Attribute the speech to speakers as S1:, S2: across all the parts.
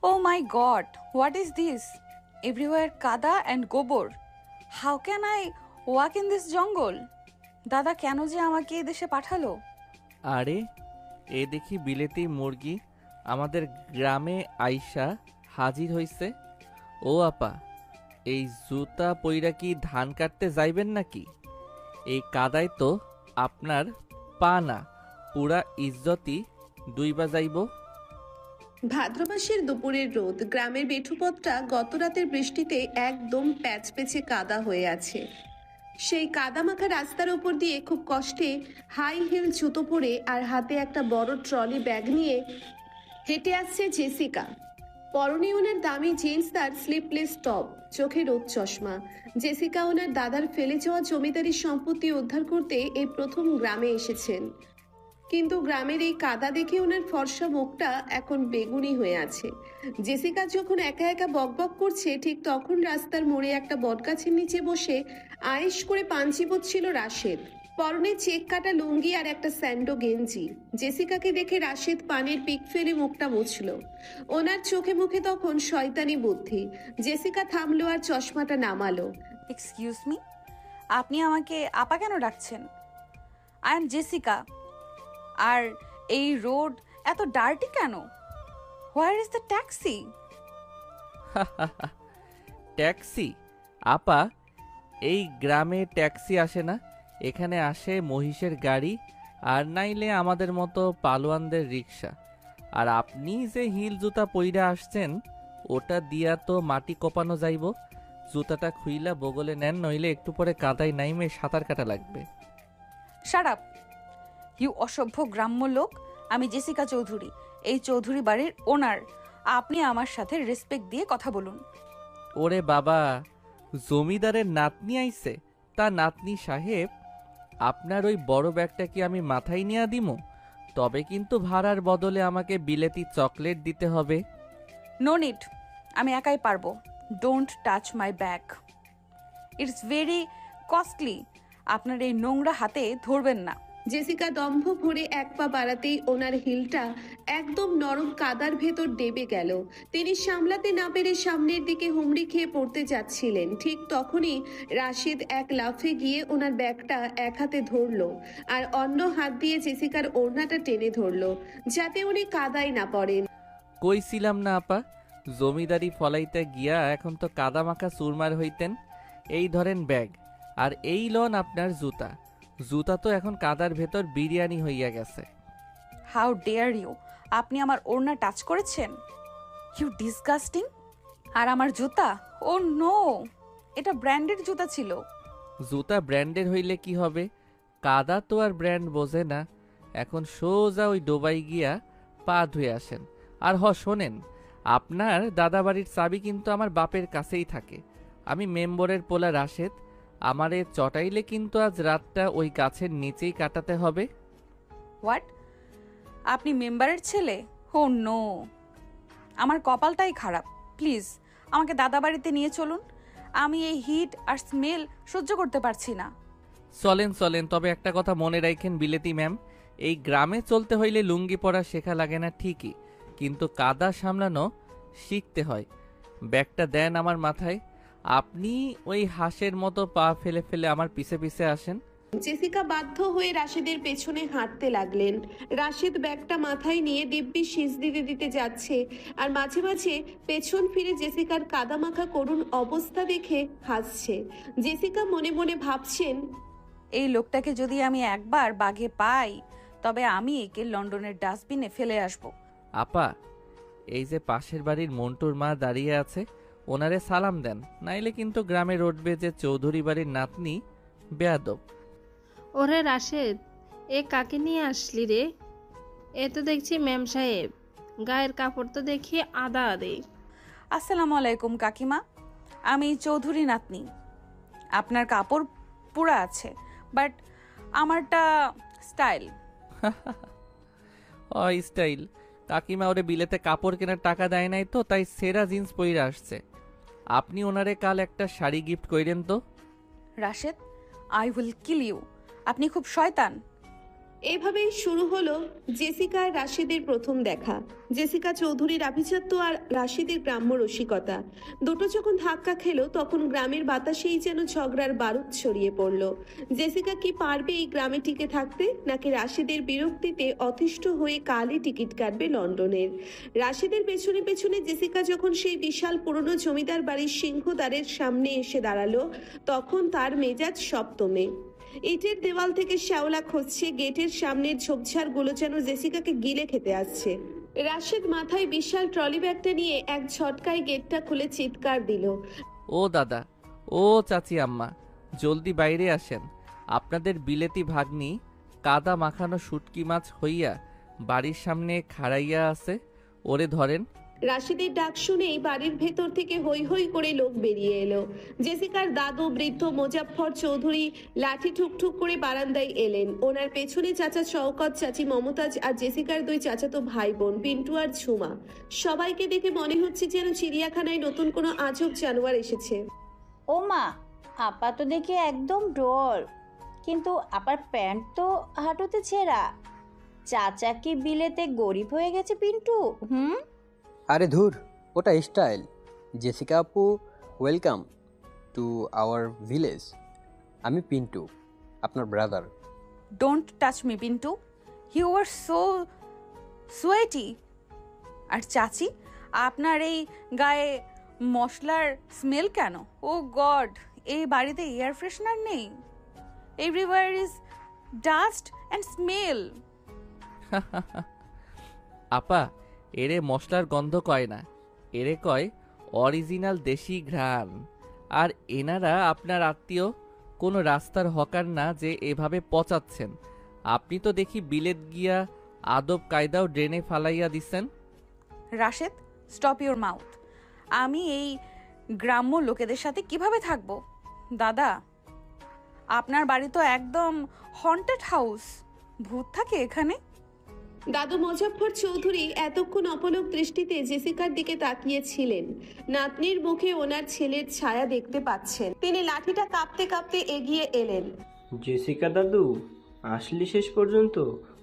S1: Oh my god, what is this? Everywhere kada and gobor. How can I walk in this jungle? দাদা কেন যে আমাকে এই দেশে পাঠালো?
S2: আরে এ দেখি বিলেতি মুরগি আমাদের গ্রামে আইসা হাজির হইছে। ও আপা, এই জুতা পইরা কি ধান কাটতে যাইবেন নাকি? এই কাদায় তো আপনার পা না, পুরা ইজ্জতই দুইবা যাইব।
S3: ভাদ্র মাসের দুপুরের রোদ, গ্রামের বেঠুপথটা গত রাতের বৃষ্টিতে একদম প্যাচপেচে কাদা হয়ে আছে। সেই কাদামাখা রাস্তার উপর দিয়ে খুব কষ্টে হাই হিল জুতো পরে আর হাতে একটা বড় ট্রলি ব্যাগ নিয়ে হেঁটে আসছে জেসিকা। পরনে ওনার দামি জিন্স, তার স্লিপলেস টপ, চোখে রোদ চশমা। জেসিকা ওনার দাদার ফেলে যাওয়া জমিদারির সম্পত্তি উদ্ধার করতে এই প্রথম গ্রামে এসেছেন। কিন্তু গ্রামের এই কাদা দেখে ওনার ফর্সা মুখটা এখন বেগুনি হয়ে আছে। জেসিকা যখন একা একা বকবক করছে, ঠিক তখন রাস্তার মোড়ে একটা বটগাছের নিচে বসে আয়েশ করে পান চিবোচ্ছিল রাশেদ। পরনে চেক কাটা লুঙ্গি আর একটা স্যান্ডো গেঞ্জি। জেসিকাকে দেখে রাশেদ পানের পিক ফেলে মুখটা মুছল। ওনার চোখে মুখে তখন শয়তানি বুদ্ধি। জেসিকা থামলো আর চশমাটা নামালো।
S1: এক্সকিউজ মি, আপনি আমাকে আপা কেন ডাকছেন? I am Jessica. আর এই রোড এত ডার্টি কেন? হোয়ার ইজ দ্য ট্যাক্সি?
S2: ট্যাক্সি? আপা, এই গ্রামে ট্যাক্সি আসে না, এখানে আসে মহিষের গাড়ি আর নাইলে আমাদের মতো পালোয়ানদের রিক্সা। আর আপনি যে হিল জুতা পইরা আসছেন, ওটা দিয়া তো মাটি কোপানো যাইব। জুতাটা খুইলা বগলে নেন, নইলে একটু পরে কাদায় নাইমে সাঁতার কাটা লাগবে।
S1: শাট আপ ইউ অসভ্য গ্রাম্য লোক। আমি জেসিকা চৌধুরী, এই চৌধুরী বাড়ির ওনার। আপনি আমার সাথে রেসপেক্ট দিয়ে কথা বলুন।
S2: ওরে বাবা, জমিদারের নাতনি আইছে? তা নাতনি সাহেব, আপনার ওই বড় ব্যাগটা কি আমি মাথায় নিয়ে দিমু? তবে কিন্তু ভাড়ার বদলে আমাকে বিলেতি চকলেট দিতে হবে।
S1: নো নিড, আমি একাই পারবো। Don't touch my bag, it's very costly. আপনার এই নোংরা হাতে ধরবেন না।
S3: জেসিকা দম্ভ ভরে এক পা বাড়াতেই ওনার হিলটা একদম নরম কাদার ভেতর ডেবে গেল। তিনি সামলাতে না পেরে সামনের দিকে হুমড়ি খেয়ে পড়তে যাচ্ছিলেন। ঠিক তখনই রাশেদ এক লাফে গিয়ে ওনার ব্যাগটা এক হাতে ধরলো আর অন্য হাত দিয়ে জেসিকার ওড়নাটা টেনে ধরলো, যাতে উনি কাদায় না পড়েন।
S2: কইছিলাম না আপা, জমিদারি ফলাইতে গিয়া এখন তো কাদা মাখা চুরমার হইতেন। এই ধরেন ব্যাগ, আর এই লন আপনার জুতা। জুতা তো এখন কাদার ভেতর বিরিয়ানি হইয়া গেছে।
S1: How dare you! আপনি আমার ওড়না টাচ করেছেন? You disgusting! আর আমার জুতা? ও নো, এটা ব্র্যান্ডেড জুতা ছিল।
S2: জুতা ব্র্যান্ডের হইলে কি হবে? কাদা তো আর ব্র্যান্ড বোঝে না। এখন সোজা ওই ডোবাই গিয়া পা ধুয়ে আসেন। আর শোনেন, আপনার দাদাবাড়ির চাবি কিন্তু আমার বাপের কাছেই থাকে। আমি মেম্বরের পোলা রাশেদ, আমারে চটাইলে কিন্তু আজ রাতটা ওই গাছের নিচেই কাটাতে হবে।
S1: হোয়াট? আপনি মেম্বারের ছেলে? ও নো, আমার কপালটাই খারাপ। প্লিজ আমাকে দাদা বাড়িতে নিয়ে চলুন। আমি এই হিট আর স্মেল সহ্য করতে পারছি না।
S2: চলেন চলেন, তবে একটা কথা মনে রাখেন বিলেতি ম্যাম, এই গ্রামে চলতে হইলে লুঙ্গি পরা শেখা লাগে না ঠিকই, কিন্তু কাদা সামলানো শিখতে হয়। ব্যাগটা দেন আমার মাথায়। আপনি ওই হাঁসের মতো পা ফেলে ফেলে আমার পিছে পিছে আসেন।
S3: জেসিকা বাধ্য হয়ে রাশেদের পেছনে হাঁটতে লাগলেন। রাশেদ ব্যাগটা মাথায় নিয়ে দিব্যি শীষ দিতে দিতে যাচ্ছে আর মাঝে মাঝে পেছন ফিরে জেসিকার কাদামাখা করুণ অবস্থা দেখে হাসছে। জেসিকা মনে মনে ভাবছেন,
S1: এই লোকটাকে যদি আমি একবার বাঘে পাই, তবে আমি একে লন্ডনের ডাস্টবিনে ফেলে আসব।
S2: আপা, এই যে পাশের বাড়ির মন্টুর মা দাঁড়িয়ে আছে, ওনারে সালাম দেন, নাইলে কিন্তু গ্রামে রটবে যে চৌধুরী বাড়ির নাতনি বেয়াদব।
S4: ওরে রাশেদ, এ কাকে নিয়ে আসলি রে? এ তো দেখছি ম্যাম সাহেব, গায়ের কাপড় তো দেখি আদা আদে।
S1: আসসালামু আলাইকুম কাকিমা, আমি চৌধুরী নাতনি। আপনার কাপড় পুরা আছে, বাট আমারটা স্টাইল।
S2: স্টাইল? কাকিমা ওরে বিলেতে কাপড় কেনার টাকা দেয় নাই তো, তাই সেরা জিন্স পরে আসছে। আপনি ওনারে কাল একটা শাড়ি গিফট কইরেন তো।
S1: Rashed, I will kill you. আপনি খুব শয়তান।
S3: এভাবেই শুরু হলো জেসিকা আর রাশিদের প্রথম দেখা। জেসিকা চৌধুরীর আভিজাত্য আর রাশিদের গ্রাম্য রসিকতা দুটো যখন ধাক্কা খেলো, তখন গ্রামের বাতাসেই যেন ঝগড়ার বারুদ ছড়িয়ে পড়লো। জেসিকা কি পারবে এই গ্রামে টিকে থাকতে, নাকি রাশিদের বিরক্তিতে অতিষ্ঠ হয়ে কালই টিকিট কাটবে লন্ডনের? রাশিদের পেছনে পেছনে জেসিকা যখন সেই বিশাল পুরনো জমিদার বাড়ির সিংহদ্বারের সামনে এসে দাঁড়ালো, তখন তার মেজাজ সপ্তমে। ইটের দেওয়াল থেকে শ্যাওলা খসছে, গেটের সামনের ঝোপঝাড়গুলো যেন জেসিকাকে গিলে খেতে আসছে। রাশেদ মাথায় বিশাল ট্রলি ব্যাগটা নিয়ে এক ঝটকায় গেটটা খুলে চিৎকার দিল।
S2: ও দাদা, ও চাচি আম্মা, জলদি বাইরে আসেন। আপনাদের বিলেতি ভাগ্নি কাদা মাখানো শুটকি মাছ হইয়া বাড়ির সামনে খাড়াইয়া আছে, ওরে ধরেন।
S3: রাশিদের ডাক শুনেই বাড়ির ভেতর থেকে হৈ হৈ করে লোক বেরিয়ে এলো। জেসিকার দাদু বৃদ্ধ মোজাফফর চৌধুরী লাঠি ঠুকঠুক করে বারান্দায় এলেন। ওনার পেছনে চাচা শওকত, চাচি মমতাজ আর জেসিকার দুই চাচাতো ভাই বোন পিন্টু আর ঝুমা। সবাইকে দেখে মনে হচ্ছে যেন চিড়িয়াখানায় নতুন কোনো আজব জানোয়ার এসেছে।
S5: ও মা, আপা তো দেখি একদম ডল, কিন্তু আপার প্যান্ট তো হাঁটুতে ছেঁড়া। চাচা কি বিলেতে গরিব হয়ে গেছে পিন্টু?
S6: আরে ধুর, ওটা স্টাইল। জেসিকা আপু, ওয়েলকাম টু আওয়ার ভিলেজ। আমি পিন্টু, আপনার brother.
S1: Don't touch me Pintu, you are so sweaty. আর চাচি, আপনার এই গায়ে মশলার স্মেল কেন? ও গড, এই বাড়িতে এয়ার ফ্রেশনার নেই? Everywhere is dust and smell.
S2: আপা, এরে মশলার গন্ধ কয় না, এরে কয় অরিজিনাল দেশি ঘ্রাণ। আর এনারা আপনার আত্মীয়, কোনো রাস্তার হকার না যে এভাবে পচাচ্ছেন। আপনি তো দেখি বিলেত গিয়া আদব কায়দাও ড্রেনে ফালাইয়া দিছেন।
S1: Rashed, stop your mouth. আমি এই গ্রাম্য লোকেদের সাথে কিভাবে থাকবো? দাদা, আপনার বাড়ি তো একদম হন্টেড হাউস, ভূত থাকে এখানে।
S3: দাদু মোজাফফর চৌধুরী এতক্ষণ অপলক দৃষ্টিতে জেসিকার দিকে তাকিয়েছিলেন। নাতনির মুখে ওনার ছেলের ছায়া দেখতে পাচ্ছেন। তিনি লাঠিটা কাঁপতে কাঁপতে এগিয়ে এলেন।
S7: জেসিকা দাদু, আসলি শেষ পর্যন্ত?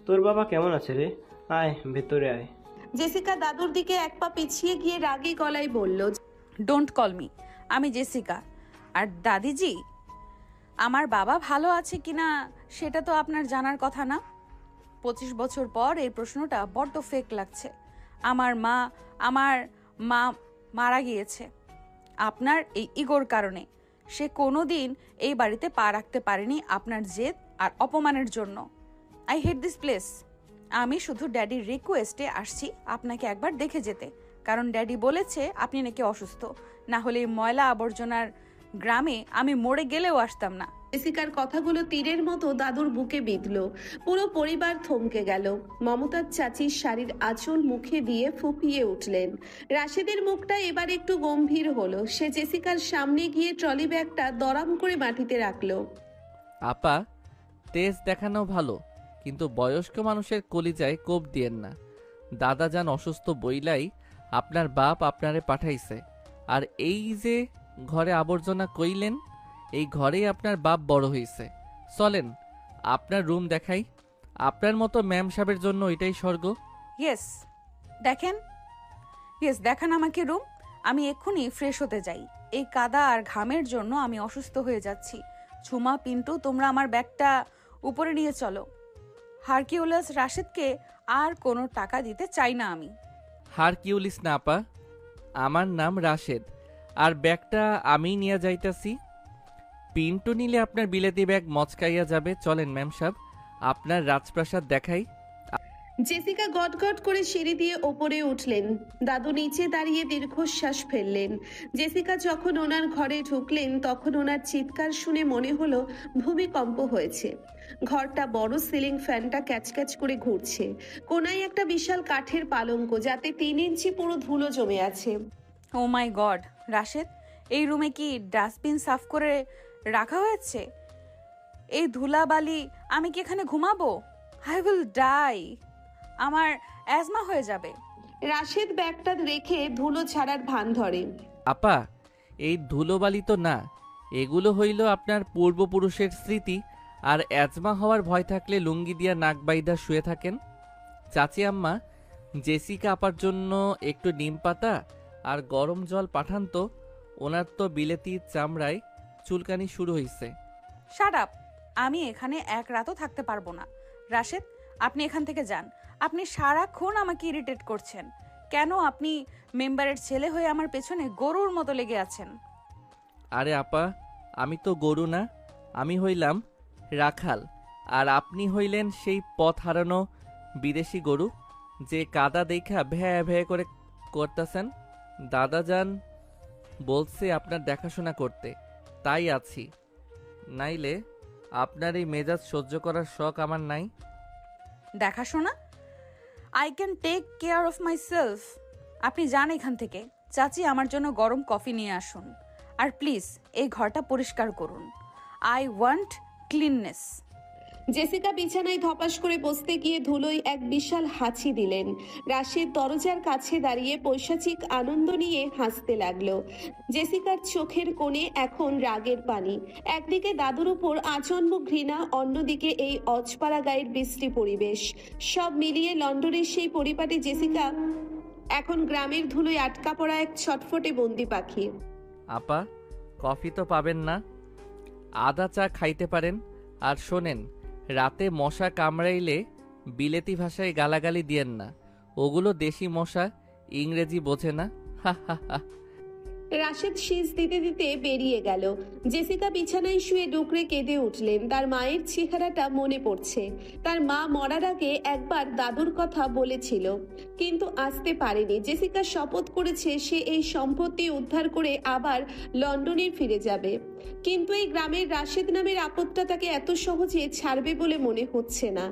S7: তোর বাবা কেমন আছে রে? আয় ভেতরে আয়।
S3: জেসিকা দাদুর দিকে এক পা পিছিয়ে গিয়ে রাগী গলায় বলল,
S1: ডোন্ট কল মি, আমি জেসিকা। আর দাদিজি, আমার বাবা ভালো আছে কিনা সেটা তো আপনার জানার কথা না? 25 বছর পর এই প্রশ্নটা বড্ড ফেক লাগছে। আমার মা মারা গিয়েছে আপনার এই ইগোর কারণে। সে কোনোদিন এই বাড়িতে পা রাখতে পারেনি আপনার জেদ আর অপমানের জন্য। I hate this place. আমি শুধু ড্যাডির রিকোয়েস্টে আসছি আপনাকে একবার দেখে যেতে, কারণ ড্যাডি বলেছে আপনি নাকি অসুস্থ। না হলে এই ময়লা আবর্জনার গ্রামে আমি মরে গেলেও আসতাম না।
S3: জেসিকার কথাগুলো তীরের মতো দাদুর বুকে বিঁধল। পুরো পরিবার থমকে গেল। মমতাজ চাচির শাড়ির আঁচল মুখে দিয়ে ফুপিয়ে উঠলেন। রাশেদের মুখটা এবার একটু গম্ভীর হলো। সে জেসিকার সামনে গিয়ে ট্রলি ব্যাগটা দরাম করে মাটিতে রাখলো।
S2: আপা, তেজ দেখানো ভালো, কিন্তু বয়স্ক মানুষের কলিজায় কোপ দিয়েন না। দাদা যান অসুস্থ বইলাই আপনার বাপ আপনারে পাঠাইছে। আর এই যে ঘরে আবর্জনা কইলেন, এই ঘরেই আপনার বাপ বড় হইছে। চলেন আপনার রুম দেখাই। আপনার মতো ম্যাম সাহেবের জন্য এটাই স্বর্গ।
S1: ইয়েস দেখান আমাকে রুম। আমি এক্ষুনি ফ্রেশ হতে যাই। এই কাদা আর ঘামের জন্য আমি অসুস্থ হয়ে যাচ্ছি। ঝুমা, পিন্টু, তোমরা আমার ব্যাগটা উপরে নিয়ে চলো। হারকিউলাস রাশেদকে আর কোনো টাকা দিতে চাই না আমি।
S2: হারকিউলিস না আপা, আমার নাম রাশেদ, আর ব্যাগটা আমি নিয়ে যাইতাছি। পিন্টু নিলে আপনার বিলেতি ব্যাগ মচকাইয়া যাবে। চলেন ম্যাম সাহেব, আপনার রাজপ্রাসাদ দেখাই।
S3: জেসিকা গটগট করে সিঁড়ি দিয়ে ওপরে উঠলেন। দাদু নিচে দাঁড়িয়ে দীর্ঘশ্বাস ফেললেন। জেসিকা যখন ওনার ঘরে ঢুকলেন, তখন ওনার চিৎকার শুনে মনে হলো ভূমিকম্প হয়েছে। ঘরটা বড়, সিলিং ফ্যানটা ক্যাচক্যাচ করে ঘুরছে। কোনায় একটা বিশাল কাঠের পালঙ্ক, যাতে 3 ইঞ্চি পুরো ধুলো জমে আছে।
S1: ও মাই গড, রাশেদ, এই রুমে কি ডাস্টবিন সাফ করে রাখা হয়েছে? এই ধুলাবালি, আমি কি এখানে ঘুমাবো? আই উইল ডাই, আমার অ্যাজমা হয়ে যাবে।
S3: রাশেদ ব্যাগটা রেখে ধুলো ছাড়ার ভান ধরে।
S2: আপা, এই ধুলোবালি তো না, এগুলো হইল আপনার পূর্বপুরুষের স্মৃতি আর অ্যাজমা হওয়ার ভয় থাকলে লুঙ্গি দিয়া নাক বাইদা শুয়ে থাকেন। চাচি আম্মা, জেসিকা আপার জন্য একটু নিম পাতা আর গরম জল পাঠান তো, ওনার তো বিলেতি চামড়ায় চুলকানি শুরু হয়েছে।
S1: Shut up! আমি এখানে এক রাতও থাকতে পারবো না। রাশেদ, আপনি এখান থেকে যান। আপনি সারাক্ষণ আমাকে ইরিটেট করছেন। কেন আপনি মেম্বারের ছেলে হয়ে আমার পেছনে গরুর মতো লেগে আছেন?
S2: আরে আপা, আমি তো গরু না, আমি হইলাম রাখাল। আর আপনি হইলেন সেই পথ হারানো বিদেশি গরু যে কাদা দেখা ভ্যা ভ্যা করে করতেছেন। দাদাজান বলছে আপনার দেখাশোনা করতে, তাই আছি। নাইলে আপনার এই মেজাজ সহ্য করার শখ আমার নাই।
S1: দেখাশোনা? I can take care of myself. আপনি যান এখান থেকে। চাচি, আমার জন্য গরম কফি নিয়ে আসুন। আর প্লিজ এই ঘরটা পরিষ্কার করুন। I want cleanness.
S3: জেসিকা বিছানায় ধপাস করে বসতে গিয়ে ধুলোয় এক বিশাল হাঁচি দিলেন। রাশেদ দরজার কাছে দাঁড়িয়ে পৈশাচিক আনন্দ নিয়ে হাসতে লাগলো। জেসিকার চোখের কোণে এখন রাগের পানি। একদিকে দাদুর উপর আচম্ব ঘৃণা, অন্যদিকে এই অজপাড়া গায়ের বৃষ্টি পরিবেশ। সব মিলিয়ে লন্ডনের সেই পরিপাটি জেসিকা এখন গ্রামের ধুলোয় আটকা পড়া এক ছটফটে বন্দি পাখি।
S2: আপা, কফি তো পাবেন না, আদা চা খাইতে পারেন। আর শোনেন, রাতে মশা কামড়াইলে বিলেতি ভাষায় গালাগালি দিয়েন না, ওগুলো দেশি মশা, ইংরেজি বোঝে না। হা হা হা।
S3: রাশেদ শীষ দিতে দিতে বেরিয়ে গেল। জেসিকা বিছানায় শুয়ে ডুকরে কেঁদে উঠলেন। তার মায়ের চেহারাটা মনে পড়ছে। তার মা মরার আগে একবার দাদুর কথা বলেছিল, কিন্তু আসতে পারেনি। জেসিকা শপথ করেছে সে এই সম্পত্তি উদ্ধার করে আবার লন্ডনে ফিরে যাবে। কিন্তু এই গ্রামের রাশেদ নামের আপদটা তাকে এত সহজে ছাড়বে বলে মনে হচ্ছে না।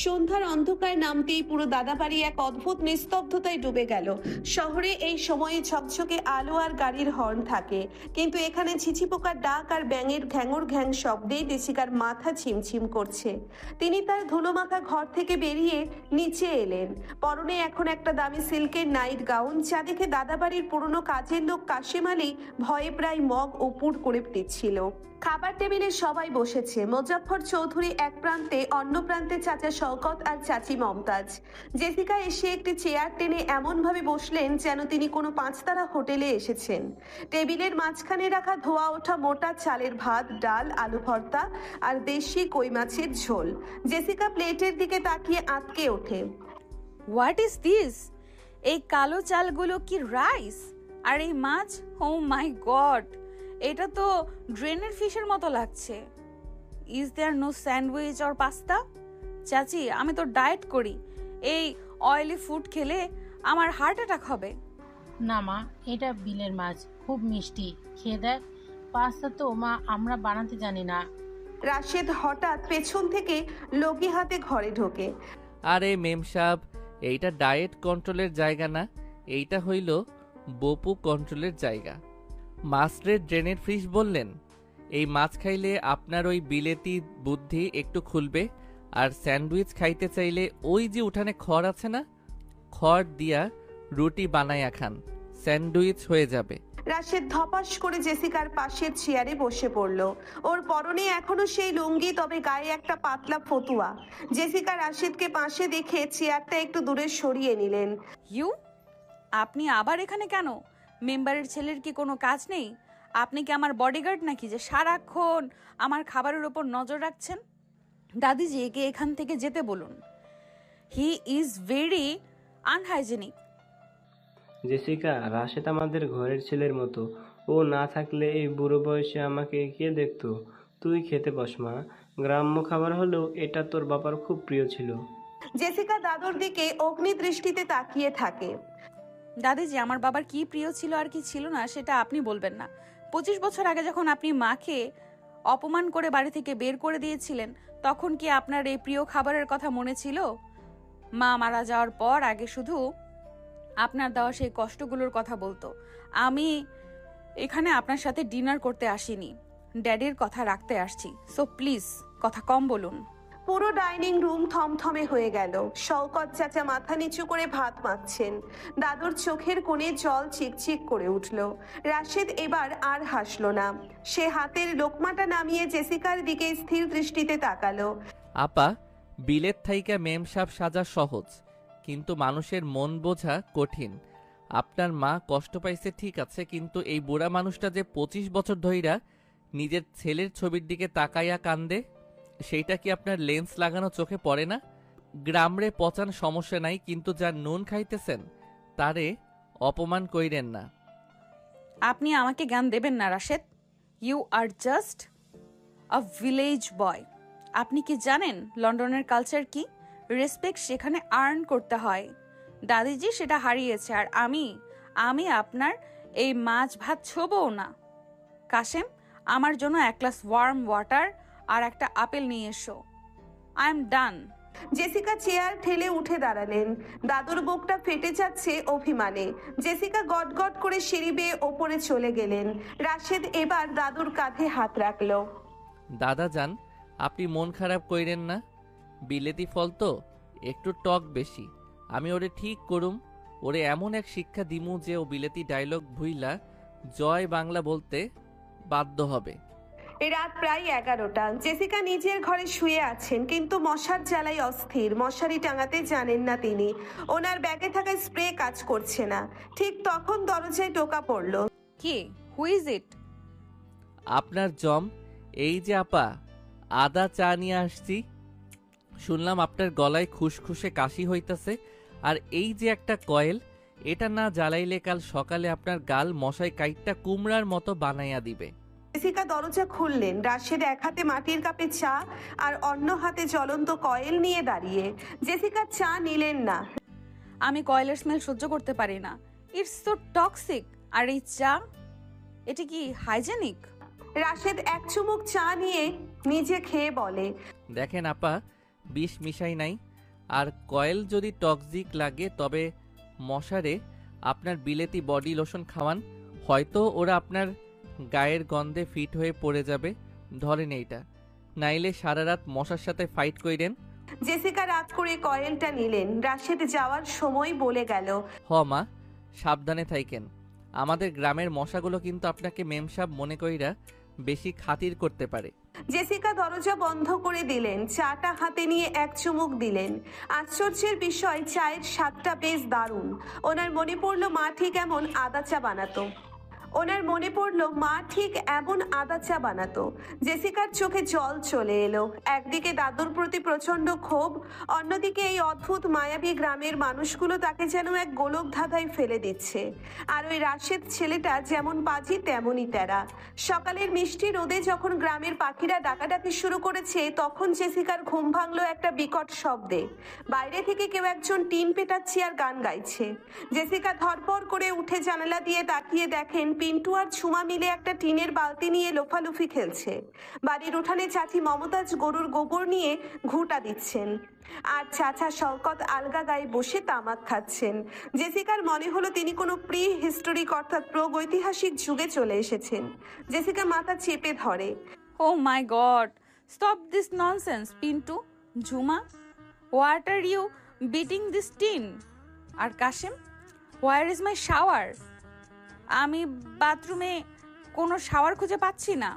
S3: সন্ধ্যার অন্ধকার নামতেই পুরো দাদাবাড়ি এক অদ্ভুত নিস্তব্ধতায় ডুবে গেল। শহরে এই সময়ে ঝকঝকে আলো আর গাড়ির হর্ন থাকে, কিন্তু এখানে ঝিঝি পোকার ডাক আর ব্যাঙের ঘ্যাঙর ঘ্যাং শব্দেই জেসিকার মাথা ছিমছিম করছে। তিনি তার ধুলোমাখা ঘর থেকে বেরিয়ে নিচে এলেন। পরনে এখন একটা দামি সিল্কের নাইট গাউন, যা দেখে দাদাবাড়ির পুরনো কাজের লোক কাশেম আলী ভয়ে প্রায় মগ উপুর করে দিচ্ছিল। খাবার টেবিলে সবাই বসেছে। মোজাফফর চৌধুরী এক প্রান্তে, অন্য প্রান্তে চাচা শওকত আর চাচি মমতাজ। জেসিকা এসে একটি চেয়ার টেনে এমনভাবে বসলেন যেন তিনি কোনো পাঁচতারা হোটেলে এসেছেন। টেবিলের মাঝখানে রাখা ধোয়া ওঠা মোটা চালের ভাত, ডাল, আলু ভর্তা আর দেশি কই মাছের ঝোল। জেসিকা প্লেটের দিকে তাকিয়ে আটকে ওঠে।
S1: What is this? এই কালো চালগুলো কি রাইস? আর এই মাছ? ও মাই গড, এটা তো ড্রেনের ফিশের মতো লাগছে। Is there no sandwich or pasta? চাচি, আমি তো ডায়েট করি। এই অয়েলি ফুড খেলে আমার হার্ট অ্যাটাক হবে।
S8: না মা, এটা বিলের মাছ, খুব মিষ্টি, খেয়ে দেখ। পাস্তা তো মা আমরা বানাতে জানি না।
S3: রাশেদ হঠাৎ পেছন থেকে লগি হাতে ঘরে ঢোকে।
S2: আরে মেম সাহেব, এইটা ডায়েট কন্ট্রোলের জায়গা না, এইটা হইল বপু কন্ট্রোলের জায়গা। মাস্টারের ড্রেনের ফিশ বললেন, এই মাছ খাইলে আপনার ওই বিলেতি বুদ্ধি একটু খুলবে। আর স্যান্ডউইচ খাইতে চাইলে ওই যে উঠানে খড় আছে না, খড় দিয়া রুটি বানাইয়া খান, স্যান্ডউইচ হয়ে যাবে।
S3: রাশেদ ধপাস করে জেসিকার পাশের চেয়ারে বসে পড়ল। ওর পরনে এখনো সেই লুঙ্গি, তবে গায়ে একটা পাতলা ফতুয়া। জেসিকা রাশেদকে পাশে দেখে চেয়ারটা একটু দূরে সরিয়ে নিলেন।
S1: ইউ, আপনি আবার এখানে কেন? মেম্বারের ছেলের কি কোনো কাজ নেই? আপনি কি আমার বডিগার্ড নাকি যে সারাক্ষণ আমার খাবারের ওপর নজর রাখছেন? দাদিজি, একে এখান থেকে যেতে বলুন। He is very unhygienic.
S7: Jessica, Rashed আমাদের ঘরের ছেলের মতো। ও না থাকলে এই বুড়ো বয়সে আমাকে কে দেখতো? তুই খেতে বস মা, গ্রাম্য খাবার হলেও এটা তোর বাবার খুব প্রিয় ছিল।
S3: জেসিকা দাদুর দিকে অগ্নি দৃষ্টিতে তাকিয়ে থাকে।
S1: দাদিজি, আমার বাবার কি প্রিয় ছিল আর কি ছিল না সেটা আপনি বলবেন না। 25 বছর আগে যখন আপনি মাকে অপমান করে বাড়ি থেকে বের করে দিয়েছিলেন, তখন কি আপনার এই প্রিয় খাবারের কথা মনে ছিল? মা মারা যাওয়ার পর আগে শুধু আপনার দেওয়া সেই কষ্টগুলোর কথা বলতো। আমি এখানে আপনার সাথে ডিনার করতে আসিনি, ড্যাডির কথা রাখতে আসছি। সো প্লিজ কথা কম বলুন।
S3: পুরো ডাইনিং রুম থমথমে হয়ে গেল। শওকত চাচা মাথা নিচু করে ভাত মাখছেন। দাদুর চোখের কোণে জল চিকচিক করে উঠল। রাশেদ এবার আর হাসল না। সে হাতের লোকমাটা নামিয়ে জেসিকার দিকে স্থির দৃষ্টিতে তাকালো।
S2: আপা, বিলেত থাইকা মেমসাব সাজা সহজ, কিন্তু মানুষের মন বোঝা কঠিন। আপনার মা কষ্ট পাইছে ঠিক আছে, কিন্তু এই বুড়া মানুষটা যে 25 বছর ধইরা নিজের ছেলের ছবির দিকে তাকাইয়া কান্দে, সেইটা কি আপনার লেন্স লাগানো চোখে পড়ে না? গ্রামরে পচান সমস্যা নাই, কিন্তু যার নুন খাইতেছেন তারে অপমান কইরেন না।
S1: আপনি আমাকে জ্ঞান দেবেন না Rashed. You are just a village boy. আপনি কি জানেন লন্ডনের কালচার কি? রেসপেক্ট সেখানে আর্ন করতে হয়। দাদিজি সেটা হারিয়েছে, আর আমি আপনার এই মাছ ভাত ছোবও না। কাশেম, আমার জন্য এক গ্লাস ওয়ার্ম ওয়াটার আর একটা আপেল নিয়ে এসো। I am done.
S3: Jessica chair ঠেলে উঠে দাঁড়ালেন। দাদুর বুকটা ফেটে যাচ্ছে অভিমানে। জেসিকা গটগট করে সিঁড়ি বেয়ে ওপরে চলে গেলেন। রাশেদ এবার দাদুর কাঁধে হাত রাখলো।
S2: দাদা যান, আপনি মন খারাপ কইরেন না। বিলেতি ফল তো একটু টক বেশি। আমি ওরে ঠিক করুম। ওরে এমন এক শিক্ষা দিমু যে ও বিলেতি ডায়লগ ভুইলা জয় বাংলা বলতে বাধ্য হবে।
S3: রাত প্রায় 11টা। জেসিকা নিজের ঘরে শুয়ে আছেন, কিন্তু মশার জ্বালায় অস্থির। মশারি টাঙাতে জানেন না তিনি। ওনার ব্যাগে থাকা স্প্রে কাজ করছে না। ঠিক তখন দরজায় টোকা পড়ল।
S1: কে? Who is it?
S2: আপনার জম। এই যে আপা, আদা চা নিয়ে আসছি। শুনলাম আপনার গলায় খুশখুশে কাশি হইতাছে। আর এই যে একটা কয়েল, এটা না জ্বালাইলে কাল সকালে আপনার গাল মশাই কাইটটা কুমড়ার মতো বানাইয়া দিবে।
S3: জেসিকা দরজা খুললেন। রাশেদ এক হাতে মাটির কাপে চা আর অন্য হাতে জ্বলন্ত কয়েল নিয়ে দাঁড়িয়ে। জেসিকা চা নিলেন না।
S1: আমি কয়েলের স্মেল সহ্য করতে পারি না। It's so toxic. আর এই চা, এটা কি হাইজেনিক?
S3: রাশেদ এক চুমুক চা নিয়ে নিজে খেয়ে বলে,
S2: দেখেন আপা, বিষ মিশাই নাই। আর কয়েল যদি টক্সিক লাগে তবে মশারে আপনার বিলেতি বডি লোশন খাওয়ান। হয়তো ওরা আপনার গায়ের গন্ধে ফিট হয়ে পড়ে যাবে। ধরেন এইটা, নাইলে সারা রাত মশার সাথে ফাইট কইরেন।
S3: জেসিকা রাত করে কয়েলটা নিলেন। রাশেদ যাওয়ার সময় বলে গেল,
S2: হ মা, সাবধানে থাইকেন। আমাদের গ্রামের মশাগুলো কিন্তু আপনাকে মেমসাব মনে কইরা বেশি খাতির করতে পারে।
S3: জেসিকা দরজা বন্ধ করে দিলেন। চাটা হাতে নিয়ে এক চুমুক দিলেন। আশ্চর্যের বিষয়, চায়ের স্বাদটা বেশ দারুণ। ওনার মনে পড়লো মা ঠিক এমন আদা চা বানাতো। জেসিকার চোখে জল চলে এলো। একদিকে দাদুর প্রতি প্রচন্ড ক্ষোভ, অন্যদিকে এই অদ্ভুত মায়াবী গ্রামের মানুষগুলো তাকে যেন এক গোলক ধাঁধায় ফেলে দিচ্ছে। আর ওই রাশেদ ছেলেটা যেমন পাজি তেমনই তেরা। সকালের মিষ্টি রোদে যখন গ্রামের পাখিরা ডাকাডাকি শুরু করেছে, তখন জেসিকার ঘুম ভাঙলো একটা বিকট শব্দে। বাইরে থেকে কেউ একজন টিন পেটাচ্ছে আর গান গাইছে। জেসিকা ধরপর করে উঠে জানালা দিয়ে তাকিয়ে দেখেন পিন্টু আর ঝুমা মিলে একটা টিনের বালতি নিয়ে লোফালুফি খেলছে। বাড়ির উঠানে চাচি মমতাজ গরুর গোবর নিয়ে ঘুঁটা দিচ্ছেন, আর চাচা শওকত আলগা গায়ে বসে তামাক খাচ্ছেন। জেসিকার মনে হলো তিনি কোনো প্রি হিস্টোরিক অর্থাৎ প্রাগৈতিহাসিক যুগে চলে এসেছেন। জেসিকা মাথা চেপে ধরে।
S1: Oh my god, stop this nonsense Pintu. Jhuma, what are you beating this tin? আর Kashem, where is my shower? আমি বাথরুমে কোনো শাওয়ার খুঁজে পাচ্ছি না।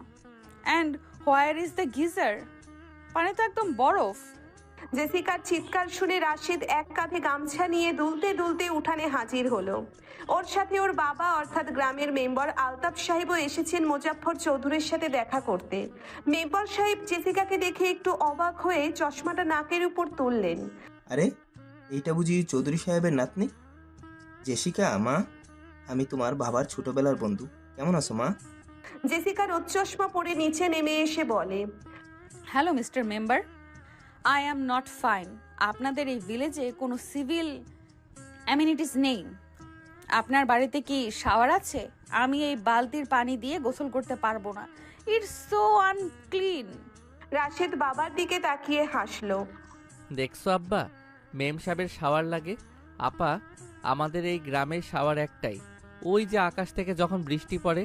S1: And where is the geyser? পানি তো একদম বরফ।
S3: জেসিকার চিৎকার শুনে রাশেদ এক কাঁধে গামছা নিয়ে দুলতে দুলতে উঠানে হাজির হলো। ওর সাথে ওর বাবা অর্থাৎ গ্রামের মেম্বার আলতাফ সাহেবও এসেছেন মোজাফফর চৌধুরীর সাথে দেখা করতে। মেম্বার সাহেব জেসিকাকে দেখে একটু অবাক হয়ে চশমাটা নাকের উপর তুললেন।
S9: আরে, এইটা বুঝি চৌধুরী সাহেবের নাতনি জেসিকা? মা, আমি তোমার বাবার ছোটবেলার বন্ধু। কেমন আছো মা?
S3: জেসিকা রোদ চশমা পরে নিচে নেমে এসে বলে,
S1: hello mister member, I am not fine. আপনাদের এই ভিলেজে কোনো সিভিল অ্যামিনিটিস নেই। আপনার বাড়িতে কি শাওয়ার আছে? আমি এই বালতির পানি দিয়ে গোসল করতে পারবো না। It's so unclean.
S3: রাশেদ বাবার দিকে তাকিয়ে হাসলো।
S2: দেখছো আব্বা, মেম সাহেবের শাওয়ার লাগে। আপা, আমাদের এই গ্রামের শাওয়ার একটাই, ওই যে আকাশ থেকে যখন বৃষ্টি পড়ে,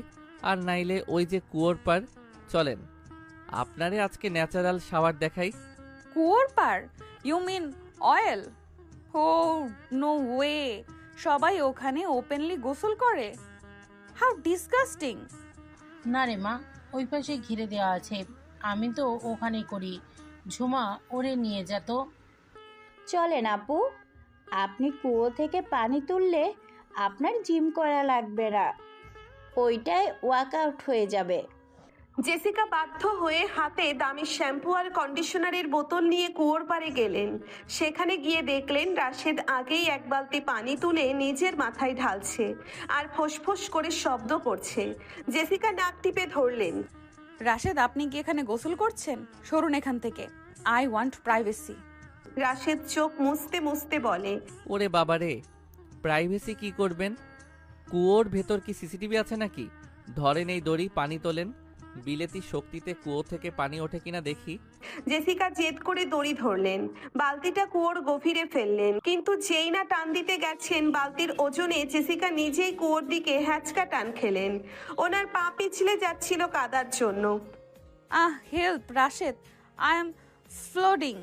S2: আর নাইলে ওই যে কুয়োর পার। চলেন আপনারে আজকে ন্যাচারাল শাওয়ার দেখাই।
S1: কুয়োর পার? You mean well? Oh no way, সবাই ওখানে ওপেনলি গোসল করে? How disgusting.
S8: না রে মা, ওই পাশে ঘিরে দেওয়া আছে, আমি তো ওখানেই করি। ঝুমা ওরে নিয়ে যা তো।
S5: চলেন আপু, আপনি কুয়ো থেকে পানি তুললে আপনার জিম করা লাগবে না, ওইটাই ওয়ার্কআউট হয়ে যাবে।
S3: জেসিকা বাধ্য হয়ে হাতে দামি শ্যাম্পু আর কন্ডিশনারের বোতল নিয়ে কুয়োর পাড়ে গেলেন। সেখানে গিয়ে দেখলেন রাশেদ আগেই এক বালতি পানি তুলে নিজের মাথায় ঢালছে আর ফোঁস করে শব্দ করছে। জেসিকা নাক টিপে ধরলেন।
S1: রাশেদ, আপনি কি এখানে গোসল করছেন? সরুন এখান থেকে, আই ওয়ান্ট প্রাইভেসি।
S3: রাশেদ চোখ মুছতে মুছতে বলে,
S2: ওরে বাবারে, প্রাইভেসি কি করবেন? কুয়োর ভেতর কি সিসিটিভি আছে নাকি? ধরেন এই দড়ি, পানি তোলেন, বিলেতি শক্তিতে কুয়ো থেকে পানি ওঠে কিনা দেখি।
S3: জেসিকা জেদ করে দড়ি ধরলেন, বালতিটা কুয়োর গভীরে ফেললেন, কিন্তু যেই না টান দিতে গেছেন বালতির ওজনে জেসিকা নিজেই কুয়োর দিকে হ্যাচকা টান খেলেন। ওনার পা পিছলে যাচ্ছিল কাদার জন্য।
S1: Help Rashed, I am floating.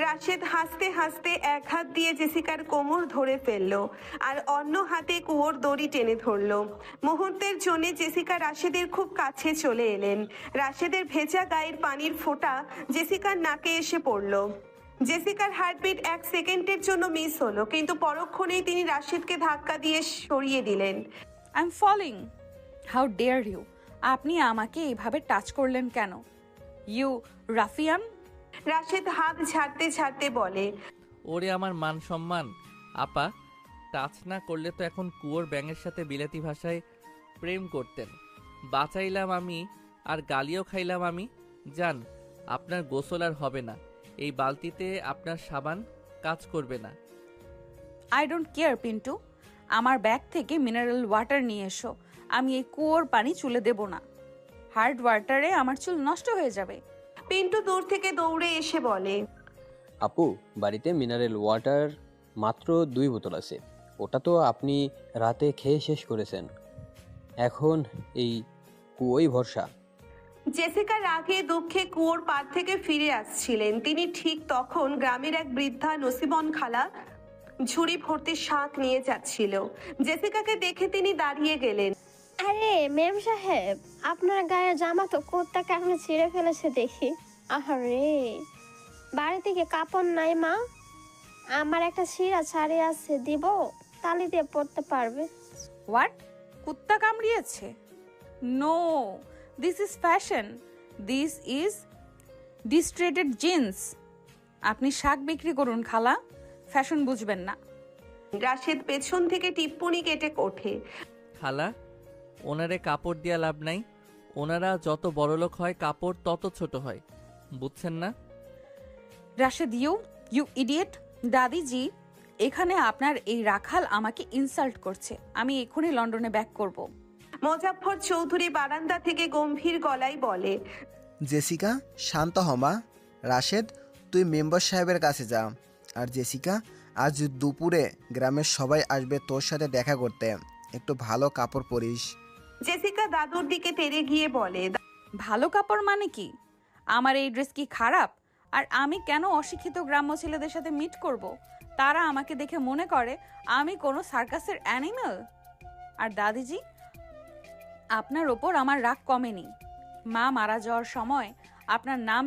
S3: রাশেদ হাসতে হাসতে এক হাত দিয়ে জেসিকার কোমর ধরে ফেললো আর অন্য হাতে কুয়োর দড়ি টেনে ধরলো। মুহূর্তের জন্য জেসিকা রাশেদের খুব কাছে চলে এলেন। রাশেদের ভেজা গায়ের পানির ফোঁটা জেসিকার নাকে এসে পড়লো। জেসিকার হার্টবিট 1 সেকেন্ডের জন্য মিস হলো, কিন্তু পরক্ষণেই তিনি রাশেদকে ধাক্কা দিয়ে সরিয়ে দিলেন।
S1: I am falling. How dare you! আপনি আমাকে এইভাবে টাচ করলেন কেন? ইউ রাফিয়ান!
S3: রাশেদ হাত ঝাড়তে ঝাড়তে বলে,
S2: ওরে আমার মান সম্মান! আপা, টাচ না করলে তো এখন কুয়োর ব্যাঙের সাথে বিলাতি ভাষায় প্রেম করতেন। বাঁচাইলাম আমি, আর গালিও খাইলাম আমি। যান, আপনার গোসল আর হবে না। এই বালতিতে আপনার সাবান কাজ করবে না।
S1: আই ডোন্ট কেয়ার পিন্টু, আমার ব্যাগ থেকে মিনারেল ওয়াটার নিয়ে এসো। আমি এই কুয়োর পানি চুলে দেব না। হার্ড ওয়াটারে আমার চুল নষ্ট হয়ে যাবে।
S3: পিন্টু দূর থেকে দৌড়ে এসে বলে,
S6: আপু, বাড়িতে মিনারেল ওয়াটার মাত্র 2 বোতল আছে, ওটা তো আপনি রাতে খেয়ে শেষ করেছেন। এখন এই কুয়োই ভরসা।
S3: জেসিকা রাগে দুঃখে কুয়োর পাড় থেকে ফিরে আসছিলেন। তিনি ঠিক তখন গ্রামের এক বৃদ্ধা নসিবন খালা ঝুড়ি ভর্তি শাক নিয়ে যাচ্ছিল। জেসিকাকে দেখে তিনি দাঁড়িয়ে গেলেন।
S10: আরে মেম সাহেব, আপনার গায়ে জামা তো কোত্তা কামড়ে ছিঁড়ে ফেলেছে দেখি। আহারে, বাড়ি থেকে কাপড় নাই মা? আমার একটা ছিঁড়া শাড়ি আছে, দিব? তালি দিয়ে পরতে পারবে।
S1: হোয়াট? কুত্তা কামড়িয়েছে? No, this is fashion. This is distressed jeans. আপনি শাক বিক্রি করুন খালা, ফ্যাশন বুঝবেন না।
S3: রাশেদ পেছন থেকে টিপ্পনি কেটে ওঠে,
S2: খালা, ওনারে কাপড় দিয়া লাভ নাই। ওনারা যত বড়লোক হয় কাপড় তত ছোট হয়, বুঝছেন না?
S1: Rashed, you idiot! দাদিজি, এখানে আপনার এই রাখাল আমাকে ইনসাল্ট করছে। আমি এখনই লন্ডনে ব্যাক করব।
S3: মোজাফফর চৌধুরী বারান্দা থেকে গম্ভীর গলায় বলে,
S11: জেসিকা, শান্ত হমা। রাশেদ, তুই মেম্বার সাহেবের কাছে যা। আর জেসিকা, আজ দুপুরে গ্রামের সবাই আসবে তোর সাথে দেখা করতে, একটু ভালো কাপড় পরিস।
S3: জেসিকা দাদুর দিকে তেড়ে গিয়ে বলে,
S1: ভালো কাপড় মানে কি? আমার এই ড্রেস কি খারাপ? আর আমি কেন অশিক্ষিত গ্রাম্য ছেলেদের সাথে মিট করব? তারা আমাকে দেখে মনে করে আমি কোনো সার্কাসের অ্যানিমেল। আর দাদিজি, আপনার ওপর আমার রাগ কমেনি। মা মারা যাওয়ার সময় আপনার নাম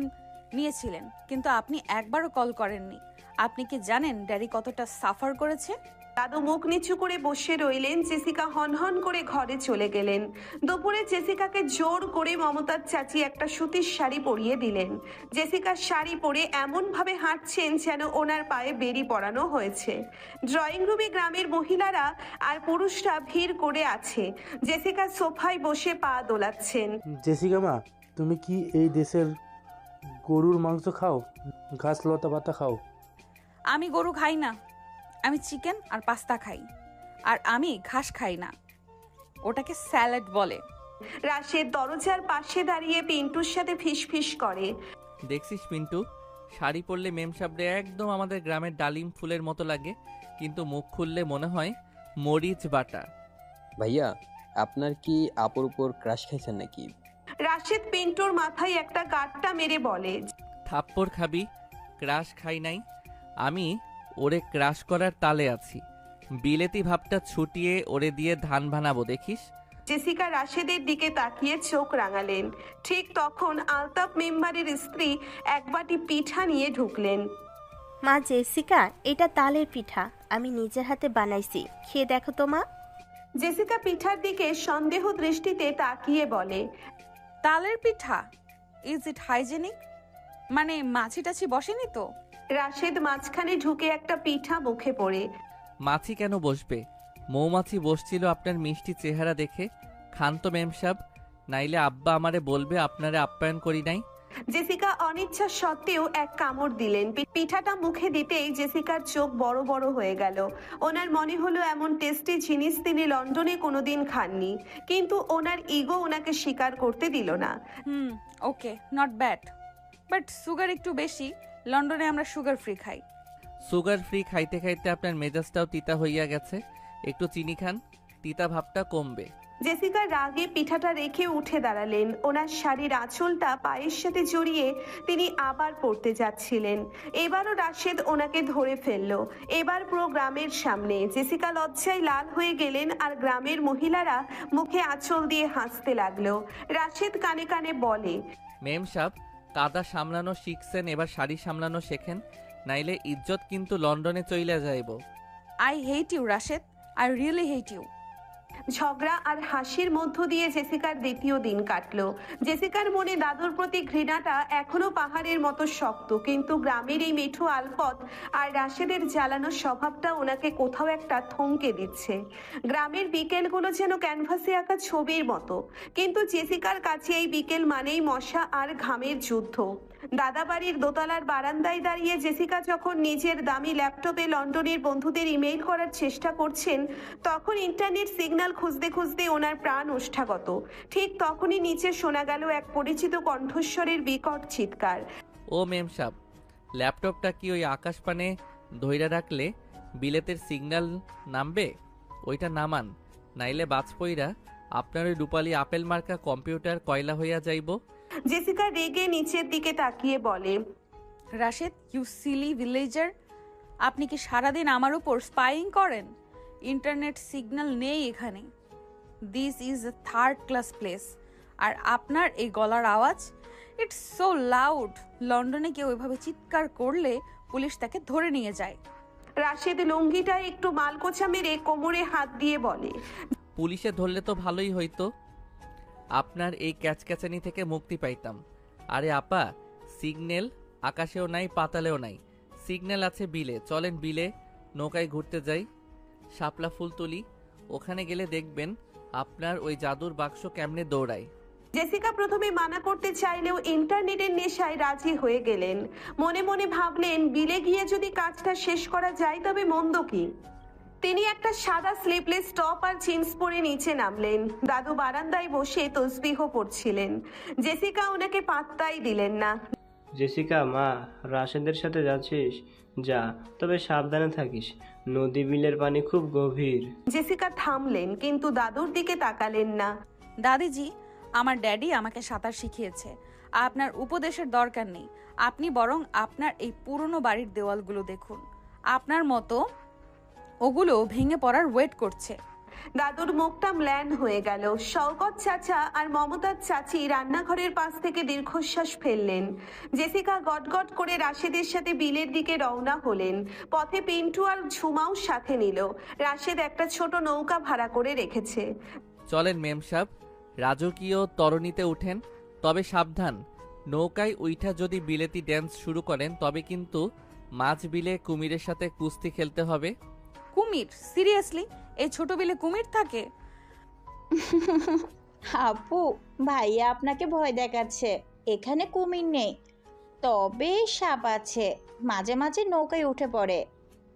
S1: নিয়েছিলেন, কিন্তু আপনি একবারও কল করেননি। আপনি কি জানেন ড্যাডি কতটা সাফার করেছে?
S3: দাদু মুখ নিচু করে বসে রইলেন। জেসিকা হনহন করে ঘরে চলে গেলেন। দুপুরে জেসিকাকে জোর করে মমতার চাচি একটা সুতির শাড়ি পরিয়ে দিলেন। জেসিকার শাড়ি পরে এমনভাবে হাঁটছেন যেন ওনার পায়ে বেরি পরানো হয়েছে। ড্রয়িং রুমে গ্রামের মহিলারা আর পুরুষরা ভিড় করে আছে। জেসিকা সোফায় বসে পা দোলাচ্ছেন।
S12: জেসিকা মা, তুমি কি এই দেশের গরুর মাংস খাও? ঘাস লতা পাতা খাও?
S1: আমি গরু খাই না, আমি চিকেন আর পাস্তা খাই। আর আমি ঘাস খাই না, ওটাকে স্যালাড বলে।
S3: রাশেদ দরজার পাশে দাঁড়িয়ে পিন্টুর সাথে ফিসফিস করে,
S2: দেখছিস পিন্টু, শাড়ি পরলে মেম সাবরে একদম আমাদের গ্রামের ডালিম ফুলের মতো লাগে, কিন্তু মুখ খুললে মনে হয় মরিচ বাটা।
S6: ভাইয়া, আপনার কি আপুর উপর ক্রাশ খাইছেন নাকি?
S3: রাশেদ পিন্টুর মাথায় একটা গাঁটটা মেরে বলে,
S2: থাপ্পড় খাবি, ক্রাশ খাই নাই। আমি ওরে ক্রাশ করার তালে আছি। বিলেতি ভাবটা ছুটিয়ে ওরে দিয়ে ধান বানাবো, দেখিস।
S3: জেসিকা রাশেদের দিকে তাকিয়ে চোখ রাঙালেন। ঠিক তখন আলতাফ মেম্বারের স্ত্রী এক বাটি পিঠা নিয়ে ঢুকলেন।
S13: মা জেসিকা, এটা তালের পিঠা, আমি নিজের হাতে বানাইছি, খেয়ে দেখো তো মা।
S3: জেসিকা পিঠার দিকে সন্দেহ দৃষ্টিতে তাকিয়ে বলে,
S1: তালের পিঠা? Is it hygienic? মানে মাছি টাছি বসেনি তো?
S3: রাশেদ মাঝখানে ঢুকে একটা পিঠা মুখে পড়ে।
S2: মাছি কেন বসবে? মৌমাছি বসছিল আপনার মিষ্টি চেহারা দেখে। খান তো মেম সাহেব, নাইলে আব্বা আমারে বলবে আপনারে আপ্যায়ন করি নাই।
S3: জেসিকা অনিচ্ছা সত্ত্বেও এক কামড় দিলেন। পিঠাটা মুখে দিতেই জেসিকার চোখ বড় বড় হয়ে গেল। ওনার মনে হলো এমন টেস্টি জিনিস তিনি লন্ডনে কোনোদিন খাননি, কিন্তু ওনার ইগো ওনাকে স্বীকার করতে দিল না।
S1: ওকে, নট ব্যাড, বাট সুগার একটু বেশি। লন্ডনে আমরা সুগার ফ্রি খাই।
S2: সুগার ফ্রি খাইতে খাইতে আপনার মেজাজটাও তিতা হইয়া গেছে। একটু চিনি খান, তিতা ভাবটা কমবে।
S3: জেসিকা রাগে পিঠাটা রেখে উঠে দাঁড়ালেন। ওনার শাড়ির আঁচলটা পায়ের সাথে জড়িয়ে তিনি আবার পড়তে যাচ্ছিলেন। এবারও রাশেদ ওনাকে ধরে ফেলল, এবার পুরো গ্রামের সামনে। জেসিকা লজ্জায় লাল হয়ে গেলেন, আর গ্রামের মহিলারা মুখে আঁচল দিয়ে হাসতে লাগলো। রাশেদ কানে কানে বলে,
S2: মেম সাহেব, কাদা সামলানো শিখছেন, এবার শাড়ি সামলানো শেখেন, নাইলে ইজ্জত কিন্তু লন্ডনে চইলা যাইব।
S1: I hate you Rashed, I really hate you.
S3: ঝগড়া আর হাসির মধ্য দিয়ে জেসিকার দ্বিতীয় দিন কাটলো। জেসিকার মনে দাদুর প্রতি ঘৃণাটা এখনো পাহাড়ের মতো শক্ত, কিন্তু গ্রামের এই মিঠু আলপথ আর রাশেদের জ্বালানো স্বভাবটা ওনাকে কোথাও একটা থমকে দিচ্ছে। গ্রামের বিকেলগুলো যেন ক্যানভাসে আঁকা ছবির মতো, কিন্তু জেসিকার কাছে এই বিকেল মানেই মশা আর ঘামের যুদ্ধ। দাদাবাড়ির দোতলার বারান্দায় দাঁড়িয়ে জেসিকা যখন নিজের দামি ল্যাপটপে লন্ডনের বন্ধুদের ইমেইল করার চেষ্টা করছেন, তখন ইন্টারনেট সিগন্যাল খুঁজতে খুঁজতে ওনার প্রাণ ওষ্ঠাগত। ঠিক তখনই নিচে শোনা গেল এক পরিচিত কণ্ঠস্বরের বিকট চিৎকার।
S2: ও মেম সাহেব, ল্যাপটপটা কি ওই আকাশপানে ধইরা রাখলে বিলেতের সিগন্যাল নামবে? ওইটা নামান, নাইলে বাজপইরা আপনার ওই রূপালী আপেল মার্কা কম্পিউটার কয়লা হইয়া যাইব।
S3: জেসিকা রেগে নিচের দিকে তাকিয়ে বলে,
S1: রাশেদ, ইউ সিলি ভিলেজার, আপনি কি সারাদিন আমার উপর স্পাইং করেন? ইন্টারনেট সিগন্যাল নেই এখানে। This is a third class place. আর আপনার এই গলার আওয়াজ, ইটস সো লাউড। লন্ডনে কেউ এভাবে চিৎকার করলে পুলিশ তাকে ধরে নিয়ে যায়।
S3: রাশেদ লুঙ্গিটা একটু মালকোচা মেরে কোমরে হাত দিয়ে বলে,
S2: পুলিশে ধরলে তো ভালোই হইতো, আপনার এই ক্যাচক্যাচানি থেকে মুক্তি পাইতাম। আরে আপা, সিগন্যাল আকাশেও নাই পাতালেও নাই, সিগন্যাল আছে বিলে। চলেন বিলে নৌকায় ঘুরতে যাই, শাপলা ফুল তুলি, ওখানে গেলে দেখবেন আপনার ওই জাদুর বাক্স কেমনে দৌড়ায়।
S3: জেসিকা প্রথমে মানা করতে চাইলেও ইন্টারনেটের নেশায় রাজি হয়ে গেলেন। মনে মনে ভাবলেন, বিলে গিয়ে যদি কাজটা শেষ করা যায় তবে মন্দ কি। তিনি একটা সাদা স্লিপলেস টপ আর জিন্স পরে নিচে নামলেন। দাদু বারান্দায় বসে তসবিহ পড়ছিলেন। জেসিকা ওনাকে পাত্তাই দিলেন না।
S7: জেসিকা, মা রাশেদের সাথে যাচ্ছিস? যা, তবে সাবধানে থাকিস, নদী বিলের পানি খুব গভীর।
S3: জেসিকা থামলেন, কিন্তু দাদুর দিকে তাকালেন না।
S1: দাদিজি, আমার ড্যাডি আমাকে সাঁতার শিখিয়েছে, আপনার উপদেশের দরকার নেই। আপনি বরং আপনার এই পুরনো বাড়ির দেওয়ালগুলো দেখুন, আপনার মতো ওগুলো ভেঙে পড়ার ওয়েট করছে।
S3: দাদুর মুখটা ম্লান হয়ে গেল। শওকত চাচা আর মমতাজ চাচি রান্নাঘরের পাশ থেকে দীর্ঘশ্বাস ফেললেন। জেসিকা গটগট করে রাশেদের সাথে বিলের দিকে রওনা হলেন। পথে পিন্টু আর ঝুমাও সাথে নিল। রাশেদ একটা ছোট নৌকা ভাড়া করে রেখেছে।
S2: চলেন মেম সাহেব, রাজকীয় তরণীতে উঠেন, তবে সাবধান, নৌকায় উইঠা যদি বিলেতি ড্যান্স শুরু করেন তবে কিন্তু মাছ বিলে কুমিরের সাথে কুস্তি খেলতে হবে।
S1: কুমির? সিরিয়াসলি? এই ছোট বিলে কুমির থাকে?
S5: আপু, ভাইয়া আপনাকে ভয় দেখাচ্ছে। এখানে কুমির নেই, তবে সাপ আছে, মাঝে মাঝে নৌকায় উঠে পড়ে।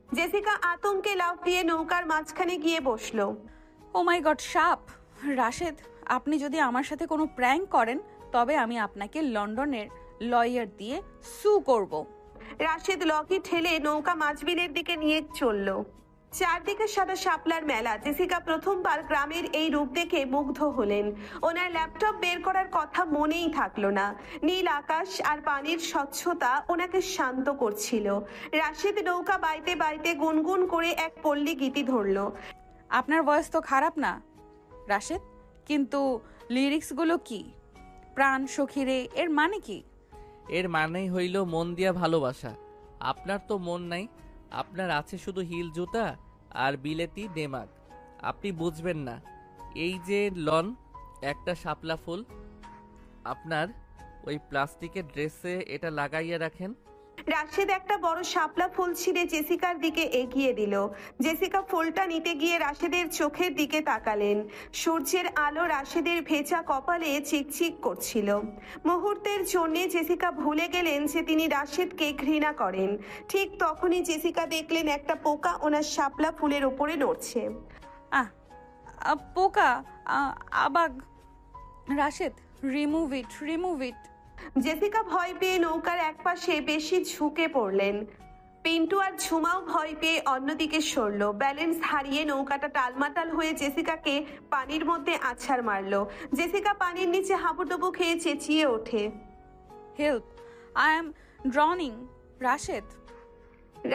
S3: জেসিকা আতঙ্কে লাফ দিয়ে নৌকার মাঝখানে গিয়ে বসলো।
S1: ও মাই গড, সাপ! রাশেদ, আপনি যদি আমার সাথে কোনো প্র্যাঙ্ক করেন তবে আমি আপনাকে লন্ডনের লয়ার দিয়ে সু করব।
S3: রাশেদ লকি ঠেলে নৌকা মাঝবিলের দিকে নিয়ে চলল। চারদিকে সাদা শাপলার মেলা। জেসিকা প্রথমবার গ্রামের এই রূপ দেখে মুগ্ধ হলেন। ওনার ল্যাপটপ বের করার কথা মনেই থাকলো না। নীল আকাশ আর পানির স্বচ্ছতা ওনাকে শান্ত করছিল। রাশেদ নৌকা বাইতে বাইতে গুনগুন করে এক পল্লী গীতি ধরলো।
S1: আপনার ভয়েস তো খারাপ না রাশেদ, কিন্তু লিরিক্সগুলো কি? প্রাণ সখিরে, এর মানে কি?
S2: এর মানেই হইল মন দিয়া ভালোবাসা। আপনার তো মন নাই, আপনার আছে শুধু হিল জুতা আর বিলেতি দেমাগ। আপনি বুঝবেন না। এই যে লন, একটা শাপলা ফুল, আপনার ওই প্লাস্টিকের ড্রেসে এটা লাগাইয়া রাখেন।
S3: রাশেদ একটা বড় শাপলা ফুল ছিঁড়ে জেসিকার দিকে এগিয়ে দিল। জেসিকা ফুলটা নিতে গিয়ে রাশেদের চোখের দিকে তাকালেন। সূর্যের আলো রাশেদের ভেজা কপালে চিকচিক করছিল। মুহূর্তের জন্য জেসিকা ভুলে গেলেন যে তিনি রাশেদকে ঘৃণা করেন। ঠিক তখনই জেসিকা দেখলেন একটা পোকা ওনার শাপলা ফুলের উপরে নড়ছে।
S1: পোকা, আবাগ। Rashed, remove it.
S3: জেসিকা ভয় পেয়ে নৌকার একপাশে বেশি ঝুঁকে পড়লেন। পিন্টু আর ঝুমাও ভয় পেয়ে অন্যদিকে সরল। ব্যালেন্স হারিয়ে নৌকাটা টালমাটাল হয়ে জেসিকাকে পানির মধ্যে আছাড় মারলো। জেসিকা পানির নিচে হাবুডুবু খেয়ে চেঁচিয়ে ওঠে,
S1: help, I am drowning.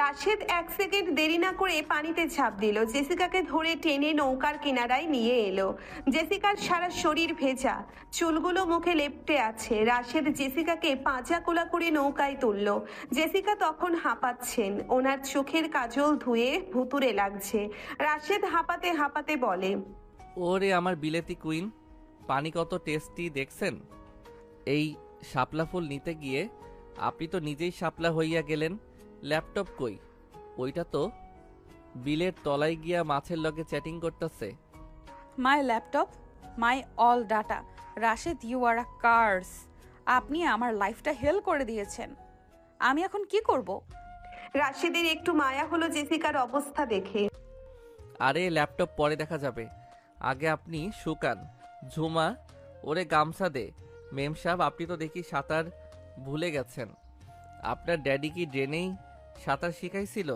S3: Rashed এক সেকেন্ড দেরি না করে পানিতে ঝাঁপ দিল। জেসিকাকে ধরে টেনে নৌকার কিনারায় নিয়ে এলো। জেসিকার সারা শরীর ভেজা, চুলগুলো মুখে লেপ্টে আছে। রাশেদ জেসিকাকে পাঁজা কোলা করে নৌকায় তুলল। জেসিকা তখন হাঁপাচ্ছেন, ওনার চোখের কাজল ধুয়ে ভুতুরে লাগছে। রাশেদ হাঁপাতে হাঁপাতে বলে,
S2: ওরে আমার বিলেতি কুইন, পানি কত টেস্টি দেখছেন? এই শাপলা ফুল নিতে গিয়ে আপনি তো নিজেই শাপলা হইয়া গেলেন। ল্যাপটপ কই? ওইটা তো বিলের তলায় গিয়া মাছের লগে চ্যাটিং করতেছে।
S1: My laptop, my all data. Rashed, you are a curse. আপনি আমার লাইফটা হেল করে দিয়েছেন। আমি এখন কি করব?
S3: রাশেদের একটু মায়া হলো জেসিকার অবস্থা দেখে।
S2: আরে ল্যাপটপ পরে দেখা যাবে, আগে আপনি শুকান। ঝুমা, ওরে গামছা দে। মেম সাহেব, আপনি তো দেখি সাঁতার ভুলে গেছেন। আপনার ড্যাডি কি ড্রেনেই সাঁতার শিখাইছিল?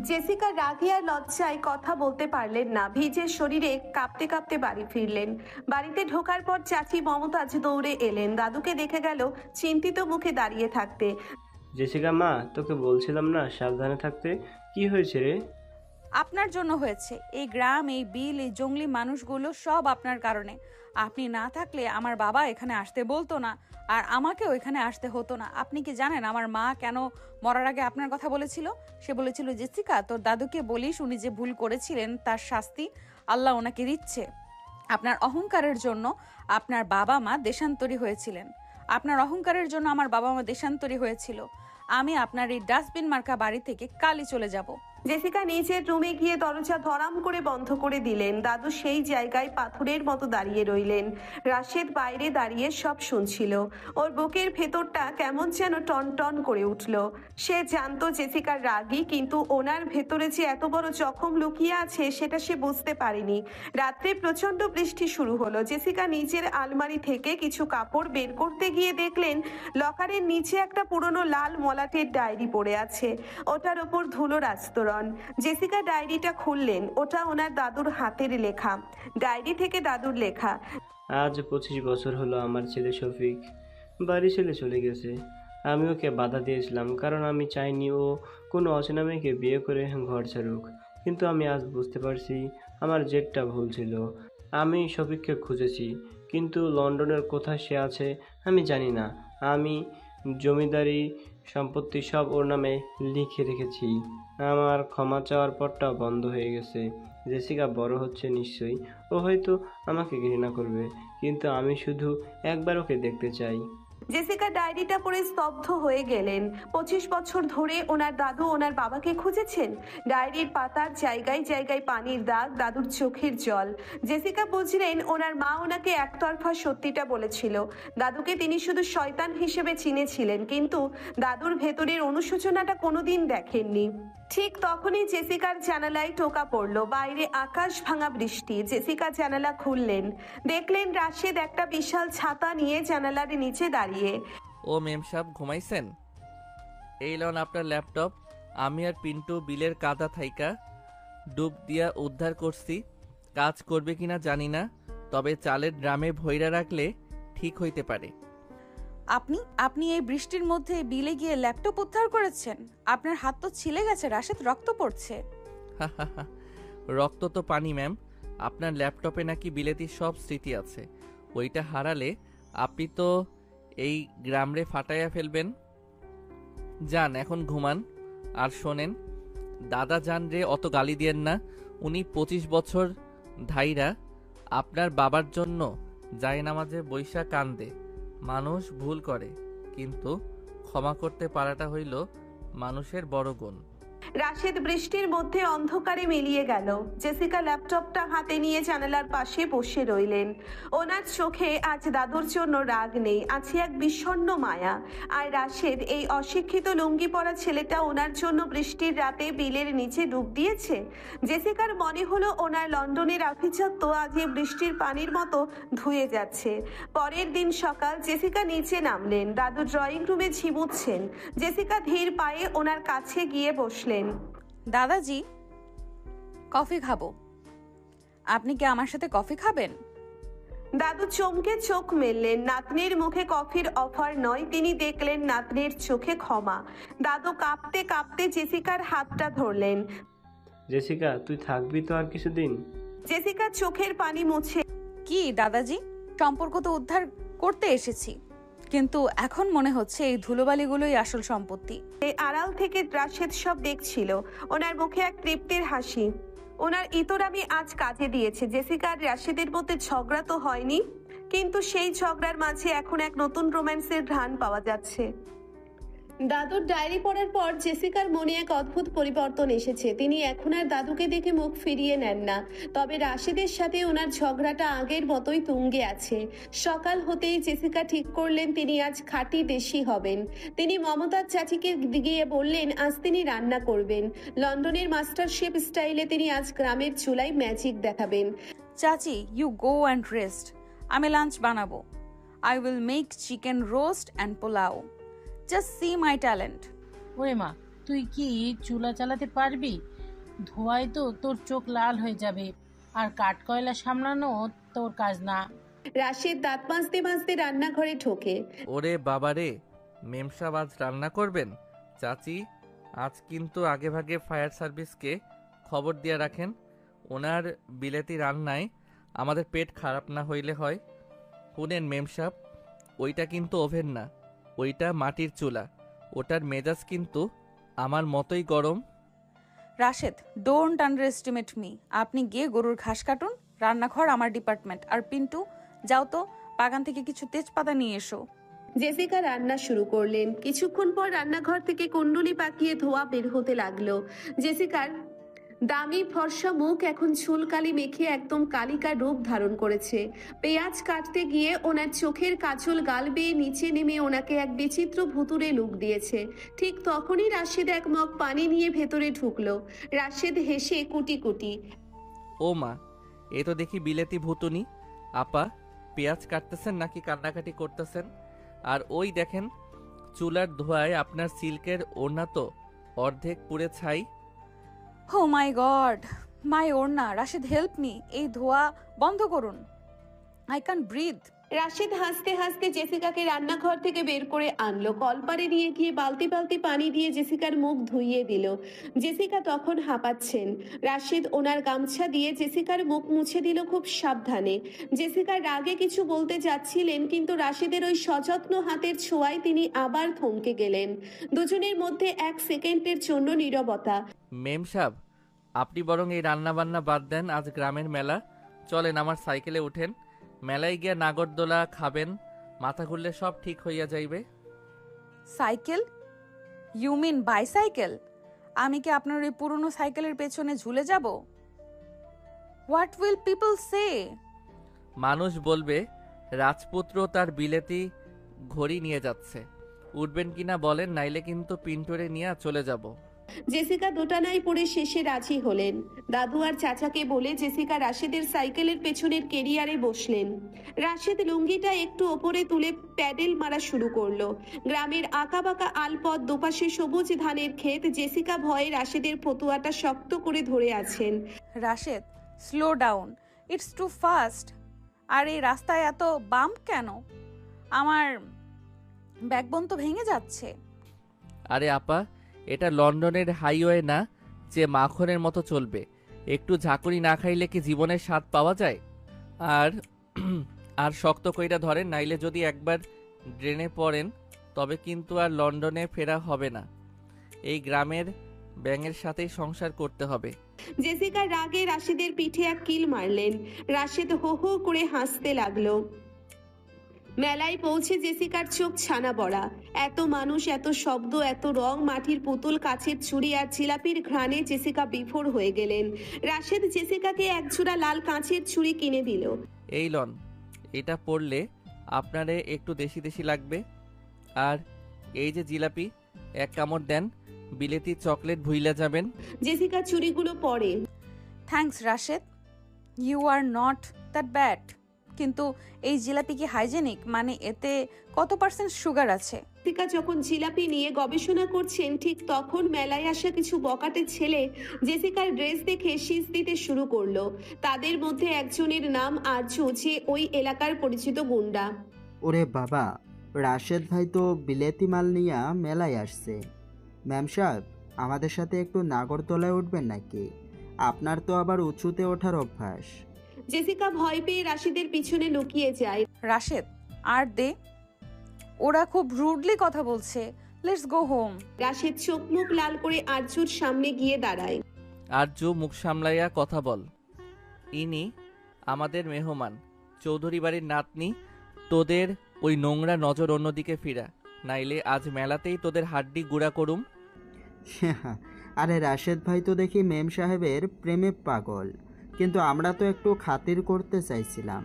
S3: জেসিকা রাগে আর লজ্জায় কথা বলতে পারলেন না। ভিজে শরীরে কাঁপতে কাঁপতে বাড়ি ফিরলেন। বাড়িতে ঢোকার পর চাচি মমতাজ দৌড়ে এলেন। দাদুকে দেখে গেল চিন্তিত মুখে দাঁড়িয়ে থাকতে।
S7: জেসিকা মা, তোকে বলছিলাম না সাবধানে থাকতে? কি হয়েছে রে?
S1: আপনার জন্য হয়েছে। এই গ্রাম, এই বিল, এই জঙ্গলি মানুষগুলো সব আপনার কারণে। আপনি না থাকলে আমার বাবা এখানে আসতে বলতো না, আর আমাকেও এখানে আসতে হতো না। আপনি কি জানেন আমার মা কেন মরার আগে আপনার কথা বলেছিল? সে বলেছিল, জেসিকা, তোর দাদুকে বলিস উনি যে ভুল করেছিলেন তার শাস্তি আল্লাহ ওনাকে দিচ্ছে। আপনার অহংকারের জন্য আপনার বাবা মা দেশান্তরী হয়েছিলেন। আপনার অহংকারের জন্য আমার বাবা মা দেশান্তরী হয়েছিল। আমি আপনার এই ডাস্টবিন মার্কা বাড়ি থেকে কালই চলে যাব।
S3: জেসিকা নিজের রুমে গিয়ে দরজা ধরাম করে বন্ধ করে দিলেন। দাদু সেই জায়গায় পাথরের মতো দাঁড়িয়ে রইলেন। রাশেদ বাইরে দাঁড়িয়ে সব শুনছিল। ওর বুকের ভেতরটা কেমন যেন টন টন করে উঠল। সে জানতো জেসিকার রাগী, কিন্তু ওনার ভেতরে যে এত বড় জখম লুকিয়ে আছে সেটা সে বুঝতে পারেনি। রাত্রে প্রচন্ড বৃষ্টি শুরু হলো। জেসিকা নিজের আলমারি থেকে কিছু কাপড় বের করতে গিয়ে দেখলেন লকারের নিচে একটা পুরনো লাল মলাটের ডায়েরি পড়ে আছে। ওটার ওপর ধুলোর আস্তরণ। জেসিকা ডায়েরিটা খুললেন। ওটা ওনার দাদুর হাতের লেখা। ডায়েরি থেকে দাদুর লেখা,
S7: আজ 25 বছর হলো আমার ছেলে শফিক বাড়ি ছেড়ে চলে গেছে। আমি ওকে বাধা দিয়েছিলাম, কারণ আমি চাইনি ও কোনো অচেনা মেয়েকে বিয়ে করে ঘর ছাড়ুক। কিন্তু আমি আজ বুঝতে পারছি আমার জেদটা ভুল ছিল। আমি শফিককে খুঁজেছি, কিন্তু লন্ডনের কোথায় সে আছে আমি জানি না। আমি জমিদারি সম্পত্তি সব ওর নামে লিখে রেখেছি। আমার ক্ষমা চাওয়ার পরটাও বন্ধ হয়ে গেছে। জেসিকা বড় হচ্ছে নিশ্চয়ই, ও হয়তো আমাকে ঘৃণা করবে, কিন্তু আমি শুধু একবার ওকে দেখতে চাই।
S3: জেসিকা ডায়েরিটা পড়ে স্তব্ধ হয়ে গেলেন। 25 বছর ধরে ওনার দাদু ওনার বাবাকে খুঁজেছেন। ডায়েরির পাতার জায়গায় জায়গায় পানির দাগ, দাদুর চোখের জল। জেসিকা বুঝলেন ওনার মা ওনাকে একতরফা সত্যিটা বলেছিল। দাদুকে তিনি শুধু শয়তান হিসেবে চিনেছিলেন, কিন্তু দাদুর ভেতরের অনুশোচনাটা কোনোদিন দেখেননি। ঠিক তখনই জেসিকার জানালায় টোকা পড়লো। বাইরে আকাশ ভাঙা বৃষ্টি। জেসিকা জানালা খুললেন। দেখলেন রাশেদ একটা বিশাল ছাতা নিয়ে জানালার নিচে দাঁড়িয়ে।
S2: ও মেম সাহেব, ঘুমাইছেন? এই লন আপনার ল্যাপটপ। আমি আর পিন্টু বিলের কাদা থাইকা ডুব দিয়া উদ্ধার করছি। কাজ করবে কিনা জানি না, তবে চালের ড্রামে ভইরা রাখলে ঠিক হইতে পারে।
S1: আপনি আপনি এই বৃষ্টির মধ্যে বিলে গিয়ে ল্যাপটপ উদ্ধার করেছেন? আপনার হাত তো ছিলে গেছে রাশেদ, রক্ত পড়ছে।
S2: রক্ত তো পানি ম্যাম। আপনার ল্যাপটপে নাকি বিলেতির সব স্মৃতি আছে। ওইটা হারালে আপনি তো এই গ্রামরে ফাটাইয়া ফেলবেন। যান এখন ঘুমান। আর শোনেন, দাদা যান রে অত গালি দিয়েন না। উনি 25 বছর ধাইরা আপনার বাবার জন্য জায়নামাজে বৈশা কান্দে। মানুষ ভুল করে, কিন্তু ক্ষমা করতে পারাটা হইল মানুষের বড় গুণ।
S3: রাশেদ বৃষ্টির মধ্যে অন্ধকারে মিলিয়ে গেল। জেসিকা ল্যাপটপটা হাতে নিয়ে জানালার পাশে বসে রইলেন। ওনার চোখে আজ দাদুর জন্য রাগ নেই, আছে এক বিষণ্ণ মায়া। আর রাশেদ, এই অশিক্ষিত লুঙ্গি পরা ছেলেটা ওনার জন্য বৃষ্টির রাতে বিলের নিচে ডুব দিয়েছে। জেসিকার মনে হলো ওনার লন্ডনের আভিজাত্য আজ এই বৃষ্টির পানির মতো ধুয়ে যাচ্ছে। পরের দিন সকাল জেসিকা নিচে নামলেন। দাদু ড্রয়িং রুমে ঝিমুচ্ছেন। জেসিকা ধীর পায়ে ওনার কাছে গিয়ে বসলেন।
S1: দাদাজি, কফি খাবো। আপনি কি আমার সাথে কফি খাবেন?
S3: দাদু চমকে চোখ মেললেন। নাতনির মুখে কফির অফার নয়, তিনি দেখলেন নাতনির চোখে ক্ষমা। দাদু কাঁপতে কাঁপতে জেসিকার হাতটা ধরলেন।
S7: জেসিকা, তুই থাকবি তো আর কিছুদিন?
S3: জেসিকা চোখের পানি মুছে,
S1: কি দাদাজি, সম্পর্ক তো উদ্ধার করতে এসেছি, কিন্তু এখন মনে হচ্ছে এই ধুলোবালিগুলোই আসল সম্পত্তি।
S3: আড়াল থেকে রাশেদ সব দেখছিল। ওনার মুখে এক তৃপ্তির হাসি। ওনার ইতরামি আজ কাজে দিয়েছে। জেসিকা আর রাশেদের মধ্যে ঝগড়া তো হয়নি, কিন্তু সেই ঝগড়ার মাঝে এখন এক নতুন রোম্যান্সের ঘ্রাণ পাওয়া যাচ্ছে। দাদুর ডায়েরি পড়ার পর জেসিকার মনে এক অদ্ভুত পরিবর্তন এসেছে। তিনি এখন আর দাদুকে দেখে মুখ ফিরিয়ে নেন না। তবে রাশেদের সাথে ওনার ঝগড়াটা আগের মতোই তুঙ্গে আছে। সকাল হতেই জেসিকা ঠিক করলেন তিনি আজ খাঁটি দেশি হবেন। তিনি মমতার চাচিকে গিয়ে বললেন আজ তিনি রান্না করবেন। লন্ডনের মাস্টার শেফ স্টাইলে তিনি আজ গ্রামের চুলায় ম্যাজিক দেখাবেন।
S1: চাচি, ইউ গো অ্যান্ড রেস্ট। আমি লাঞ্চ বানাবো। I will make chicken roast and pulao. Just see my talent.
S8: ওরে মা, তুই কি চুলা চালাতে পারবি? ধোঁয়ায় তো তোর চোখ লাল হয়ে যাবে, আর কাঠকয়লা সামলানো তোর কাজ না।
S3: রাশেদ দাঁত মাজতে মাজতে রান্নাঘরে ঢোকে।
S2: ওরে বাবারে, মেমসাব আজ রান্না করবেন? চাচি, আজ কিন্তু আগে ভাগে ফায়ার সার্ভিসকে খবর দিয়ে রাখেন। ওনার বিলেতি রান্নায় আমাদের পেট খারাপ না হইলে হয়। শুনেন মেমসাব, ওইটা কিন্তু ওভেন না, ওইটা মাটির চুলা। ওটার মেজাজ কিন্তু আমার মতোই গরম।
S1: Rashed, don't under estimate me. আপনি গিয়ে গরুর ঘাস কাটুন, রান্নাঘর আমার ডিপার্টমেন্ট। আর পিন্টু, যাও তো বাগান থেকে কিছু তেজপাতা নিয়ে এসো।
S3: জেসিকা রান্না শুরু করলেন। কিছুক্ষণ পর রান্নাঘর থেকে কুণ্ডুলি পাকিয়ে ধোঁয়া বের হতে লাগলো। জেসিকার দামি ফর্সা মুখ এখন চুলকালি মেখে একদম কালিকা রূপ ধারণ করেছে। পেঁয়াজ কাটতে গিয়ে ওনার চোখের কাজল গাল বেয়ে নিচে নেমে ওনাকে এক বিচিত্র ভুতুরে লুক দিয়েছে। ঠিক তখনই রাশেদ এক মগ পানি নিয়ে ভেতরে ঢুকলো। রাশেদ হেসে কুটি কুটি,
S2: ও মা, এ তো দেখি বিলেতি ভুতুনি। আপা, পেঁয়াজ কাটতেছেন নাকি কান্নাকাটি করতেছেন? আর ওই দেখেন, চুলার ধোঁয়ায় আপনার সিল্কের ওড়না তো অর্ধেক পুড়ে ছাই।
S1: ও মাই গড, মাই ওড়না। Rashed, help me. এই ধোয়া বন্ধ করুন। I can breathe.
S3: রাশেদ হাসতে হাসতে জেসিকাকে রান্নাঘর থেকে বের করে আনলো। কলপারে নিয়ে গিয়ে বালতি বালতি পানি দিয়ে জেসিকার মুখ ধুইয়ে দিল। জেসিকা তখন হাঁপাচ্ছেন। রাশেদ ওনার গামছা দিয়ে জেসিকার মুখ মুছে দিল খুব সাবধানে। জেসিকার রাগে কিছু বলতে যাচ্ছিলেন, কিন্তু রাশেদের ওই সযত্ন হাতের ছোঁয়ায় তিনি আবার থমকে গেলেন। দুজনের মধ্যে এক সেকেন্ডের জন্য নীরবতা।
S2: মেমসাব, আপনি বরং এই রান্না বান্না বাদ দেন। আজ গ্রামের মেলা, চলেন আমার সাইকেলে উঠেন। মেলায় গিয়া নাগরদোলা খাবেন, মাথা ঘুরলে সব ঠিক হইয়া যাইবে।
S1: সাইকেল? You mean bicycle? আমি কি আপনার ওই পুরনো সাইকেলের পেছনে ঝুলে যাব? What will people say?
S2: মানুষ বলবে রাজপুত্র তার বিলেতি ঘড়ি নিয়ে যাচ্ছে। উঠবেন কিনা বলেন, নাইলে কিন্তু পিন্টুরে নিয়ে চলে যাব।
S3: জেসিকা দোটানায় পড়ে শেষে রাজি হলেন। দাদু আর চাচাকে বলে জেসিকা রাশেদের সাইকেলের পেছনের কেরিয়ারে বসলেন। রাশেদ লুঙ্গিটা একটু ওপরে তুলে প্যাডেল মারা শুরু করলো। গ্রামের আঁকাবাঁকা আলপথ, দুপাশে সবুজ ধানের ক্ষেত। জেসিকা ভয়ে রাশেদের ফতুয়াটা শক্ত করে ধরে আছেন।
S1: Rashed, slow down, it's too fast. আর এই রাস্তায় এত বাম্প কেন? আমার ব্যাকবোন তো ভেঙে যাচ্ছে।
S2: আরে আপা, এটা লন্ডনের হাইওয়ে না যে মাখনের মতো চলবে। একটু ঝাঁকুনি না খাইলে কি জীবনের স্বাদ পাওয়া যায়? আর আর শক্ত কইরা ধরেন, নাইলে যদি একবার ড্রেনে পড়েন তবে কিন্তু আর লন্ডনে ফেরা হবে না। এই গ্রামের ব্যাঙের সাথেই সংসার করতে হবে।
S3: জেসিকা রাগে রাশেদের পিঠে এক কিল মারলেন। রাশেদ হো হো করে হাসতে লাগলো। মেলায় পৌঁছে জেসিকার চোখ ছানা বড়া। এত মানুষ, এত শব্দ, এত রং, মাটির পুতুল, কাচের চুড়ি আর জিলাপির ঘ্রাণে জেসিকা বিভোর হয়ে গেলেন। রাশেদ জেসিকাকে একজোড়া লাল কাঁচের চুড়ি কিনে দিল।
S2: এই লন, এটা পড়লে আপনারে একটু দেশি দেশি লাগবে। আর এই যে জিলাপি, এক কামড় দেন, বিলেতি চকলেট ভুইলা যাবেন।
S3: জেসিকা চুড়িগুলো পরে।
S1: Thanks Rashed, you are not that bad. কিন্তু এই জিলাপি কি হাইজেনিক? মানে এতে কত পার্সেন্ট সুগার আছে?
S3: জেসিকা যখন জিলাপি নিয়ে গবেষণা করছেন, ঠিক তখন মেলায় আসা কিছু বকাটে ছেলে জেসিকার ড্রেস দেখে শীষ দিতে শুরু করলো। তাদের মধ্যে একজনের নাম আরজু, যে ওই এলাকার পরিচিত গুন্ডা।
S14: ওরে বাবা, রাশেদ ভাই তো বিলেতি মাল নিয়ে মেলায় আসছে। ম্যাম সাহেব, আমাদের সাথে একটু নাগরদোলায় উঠবেন নাকি? আপনার তো আবার উঁচুতে ওঠার অভ্যাস।
S3: জেসিকা ভয় পেয়ে রাশেদের পিছনে লুকিয়ে যায়।
S1: রাশেদ, আর দে, ওরা খুব রুডলি কথা বলছে, লেটস গো হোম।
S3: রাশেদ চোখ মুখ লাল করে আরজুর সামনে গিয়ে দাঁড়ায়।
S2: আরজু, মুখ সামলাইয়া কথা বল। ইনি আমাদের মেহমান, চৌধুরী বাড়ির নাতনি। তোদের ওই নোংরা নজর অন্যদিকে ফিরা, নাইলে আজ মেলাতেই তোদের হাড্ডি গুঁড়া করুম।
S14: আরে রাশেদ ভাই তো দেখি মেম সাহেবের প্রেমে পাগল, কিন্তু আমরা তো একটু খাতির করতে চাইছিলাম।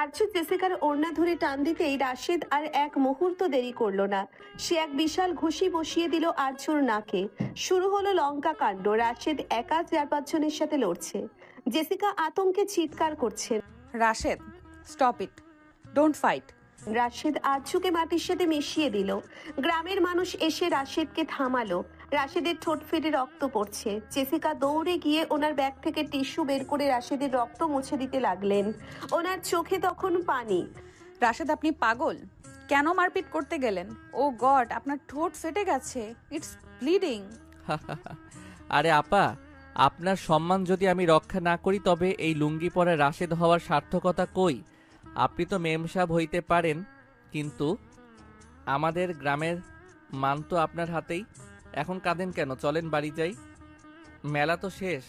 S3: আরজু জেসিকার ওড়না ধরে টান দিতেই রাশেদ আর এক মুহূর্ত দেরি করলো না। সে এক বিশাল ঘুষি বসিয়ে দিল আরজুর নাকে। শুরু হলো লঙ্কা কাণ্ড। রাশেদ একা 4-5 জনের সাথে লড়ছে। জেসিকা আতঙ্কে চিৎকার করছে।
S1: Rashed, stop it, don't fight.
S3: Rashed আরজুকে মাটির সাথে মিশিয়ে দিল। গ্রামের মানুষ এসে রাশেদকে থামালো। রাশেদের ঠোঁট ফেটে রক্ত পড়ছে। জেসিকা দৌড়ে গিয়ে ওনার ব্যাগ থেকে টিস্যু বের করে রাশেদের রক্ত মুছে দিতে লাগলেন। ওনার চোখে তখন পানি।
S1: রাশেদ, আপনি পাগল? কেন মারপিট করতে গেলেন? ও গড, আপনার ঠোঁট ফেটে গেছে, ইটস ব্লিডিং।
S2: আরে আপা, আপনার সম্মান যদি আমি রক্ষা না করি তবে এই লুঙ্গি পরে রাশেদ হওয়ার সার্থকতা কই? আপনি তো মেম সাহেব হইতে পারেন, কিন্তু আমাদের গ্রামের মান তো আপনার হাতেই। এখন কাঁদেন কেন? চলেন বাড়ি যাই, মেলা তো শেষ।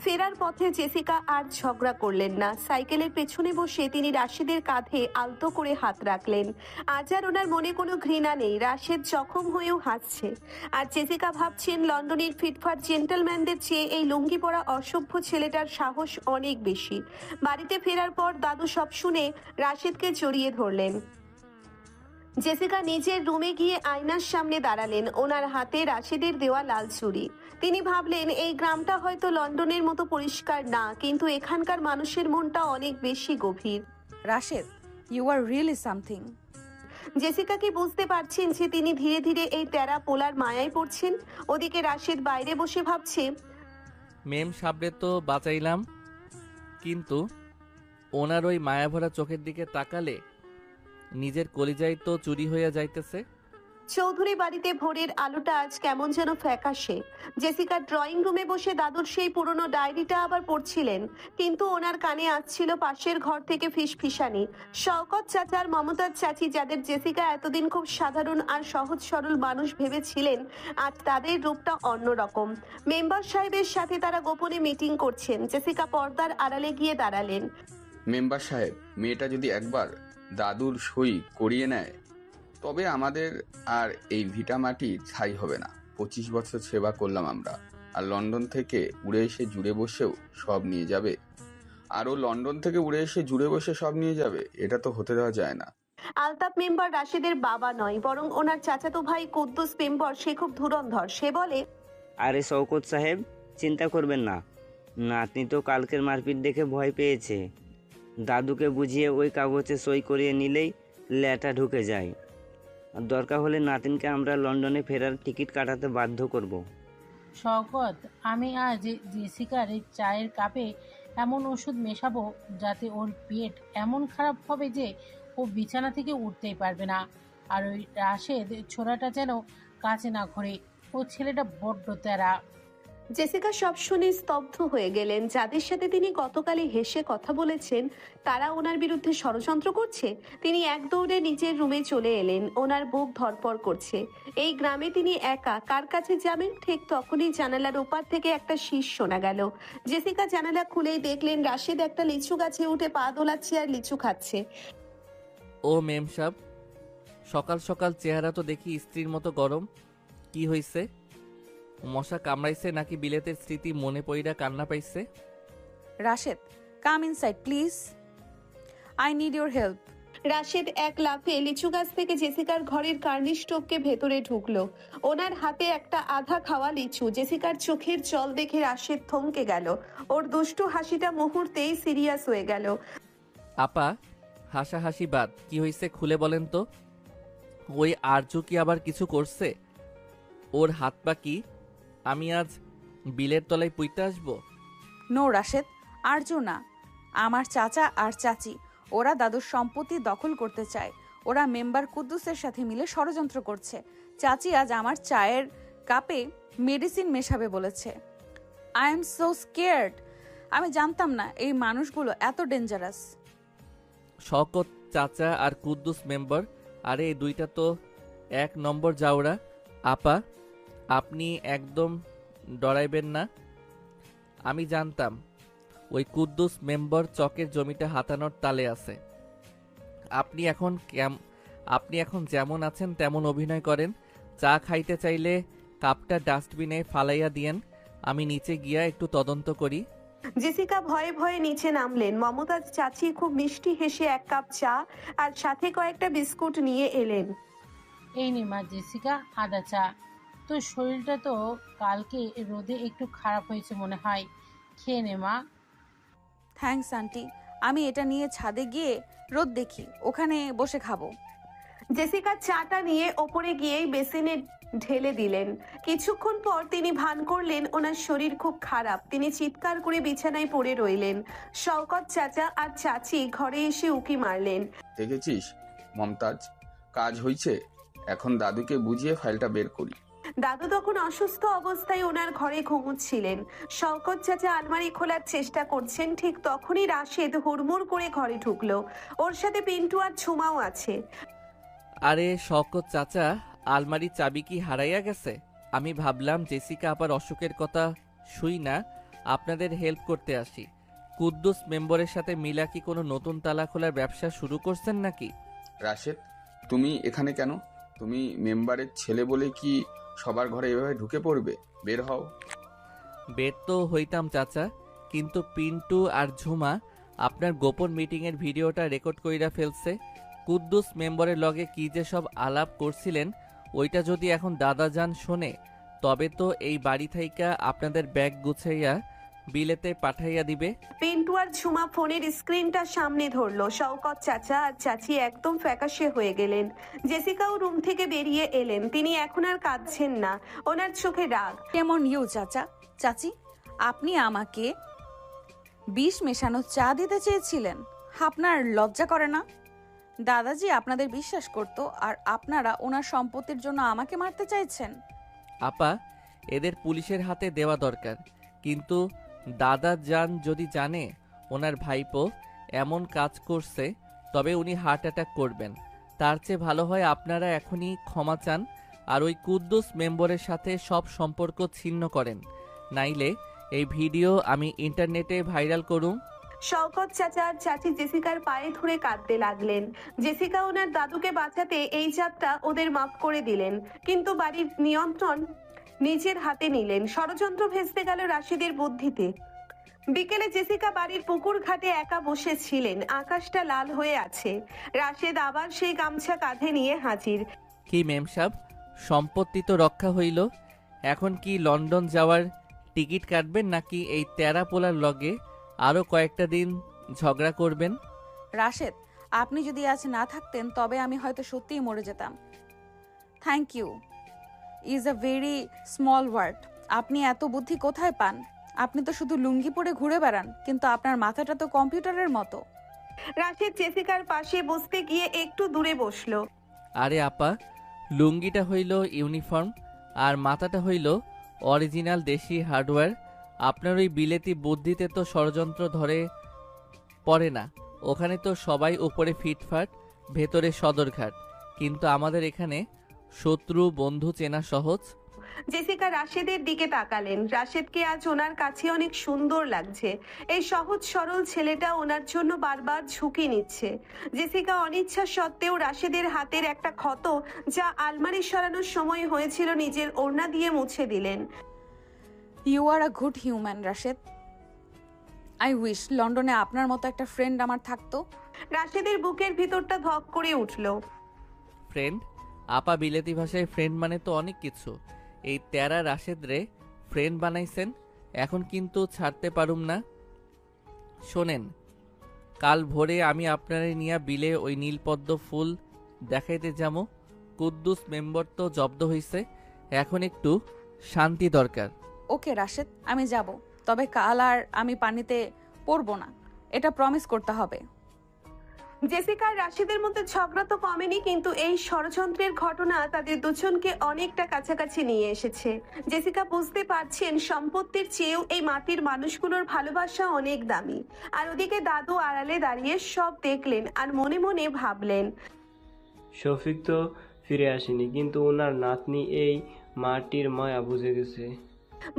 S3: ফেরার পথে জেসিকা আর ঝগড়া করলেন না। সাইকেলের পেছনে বসে তিনি রাশেদের কাঁধে আলতো করে হাত রাখলেন। আজ আর ওনার মনে কোনো ঘৃণা নেই। রাশেদ জখম হয়েও হাসছে। আর জেসিকা ভাবছেন, লন্ডনের ফিটফাট জেন্টলম্যানদের চেয়ে এই লুঙ্গি পরা অসভ্য ছেলেটার সাহস অনেক বেশি। বাড়িতে ফেরার পর দাদু সব শুনে রাশেদকে জড়িয়ে ধরলেন। জেসিকা নিজের রুমে গিয়ে আয়নার সামনে দাঁড়ালেন। ওনার হাতে রাশেদের দেওয়া লাল চুড়ি। তিনি ভাবলেন, এই গ্রামটা হয়তো লন্ডনের মতো পরিষ্কার না, কিন্তু এখানকার মানুষের মনটা অনেক বেশি গভীর।
S1: Rashed, you are really something.
S3: Jessica কি বুঝতে পারছেন যে তিনি ধীরে ধীরে এই টেরা পোলার মায়ায় পড়ছেন? ওদিকে রাশেদ বাইরে বসে ভাবছে,
S2: মেম সাবরে তো বাঁচাইলাম, কিন্তু ওনার ওই মায়াভরা চোখের দিকে তাকালে নিজের কলিজায় তো চুরি হইয়া যাইতেছে।
S3: চৌধুরী বাড়িতে ভোরের আলোটা আজ কেমন যেন ফ্যাকাশে। জেসিকা ড্রয়িং রুমে বসে দাদুর সেই পুরনো ডায়েরিটা আবার পড়ছিলেন, কিন্তু ওনার কানে আসছিল পাশের ঘর থেকে ফিসফিসানি। শওকত চাচার, মমতাজ চাচি, যাদের জেসিকা এতদিন খুব সাধারণ আর সহজ সরল মানুষ ভেবেছিলেন, আজ তাদের রূপটা অন্যরকম। মেম্বার সাহেবের সাথে তারা গোপনে মিটিং করছেন। জেসিকা পর্দার আড়ালে গিয়ে দাঁড়ালেন।
S15: মেম্বার সাহেব, মেয়েটা যদি একবার দাদুর সই করিয়ে নেয় তবে আমাদের আর এই ভিটামাটি ছাই হবে না। 25 বছর সেবা করলাম আমরা, আর লন্ডন থেকে উড়ে এসে জুড়ে বসেও সব নিয়ে যাবে। আরও লন্ডন থেকে উড়ে এসে জুড়ে বসে সব নিয়ে যাবে, এটা তো হতে দেওয়া যায় না।
S3: আলতাফ মেম্বার রাশেদের বাবা নয়, বরং ওনার চাচাতো ভাই কুদ্দুস মেম্বার। সে খুব ধুরন্ধর। সে বলে,
S16: আরে শওকত সাহেব, চিন্তা করবেন না, নাতনি তো কালকের মারপিট দেখে ভয় পেয়েছে। দাদুকে বুঝিয়ে ওই কাগজে সই করিয়ে নিলেই লেটা ঢুকে যায়। আর দরকার হলে নাতিনকে আমরা লন্ডনে ফেরার টিকিট কাটাতে বাধ্য করব।
S8: শওকত, আমি আজ জেসিকার এই চায়ের কাপে এমন ওষুধ মেশাবো যাতে ওর পেট এমন খারাপ হবে যে ও বিছানা থেকে উঠতেই পারবে না। আর ওই রাশেদ ছোড়াটা যেন কাছে না ঘোরে। ও ছেলেটা বড্ড তেরা।
S3: জেসিকা সব শুনে স্তব্ধ হয়ে গেলেন। যাদের সাথে তিনি গতকালই হেসে কথা বলেছেন তারা ওনার বিরুদ্ধে ষড়যন্ত্র করছে। তিনি এক দৌড়ে নিজের রুমে চলে এলেন। ওনার বুক ধড়ফড় করছে। এই গ্রামে তিনি একা, কার কাছে যাবেন? ঠিক তখনই জানালার ওপার থেকে একটা শীষ শোনা গেল। জেসিকা জানালা খুলেই দেখলেন রাশেদ একটা লিচু গাছে উঠে পা দোলাচ্ছে আর লিচু খাচ্ছে।
S2: ও মেম সাহেব, সকাল সকাল চেহারা তো দেখি স্ত্রীর মতো গরম। কি হইছে? মশা কামড়াইছে নাকি বিলেতের স্মৃতি মনে পড়িরা কান্না পাইছে?
S1: Rashed, come inside please, I need your help.
S3: Rashed এক লাফে লিচু গাছ থেকে জেসিকার ঘরের কার্নিশ টপকে ভেতরে ঢুকলো। ওনার হাতে একটা আধা খাওয়া লিচু। জেসিকার চোখের জল দেখে রাশেদ থমকে গেল। ওর দুষ্টু হাসিটা মুহূর্তেই সিরিয়াস হয়ে গেল।
S2: আপা, হাসাহাসি বাদ, কি হইছে খুলে বলেন তো। ওই আরজু কি আবার কিছু করছে? ওর হাত পা কি? আমি আজ বিলের তলায় পুইতে আসবো?
S1: নো রাশেদ, আরজু না, আমার চাচা আর চাচি। ওরা দাদুর সম্পত্তি দখল করতে চায়। ওরা মেম্বার কুদ্দুসের সাথে মিলে ষড়যন্ত্র করছে। চাচি আজ আমার চায়ের কাপে মেডিসিন মেশাবে বলেছে। I am so scared. আমি জানতাম না এই মানুষগুলো এত ডেঞ্জারাস।
S2: শওকত চাচা আর কুদ্দুস মেম্বার, আরে এই দুইটা তো এক নম্বর জাউরা। আপা, আপনি একদম ডরাইবেন না। আমি জানতাম ওই কুদ্দুস মেম্বার চকের জমিটা হাতানোর তালে আছে। আপনি এখন যেমন আছেন তেমন অভিনয় করেন। চা খাইতে চাইলে কাপটা ডাস্টবিনে ফালাইয়া দিয়েন, আমি নিচে গিয়া একটু তদন্ত করি।
S3: জেসিকা ভয়ে ভয়ে নিচে নামলেন। মমতাজ চাচি খুব মিষ্টি হেসে এক কাপ চা আর সাথে কয়েকটা বিস্কুট নিয়ে এলেন।
S8: এই নে মা জেসিকা, আদা চা। তোর শরীরটা তো কালকে রোদে একটু খারাপ হয়েছে মনে হয়, খেয়ে নে মা।
S1: থ্যাঙ্কস আন্টি, আমি এটা নিয়ে ছাদে গিয়ে রোদ দেখি, ওখানে বসে খাবো।
S3: জেসিকা চাটা নিয়ে ওপরে গিয়েই বেসিনে ঢেলে দিলেন। কিছুক্ষণ পর তিনি ভান করলেন ওনার শরীর খুব খারাপ। তিনি চিৎকার করে বিছানায় পড়ে রইলেন। শওকত চাচা আর চাচি ঘরে এসে উকি মারলেন।
S15: দেখেছিস মমতাজ, কাজ হয়েছে। এখন দাদুকে বুঝিয়ে ফাইলটা বের করি।
S3: দাদু তখন অসুস্থ অবস্থায় ওনার ঘরে ঘুমুচ্ছিলেন। শওকত চাচা আলমারি খোলার চেষ্টা করছেন। ঠিক তখনই রাশেদ হুড়মুড় করে ঘরে ঢুকলো। ওর সাথে পিন্টু আর ঝুমাও আছে।
S2: আরে শওকত চাচা, আলমারির চাবি কি হারাইয়া গেছে? আমি ভাবলাম জেসিকা আবার অসুখের কথা শুই না, আপনাদের হেল্প করতে আসি। কুদ্দুস মেম্বারের সাথে মিলা কি কোনো নতুন তালা খোলার ব্যবসা শুরু করছেন নাকি?
S15: রাশেদ, তুমি এখানে কেন? তুমি মেম্বারের ছেলে বলে কি সবার ঘরে এভাবে ঢুকে পড়বে? বের হও।
S2: বের তো হইতাম চাচা, কিন্তু পিন্টু আর ঝুমা আপনার গোপন মিটিংয়ের ভিডিওটা রেকর্ড কইরা ফেলছে। কুদ্দুস মেম্বারের লগে কি যে সব আলাপ করছিলেন, ওইটা যদি এখন দাদাজান শোনে তবে তো এই বাড়ি থাইকা আপনাদের ব্যাগ গুছাইয়া বিলেতে পাঠাইয়া দিবে।
S3: পিন্টু আর ঝুমা ফোনের স্ক্রিনটা সামনে ধরলো। শওকত চাচা আর চাচি একদম ফ্যাকাশে হয়ে গেলেন। জেসিকাও রুম থেকে বেরিয়ে এলেন। তিনি এখন আর কাঁদছেন না, ওনার চোখে রাগ।
S1: কেমন ইউ চাচা চাচি, আপনি আমাকে বিষ মেশানো চা দিতে চেয়েছিলেন? আপনার লজ্জা করে না? দাদাজি আপনাদের বিশ্বাস করত আর আপনারা ওনার সম্পত্তির জন্য আমাকে মারতে চাইছেন।
S2: আপা, এদের পুলিশের হাতে দেওয়া দরকার, কিন্তু দাদা যান যদি জানে ওনার ভাইপো এমন কাজ করছে তবে উনি হার্ট অ্যাটাক করবেন। তার চেয়ে ভালো হয় আপনারা এখনই ক্ষমা চান আর ওই কুদ্দুস মেম্বারের সাথে সব সম্পর্ক ছিন্ন করেন, নাইলে এই ভিডিও আমি ইন্টারনেটে ভাইরাল করুম।
S3: শওকত চাচা আর চাচি জেসিকার পায়ে ধরে কাঁদতে লাগলেন। জেসিকা ওনার দাদুকে বাঁচাতে এই চাপটা ওদের মাফ করে দিলেন, কিন্তু বাড়ির নিয়ন্ত্রণ নিজের হাতে নিলেন। ষড়যন্ত্র ভেস্তে গেল রাশেদের বুদ্ধিতে। বিকেলে জেসিকা বাড়ির পুকুর ঘাটে একা বসেছিলেন। আকাশটা লাল হয়ে আছে। রাশেদ আবার সেই গামছা কাঁধে নিয়ে হাজির।
S2: কি মেম সাহেব, সম্পত্তি তো রক্ষা হইল, এখন কি লন্ডন যাওয়ার টিকিট কাটবেন নাকি এই তেরা পোলার লগে আরও কয়েকটা দিন ঝগড়া করবেন?
S1: রাশেদ, আপনি যদি আজ না থাকতেন তবে আমি হয়তো সত্যিই মরে যেতাম। Thank you is a very small word. আপনি এত বুদ্ধি কোথায় পান? আপনি তো শুধু লুঙ্গি পরে ঘুরে বেড়ান, কিন্তু আপনার মাথাটা তো কম্পিউটারের মতো।
S3: রাশেদ জেসিকার পাশে বসতে গিয়ে একটু দূরে বসলো।
S2: আরে আপা, লুঙ্গিটা হইল ইউনিফর্ম আর মাথাটা হইল অরিজিনাল দেশি হার্ডওয়্যার। আপনার ওই বিলেতি বুদ্ধিতে তো ষড়যন্ত্র ধরে পড়ে না। ওখানে তো সবাই উপরে ফিটফাট, ভেতরে সদরঘাট, কিন্তু আমাদের এখানে শত্রু বন্ধু চেনা সহজ।
S3: জেসিকা রাশেদের দিকে তাকালেন। রাশেদকে আজ ওনার কাছে অনেক সুন্দর লাগছে। এই সহজ সরল ছেলেটা ওনার জন্য বারবার ঝুঁকি নিচ্ছে। জেসিকা অনিচ্ছা সত্ত্বেও রাশেদের হাতের একটা ক্ষত, যা আলমারি সরানোর সময় হয়েছিল, নিজের ওড়না দিয়ে মুছে দিলেন।
S1: You are a good human Rashed. I wish লন্ডনে আপনার মতো একটা ফ্রেন্ড আমার থাকতো।
S3: রাশেদের বুকের ভিতরটা ধক করে উঠল।
S2: ফ্রেন্ড? আপা, বিলেতি ভাষায় ফ্রেন্ড মানে তো অনেক কিছু। এই তেরা রাশেদ রে ফ্রেন্ড বানাইছেন, এখন কিন্তু ছাড়তে পারুম না। শোনেন, কাল ভোরে আমি আপনারে নিয়া বিলে ওই নীলপদ্ম ফুল দেখাইতে যাবো। কুদ্দুস মেম্বর তো জব্দ হইছে, এখন একটু শান্তি দরকার।
S1: ওকে রাশেদ, আমি যাব, তবে কাল আর আমি পানিতে পড়বো না, এটা প্রমিস করতে হবে।
S3: জেসিকা আর রাশেদের মধ্যে ঝগড়া তো কমেনি, কিন্তু এই ষড়যন্ত্রের ঘটনা তাদের দুজনকে অনেকটা কাছাকাছি নিয়ে এসেছে। জেসিকা বুঝতে পারছেন সম্পত্তির চেয়েও এই মাটির মানুষগুলোর ভালোবাসা অনেক দামি। আর ওদিকে দাদু আড়ালে দাঁড়িয়ে সব দেখলেন আর মনে মনে ভাবলেন,
S7: শফিক তো ফিরে আসেনি, কিন্তু ওনার নাতনি এই মাটির মায়া বুঝে গেছে।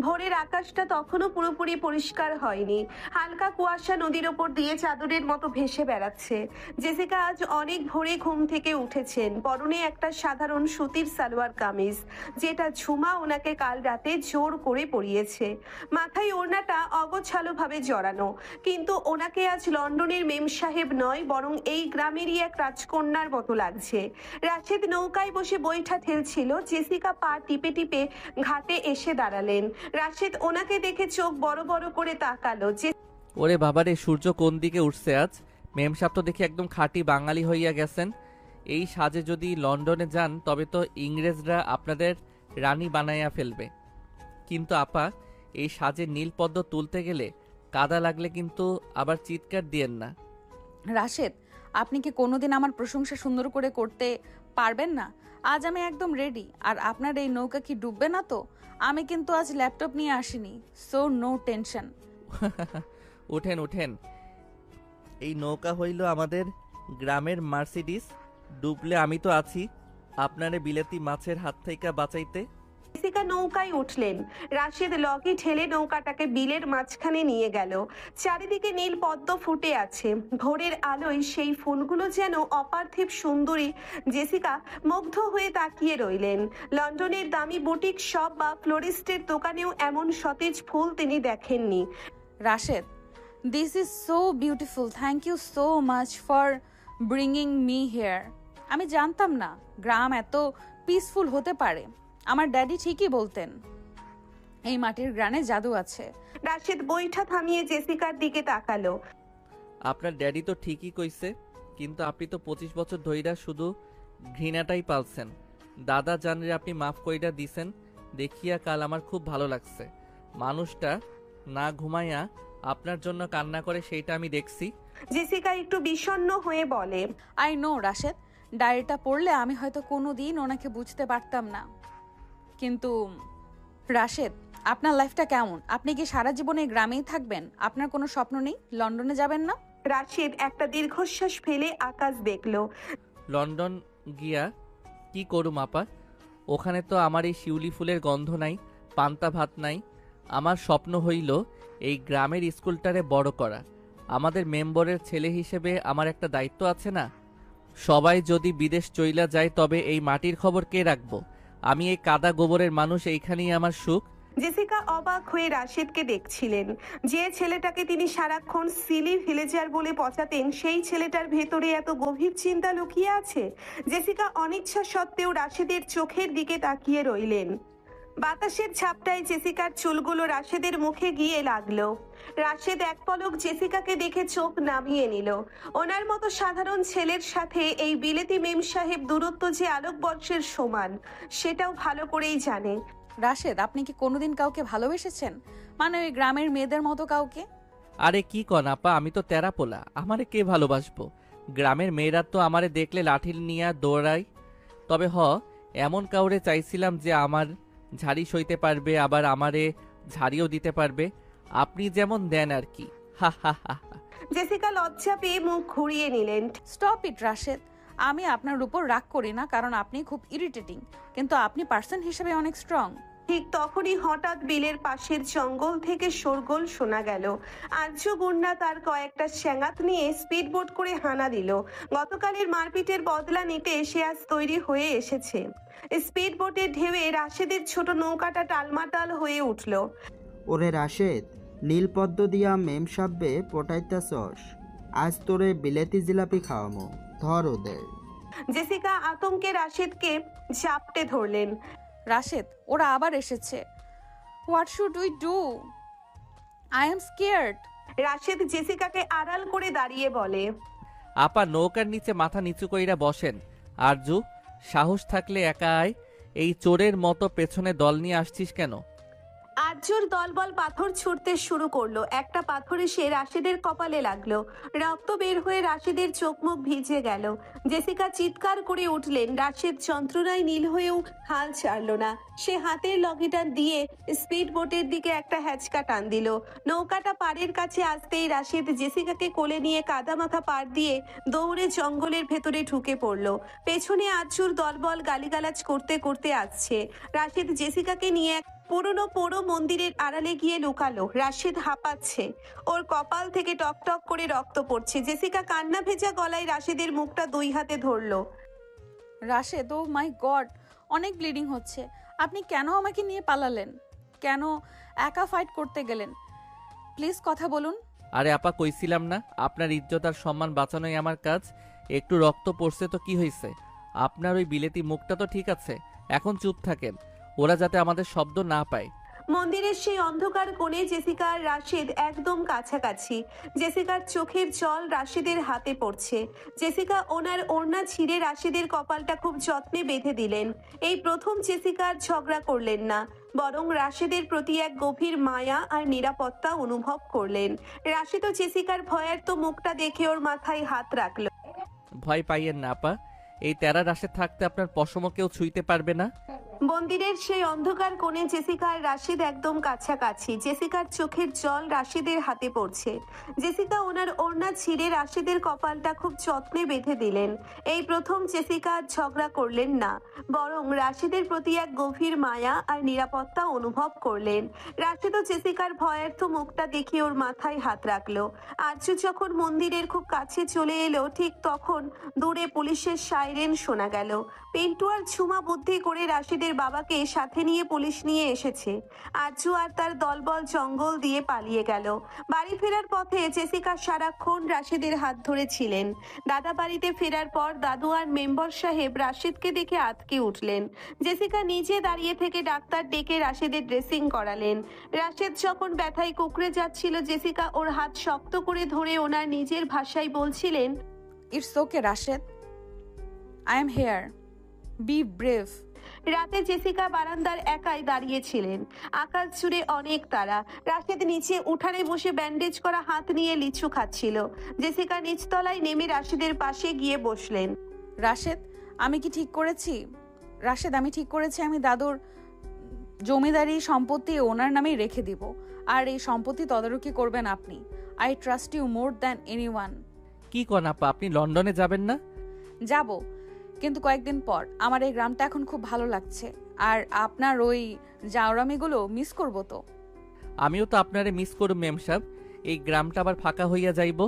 S3: ভোরের আকাশটা তখনও পুরোপুরি পরিষ্কার হয়নি। হালকা কুয়াশা নদীর ওপর দিয়ে চাদরের মতো ভেসে বেড়াচ্ছে। জেসিকা আজ অনেক ভোরে ঘুম থেকে উঠেছেন। পরনে একটা সাধারণ সুতির সালোয়ার কামিজ, যেটা ঝুমা ওনাকে কাল রাতে জোর করে পরিয়েছে। মাথায় ওড়নাটা অগোছালোভাবে জড়ানো, কিন্তু ওনাকে আজ লন্ডনের মেম সাহেব নয়, বরং এই গ্রামেরই এক রাজকন্যার মতো লাগছে। রাশেদ নৌকায় বসে বৈঠা ঠেলছিল। জেসিকা পা টিপে টিপে ঘাটে এসে দাঁড়ালেন। রাশেদ ওনাকে দেখে চোখ বড় বড় করে তাকালো। যে
S2: ওরে বাবারে, সূর্য কোন দিকে উঠছে আজ! মেম সাহেব তো দেখি একদম খাঁটি বাঙালি হইয়া গেছেন। এই সাজে যদি লন্ডনে যান তবে তো ইংরেজরা আপনাদের রানী বানাইয়া ফেলবে। কিন্তু আপা, এই সাজে নীলপদ্ম তুলতে গেলে কাদা লাগলে কিন্তু আবার চিৎকার দিয়েন না।
S1: রাশেদ, আপনি কি কোনোদিন আমার প্রশংসা সুন্দর করে করতে পারবেন না? আজ আমি একদম রেডি। আর আপনার এই নৌকা কি ডুববে না তো? আমি কিন্তু আজ ল্যাপটপ নিয়ে আসিনি, সো নো টেনশন।
S2: উঠেন উঠেন, এই নৌকা হইল আমাদের গ্রামের মার্সিডিস। ডুবলে আমি তো আছি আপনারে বিলেতি মাছের হাত থেকে বাঁচাইতে।
S3: জেসিকা নৌকায় উঠলেন। রাশেদ লগি ঠেলে নৌকাটাকে বিলের মাঝখানে নিয়ে গেল। চারিদিকে নীল পদ্ম ফুটে আছে। ভোরের আলোয় সেই ফুলগুলো যেন অপার্থিব সুন্দরী। জেসিকা মুগ্ধ হয়ে তাকিয়ে রইলেন। লন্ডনের দামি বুটিক শপ বা ফ্লোরিস্টের দোকানেও এমন সতেজ ফুল তিনি দেখেননি।
S1: Rashed, this is so beautiful, thank you so much for bringing me here. আমি জানতাম না গ্রাম এত পিসফুল হতে পারে। আমার ড্যাডি ঠিকই বলতেন, এই মাটির গ্রানে জাদু আছে।
S3: রাশেদ বৈঠা থামিয়ে জেসিকার দিকে তাকালো।
S2: আপনার ড্যাডি তো ঠিকই কইছে, কিন্তু আপনি তো 25 বছর ধইরা শুধু ঘৃণাটাই পালছেন। দাদা জানরে আপনি মাফ কইরা দিছেন দেখিয়া কাল আমার খুব ভালো লাগছে। মানুষটা না ঘুমাইয়া আপনার জন্য কান্না করে, সেইটা আমি দেখছি।
S3: জেসিকা একটু বিষণ্ণ হয়ে বলে,
S1: আই নো রাশেদ, ডায়েরিটা পড়লে আমি হয়তো কোনোদিন ওনাকে বুঝতে পারতাম না। কিন্তু রাশেদ, আপনার লাইফটা কেমন? আপনি কি সারা জীবনে গ্রামেই থাকবেন? আপনার কোনো স্বপ্ন নেই? লন্ডনে যাবেন না?
S3: রাশেদ একটা দীর্ঘশ্বাস ফেলে আকাশ দেখলো।
S2: লন্ডন গিয়া কি করুম আপা? ওখানে তো আমার এই শিউলি ফুলের গন্ধ নাই, পান্তা ভাত নাই। আমার স্বপ্ন হইল এই গ্রামের স্কুলটারে বড় করা। আমাদের মেম্বরের ছেলে হিসেবে আমার একটা দায়িত্ব আছে না? সবাই যদি বিদেশ চইলা যায় তবে এই মাটির খবর কে রাখবো? আমি এই কাদা গোবরের মানুষ, এইখানেই আমার সুখ।
S3: জেসিকা অবাক হয়ে রাশেদকে দেখছিলেন। যে ছেলেটাকে তিনি সারাক্ষণ সিলি ভিলেজার বলে পচাতেন, সেই ছেলেটার ভেতরে এত গভীর চিন্তা লুকিয়ে আছে। জেসিকা অনিচ্ছা সত্ত্বেও রাশেদের চোখের দিকে তাকিয়ে রইলেন। বাতাসের ঝাপটায় জেসিকার চুলগুলো রাশেদের মুখে গিয়ে লাগলো। রাশেদ এক পলক জেসিকাকে দেখে চোখ নামিয়ে নিল। ওনার মতো সাধারণ ছেলের সাথে এই বিলেতি মেম সাহেব দূরত্ব যে আলোকবর্ষের সমান সেটাও ভালো করেই জানে।
S1: রাশেদ, আপনি কি কোনোদিন কাউকে ভালোবেসেছেন? মানে ওই গ্রামের মেয়েদের মতো কাউকে?
S2: আরে কি কন আপা, আমি তো তেরাপোলা, আমারে কে ভালোবাসবো? গ্রামের মেয়েরা তো আমারে দেখলে লাঠি নিয়ে দৌড়ায়। তবে এমন কাউরে চাইছিলাম যে আমার ঝাড়ি সইতে পারবে, আবার আমারে ঝাড়িও দিতে পারবে। আপনি যেমন দেন আর কি। হা হা হা।
S3: জেসিকা লজ্জা পেয়ে মুখ ঘুরিয়ে নিলেন।
S1: স্টপ ইট রাশেদ, আমি আপনার উপর রাগ করি না, কারণ আপনি খুব ইরিটেটিং, কিন্তু আপনি পার্সন হিসেবে অনেক স্ট্রং।
S3: ঠিক তখনই হঠাৎ বিলের পাশের জঙ্গল থেকে শোরগোল শোনা গেল। আর্য গুন্ডা তার কয়েকটা স্যাঙাত নিয়ে স্পিড বোট করে হানা দিল। গতকালের মারপিটের বদলা নিতে সে আজ তৈরি হয়ে এসেছে। স্পিড বোটের ঢেউয়ে রাশেদের ছোট নৌকাটা টালমাটাল হয়ে উঠল।
S14: ওরে রাশেদ, নীলপদ্ম দিয়া মেম সাব্বে পটাইতাছস, আজ তোরে বিলেতি জিলাপি খাওয়ামো, ধর ওদের।
S3: জেসিকা আতঙ্কে রাশেদকে ঝাপটে ধরলেন।
S1: রাশেদ, ওরা আবার এসেছে। What should we do? I am scared.
S3: Rashed জেসিকাকে আড়াল করে দাঁড়িয়ে বলে,
S2: আপা নৌকার নিচে মাথা নিচু কইরা বসেন। আরজু, সাহস থাকলে একা আয়, এই চোরের মতো পেছনে দল নিয়ে আসছিস কেন?
S3: আর্যর দলবল পাথর ছুটতে শুরু করলো। একটা পাথর এসে রাশেদের কপালে লাগলো। রক্ত বের হয়ে রাশেদের চোখ মুখ ভিজে গেল। জেসিকা চিৎকার করে উঠলেন। রাশেদ যন্ত্রণায় নীল হয়েও হাল ছাড়লো না। সে হাতের লগিটা দিয়ে স্পিড বোটের দিকে একটা হ্যাচকা টান দিল। নৌকাটা পাড়ের কাছে আসতেই রাশেদ জেসিকাকে কোলে নিয়ে কাদামাখা পাড় দিয়ে দৌড়ে জঙ্গলের ভেতরে ঢুকে পড়লো। পেছনে আর্যুর দলবল গালিগালাজ করতে করতে আসছে। রাশেদ জেসিকাকে নিয়ে পুরনো পোড়ো মন্দিরের আড়ালে গিয়ে লুকালো। রাশেদ হাঁপাচ্ছে, ওর কপাল থেকে টকটক করে রক্ত পড়ছে। জেসিকা কান্না ভেজা গলায় রাশেদের মুখটা দুই হাতে ধরলো।
S1: রাশেদ, ও মাই গড, অনেক ব্লিডিং হচ্ছে। আপনি কেন আমাকে নিয়ে পালালেন? কেন একা ফাইট করতে গেলেন? প্লিজ কথা বলুন।
S2: আরে আপা, কইছিলাম না আপনার ইজ্জত আর সম্মান বাঁচানোই আমার কাজ। একটু রক্ত পড়ছে তো কি হয়েছে? আপনার ওই বিলেতি মুখটা তো ঠিক আছে, এখন চুপ থাকেন, ওরা যাতে আমাদের শব্দ না পায়।
S3: মন্দিরের সেই অন্ধকার কোণে জেসিকা আর রাশেদ একদম কাছাকাছি। জেসিকার চোখের জল রাশেদের হাতে পড়ছে। জেসিকা ওনার ওড়না ছিঁড়ে রাশেদের কপালটা খুব যত্নে বেঁধে দিলেন। এই প্রথম জেসিকা আর ঝগড়া করলেন না, বরং রাশেদের প্রতি এক গভীর মায়া আর নিরাপত্তা অনুভব করলেন। রাশেদও জেসিকার ভয়ার্ত মুখটা দেখে ওর মাথায় হাত রাখলো।
S2: ভয় পাইয়েন না আপা, এই তেরা রাশে থাকতে আপনার পশমও কেউ ছুঁইতে পারবে না।
S3: মন্দিরের সেই অন্ধকার কোণে জেসিকা আর রাশেদ একদম কাছাকাছি। জেসিকার চোখের জল রাশেদের হাতে পড়ছে। জেসিকা ওনার ওড়না ছিঁড়ে রাশেদের কপালটা খুব যত্নে বেঁধে দিলেন। এই প্রথম জেসিকা আর ঝগড়া করলেন না, বরং রাশেদের প্রতি এক গভীর মায়া আর নিরাপত্তা অনুভব করলেন। রাশেদও জেসিকার ভয়ার্থ মুখটা দেখে ওর মাথায় হাত রাখলো। আর্য যখন মন্দিরের খুব কাছে চলে এলো, ঠিক তখন দূরে পুলিশের সাইরেন শোনা গেল। পিন্টু আর ঝুমা বুদ্ধি করে রাশেদের বাবাকে সাথে নিয়ে পুলিশ নিয়ে এসেছে। আর্য আর তার দলবল জঙ্গল দিয়ে পালিয়ে গেল। বাড়ি ফেরার পথে জেসিকা সারাক্ষণ রাশেদের হাত ধরেছিলেন। দাদা বাড়িতে ফেরার পর দাদু আর মেম্বার সাহেব রাশেদকে দেখে আঁতকে উঠলেন। জেসিকা নিজে দাঁড়িয়ে থেকে ডাক্তার ডেকে রাশেদের ড্রেসিং করালেন। রাশেদ যখন ব্যথায় কুকড়ে যাচ্ছিল, জেসিকা ওর হাত শক্ত করে ধরে ওনার নিজের ভাষায় বলছিলেন,
S1: it's okay Rashed, I am here, B brave.
S3: রাতে জেসিকা বারান্দার একাই দাঁড়িয়েছিলেন। আকাশ জুড়ে অনেক তারা। রাশেদ নিচে উঠানে বসে ব্যান্ডেজ করা হাত নিয়ে লিচু খাচ্ছিল। জেসিকা নিচতলায় নেমে রাশেদের পাশে গিয়ে বসলেন।
S1: রাশেদ, আমি কি ঠিক করেছি? রাশেদ, আমি ঠিক করেছি আমি দাদুর জমিদারি সম্পত্তি ওনার নামেই রেখে দিব, আর এই সম্পত্তি তদারকি করবেন আপনি। I trust you more than anyone.
S2: কি কন আপা, আপনি লন্ডনে যাবেন না?
S1: যাব, কিন্তু কয়েকদিন পর। আমার এই গ্রামটা এখন খুব ভালো লাগছে, আর আপনার ওই জাউরামিগুলো মিস করব তো।
S2: আমিও তো আপনারে মিস করব মেম সাহেব, এই গ্রামটা আবার ফাঁকা হইয়া যাইব।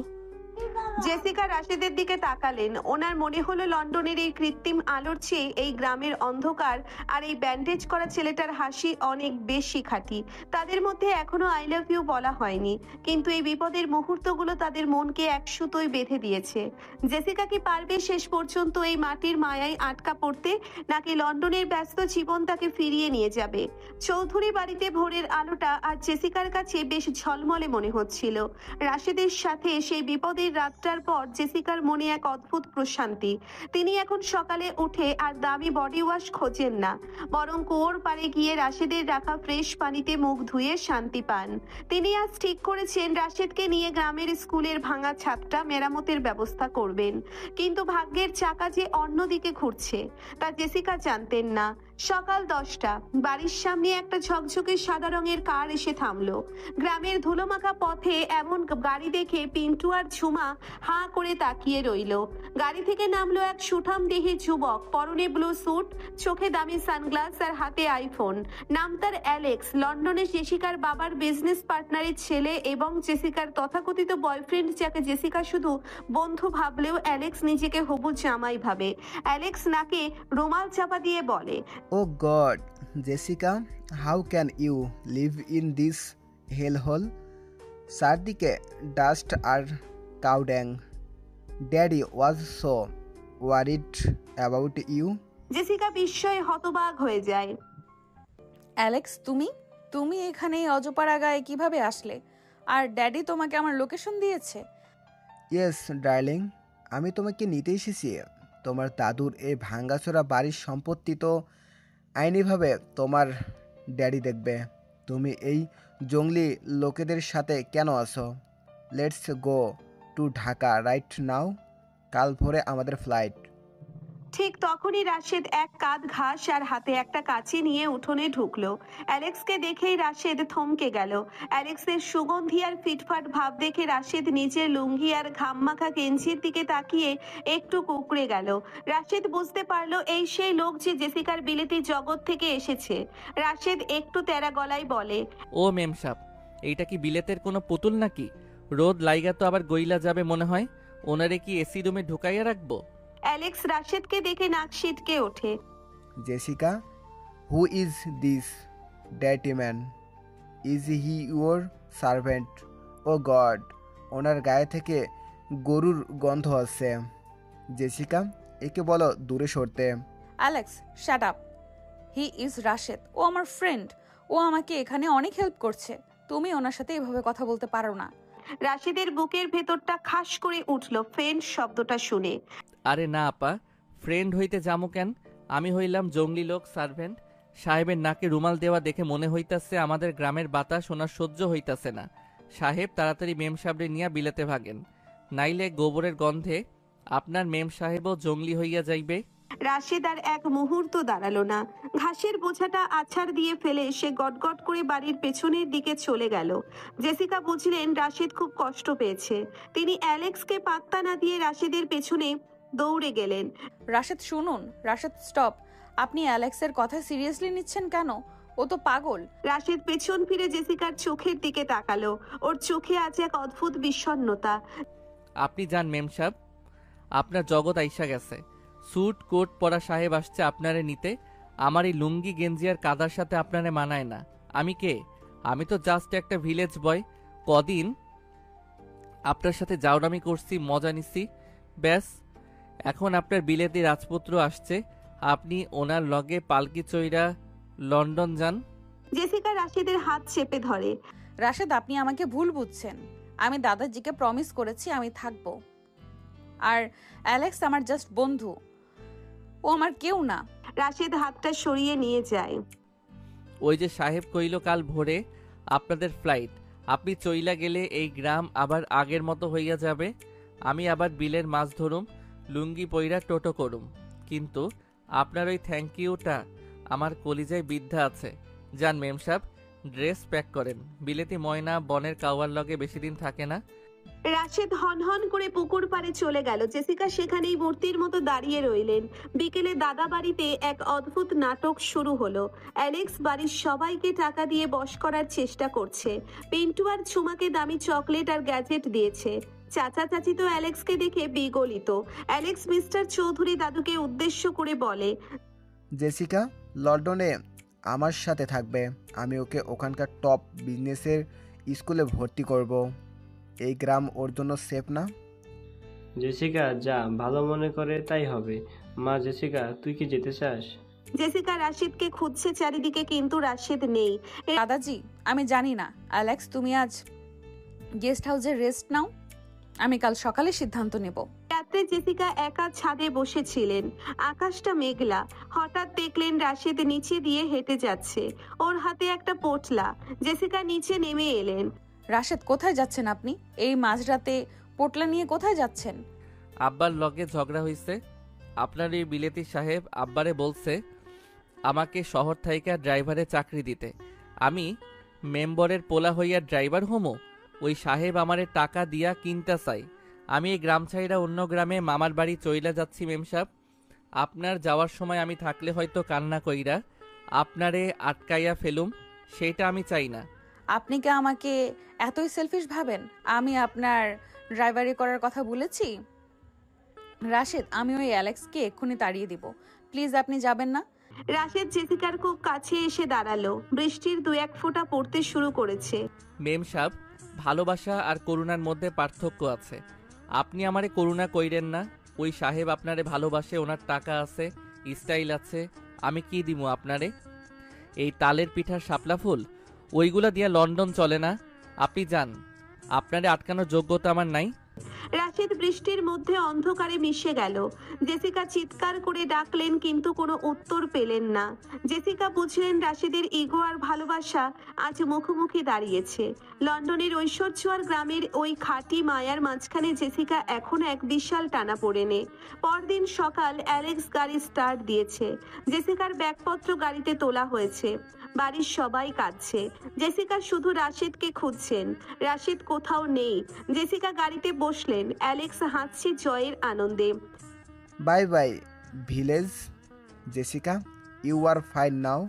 S3: জেসিকা রাশেদের দিকে তাকালেন। ওনার মনে হলো লন্ডনের এই কৃত্রিম আলোর চেয়ে এই গ্রামের অন্ধকার আর এই ব্যান্ডেজ করা ছেলেটার হাসি অনেক বেশি খাঁটি। তাদের মধ্যে এখনো আই লাভ ইউ বলা হয়নি, কিন্তু এই বিপদের মুহূর্তগুলো তাদের মনকে এক সুতোয় বেঁধে দিয়েছে। জেসিকা কি পারবে শেষ পর্যন্ত এই মাটির মায়ায় আটকা পড়তে, নাকি লন্ডনের ব্যস্ত জীবন তাকে ফিরিয়ে নিয়ে যাবে? চৌধুরী বাড়িতে ভোরের আলোটা আর জেসিকার কাছে বেশ ঝলমলে মনে হচ্ছিল। রাশেদের সাথে সেই বিপদের রাতটার পর জেসিকার মনে এক অদ্ভুত প্রশান্তি। তিনি এখন সকালে উঠে আর দামি বডি ওয়াশ খোঁজেন না, বরং কুয়োর পাড়ে গিয়ে রাশেদের রাখা ফ্রেশ পানিতে মুখ ধুয়ে শান্তি পান। তিনি আজ ঠিক করেছেন রাশেদকে নিয়ে গ্রামের স্কুলের ভাঙা ছাদটা মেরামতের ব্যবস্থা করবেন। কিন্তু ভাগ্যের চাকা যে অন্যদিকে ঘুরছে তা জেসিকা জানতেন না। সকাল 10টা, বাড়ির সামনে একটা ঝকঝকে সাদা রঙের কার এসে থামলো। গ্রামের ধুলোমাখা পথে এমন গাড়ি দেখে পিন্টু আর ঝুমা হাঁ করে তাকিয়ে রইল। গাড়ি থেকে নামলো এক সুঠাম দেহী যুবক, পরনে ব্লু স্যুট, চোখে দামি সানগ্লাস আর হাতে আইফোন। নাম তার অ্যালেক্স, লন্ডনে জেসিকার বাবার বিজনেস পার্টনারের ছেলে এবং জেসিকার তথাকথিত বয়ফ্রেন্ড, যাকে জেসিকা শুধু বন্ধু ভাবলেও অ্যালেক্স নিজেকে হবু জামাই ভাবে। অ্যালেক্স নাকে রুমাল চাপা দিয়ে বলে,
S11: oh god Jessica, how can you live in this hell hole? চারদিকে ডাস্ট আর cowdung. Daddy was so worried about you.
S3: Jessica বিস্ময়ে হতবাক হয়ে যায়।
S1: অ্যালেক্স, তুমি এখানে এই অজপাড়া গায়ে কিভাবে আসলে? আর ড্যাডি তোমাকে আমার লোকেশন দিয়েছে?
S11: ইয়েস ডার্লিং, আমি তোমাকে নিতে এসেছি। তোমার দাদুর এই ভাঙ্গাচোরা বাড়ির সম্পত্তি তো আইনিভাবে তোমার ড্যাডি দেখবে। তুমি এই জঙ্গলি লোকেদের সাথে কেন আছো? Let's go to Dhaka right now. কাল ভোরে আমাদের ফ্লাইট।
S3: ঠিক তখনই রাশেদ এক কাঁধ ঘাস আর হাতে একটা কাঁচি নিয়ে উঠোনে ঢুকলো। অ্যালেক্সকে দেখেই রাশেদ থমকে গেল। অ্যালেক্সের সুগন্ধি আর ফিটফাট ভাব দেখে রাশেদ নিজের লুঙ্গি আর ঘামমাখা গেঞ্জির দিকে তাকিয়ে একটু কুঁকড়ে গেল। রাশেদ বুঝতে পারলো এই সেই লোক যে জেসিকার বিলেতি জগৎ থেকে এসেছে। রাশেদ একটু তেরা গলায় বলে,
S2: ও মেমসাব, এইটা কি বিলেতের কোনো পুতুল নাকি? রোদ লাইগা তো আবার গইলা যাবে মনে হয়। ওনারে কি এসি রুমে ঢুকাইয়া রাখবো?
S3: অ্যালেক্স রাশেদকে দেখে নাক সিটকে ওঠে।
S11: জেসিকা, হু ইজ দিস ড্যাটি man? Is he your servant? Oh god, ওনার গায়ে থেকে গরুর গন্ধ আসছে। জেসিকা, একে বলো দূরে সরতে।
S1: Alex, shut up. He is Rashed. ও আমার ফ্রেন্ড। ও আমাকে এখানে অনেক হেল্প করছে। তুমি ওনার সাথে এভাবে কথা বলতে পারো না।
S3: রাশেদের বুকের ভেতরটা খাস করে উঠল ফ্রেন্ড শব্দটা শুনে।
S2: আরে না আপা, ফ্রেন্ড হইতে যামু কেন? আমি হইলাম জঙ্গলি লোক সার্ভেন্ট। সাহেবের নাকে রুমাল দেওয়া দেখে মনে হইতাছে আমাদের গ্রামের বাতাস ওনার সহ্য হইতাছে না। সাহেব তাড়াতাড়ি মেম সাহেবরে নিয়া বিলেতে ভাগেন, নাইলে গোবরের গন্ধে আপনার মেম সাহেবও জঙ্গলি হইয়া যাইবে।
S3: রাশেদ আর এক মুহূর্ত দাঁড়ালো না। ঘাসের বোঝাটা আছাড় দিয়ে ফেলে সে গটগট করে বাড়ির পেছনের দিকে চলে গেল। জেসিকা বুঝলেন রাশেদ খুব কষ্ট পেয়েছে। তিনি অ্যালেক্সকে পাত্তা না দিয়ে রাশেদের পেছনে দৌড়ে গেলেন।
S1: রাশেদ শুনুন। রাশেদ স্টপ। আপনি অ্যালেক্সের কথা সিরিয়াসলি নিচ্ছেন কেন? ও তো পাগল।
S3: রাশেদ পেছন ফিরে জেসিকার চোখের দিকে তাকালো। ওর চোখে আছে এক অদ্ভুত বিষণ্ণতা।
S2: আপনি যান মেম সাহেব, আপনার জগৎ আইসা গেছে। স্যুট কোট পরা সাহেব আসছে আপনারে নিতে। আমার এই লুঙ্গি গেঞ্জি আর কাদার সাথে আপনারে মানায় না। আমি কে? আমি তো জাস্ট একটা ভিলেজ বয়। কদিন আপনার সাথে জাউরামি করছি, মজা নিছি, ব্যাস। এখন আপনার বিলেতি রাজপুত্র আসছে, আপনি ওনার লগে পালকি চইরা লন্ডন যান।
S3: জেসিকা রাশেদের হাত চেপে ধরে।
S1: রাশেদ, আপনি আমাকে ভুল বুঝছেন। আমি দাদাজিকে প্রমিস করেছি আমি থাকবো। আর অ্যালেক্স আমার জাস্ট বন্ধু, ও আমার কেউ না।
S3: রাশেদ হাতটা সরিয়ে নিয়ে যায়।
S2: ওই যে সাহেব কইল কাল ভোরে আপনাদের ফ্লাইট, আপনি চইলা গেলে এই গ্রাম আবার আগের মতো হইয়া যাবে। আমি আবার বিলের মাছ ধরুম, লুঙ্গি পইরা টোটো করুম। কিন্তু আপনার ওই থ্যাংক ইউটা আমার কলিজায় বিদ্ধা আছে। যান মেম সাহেব, ড্রেস প্যাক করেন। বিলেতি ময়না বনের কাওয়ার লগে বেশি দিন থাকে না।
S3: রাশেদ হনহন করে পুকুর পাড়ে চলে গেল। জেসিকা সেখানেই মূর্তির মতো দাঁড়িয়ে রইলেন। বিকেলে দাদা বাড়িতে এক অদ্ভুত নাটক শুরু হলো। অ্যালেক্স বাড়ির সবাইকে টাকা দিয়ে বশ করার চেষ্টা করছে। পিন্টু আর ঝুমাকে দামি চকলেট আর গ্যাজেট দিয়েছে। চাচা চাচি তো অ্যালেক্সকে দেখে বিগলিত। অ্যালেক্স মিস্টার চৌধুরী দাদুকে উদ্দেশ্য করে বলে,
S11: জেসিকা লন্ডনে আমার সাথে থাকবে। আমি ওকে ওখানকার টপ বিজনেসের স্কুলে ভর্তি করব। এই গ্রাম ওর জন্য সেফ না?
S7: জেসিকা যা ভালো মনে করে তাই হবে। মা জেসিকা, তুই কি যেতে চাস?
S3: জেসিকা রাশিদকে খুঁজছে চারিদিকে, কিন্তু রাশিদ নেই।
S1: দাদাজি, আমি জানি না। অ্যালেক্স, তুমি আজ গেস্ট হাউসে রেস্ট নাও, আমি কাল সকালে সিদ্ধান্ত নেব।
S3: রাত্রে জেসিকা একা ছাদে বসেছিলেন। আকাশটা মেঘলা। হঠাৎ দেখলেন রাশিদ নিচে দিয়ে হেঁটে যাচ্ছে, ওর হাতে একটা পোটলা। জেসিকা নিচে নেমে এলেন।
S1: রাশেদ, কোথায় যাচ্ছেন আপনি? এই মাঝরাতে পোটলা নিয়ে কোথায় যাচ্ছেন?
S2: আব্বার লগে ঝগড়া হইছে। আপনার এই বিলেতি সাহেব আব্বারে বলছে আমাকে শহর থাইকা ড্রাইভারে চাকরি দিতে। আমি মেম্বরের পোলা হইয়া ড্রাইভার হমো। ওই সাহেব আমারে টাকা দিয়া কিনতে চাই। আমি এই গ্রাম ছাইরা অন্য গ্রামে মামার বাড়ি চইলা যাচ্ছি মেমসাব। আপনার যাওয়ার সময় আমি থাকলে হয়তো কান্না কইরা আপনারে আটকাইয়া ফেলুম, সেইটা আমি চাই না।
S1: আপনি কি আমাকে এতই সেলফিশ ভাবেন? আমি আপনার ড্রাইভারি করার কথা বলেছি? রাশেদ, আমি ওই অ্যালেক্সকে এক্ষুনি তাড়িয়ে দিব। প্লিজ, আপনি যাবেন না।
S3: রাশেদ জেসিকার খুব কাছে এসে দাঁড়ালো। বৃষ্টির 2-1 ফোঁটা পড়তে শুরু করেছে।
S2: মেমসাব, ভালোবাসা আর করুণার মধ্যে পার্থক্য আছে। আপনি আমারে করুণা কইরেন না। ওই সাহেব আপনারে ভালোবাসে, ওনার টাকা আছে, স্টাইল আছে। আমি কি দিমু আপনারে? এই তালের পিঠার শাপলা ফুল, ওইগুলা দিয়া লন্ডন চলে না। আপনি যান, আপনারে আটকানোর যোগ্যতা আমার নাই।
S3: রাশেদ বৃষ্টির মধ্যে অন্ধকারে মিশে গেল। জেসিকা চিৎকার করে ডাকলেন, কিন্তু কোনো উত্তর পেলেন না। জেসিকা বুঝলেন রাশেদের ইগো আর ভালোবাসা আজ মুখোমুখি দাঁড়িয়েছে। লন্ডনের ঐশ্বর্য আর গ্রামের ওই খাঁটি মায়ার মাঝখানে জেসিকা এখন এক বিশাল টানাপোড়েনে। পরদিন সকাল অ্যালেক্স গাড়ি স্টার্ট দিয়েছে। জেসিকার ব্যাগপত্র গাড়িতে তোলা হয়েছে। বাড়ির সবাই কাঁদছে। জেসিকা শুধু রাশেদকে খুঁজছেন। রাশেদ কোথাও নেই। জেসিকা গাড়িতে বসলেন। অ্যালেক্স হাসছে জয়ের আনন্দে।
S11: Bye bye village Jessica, you are fine now.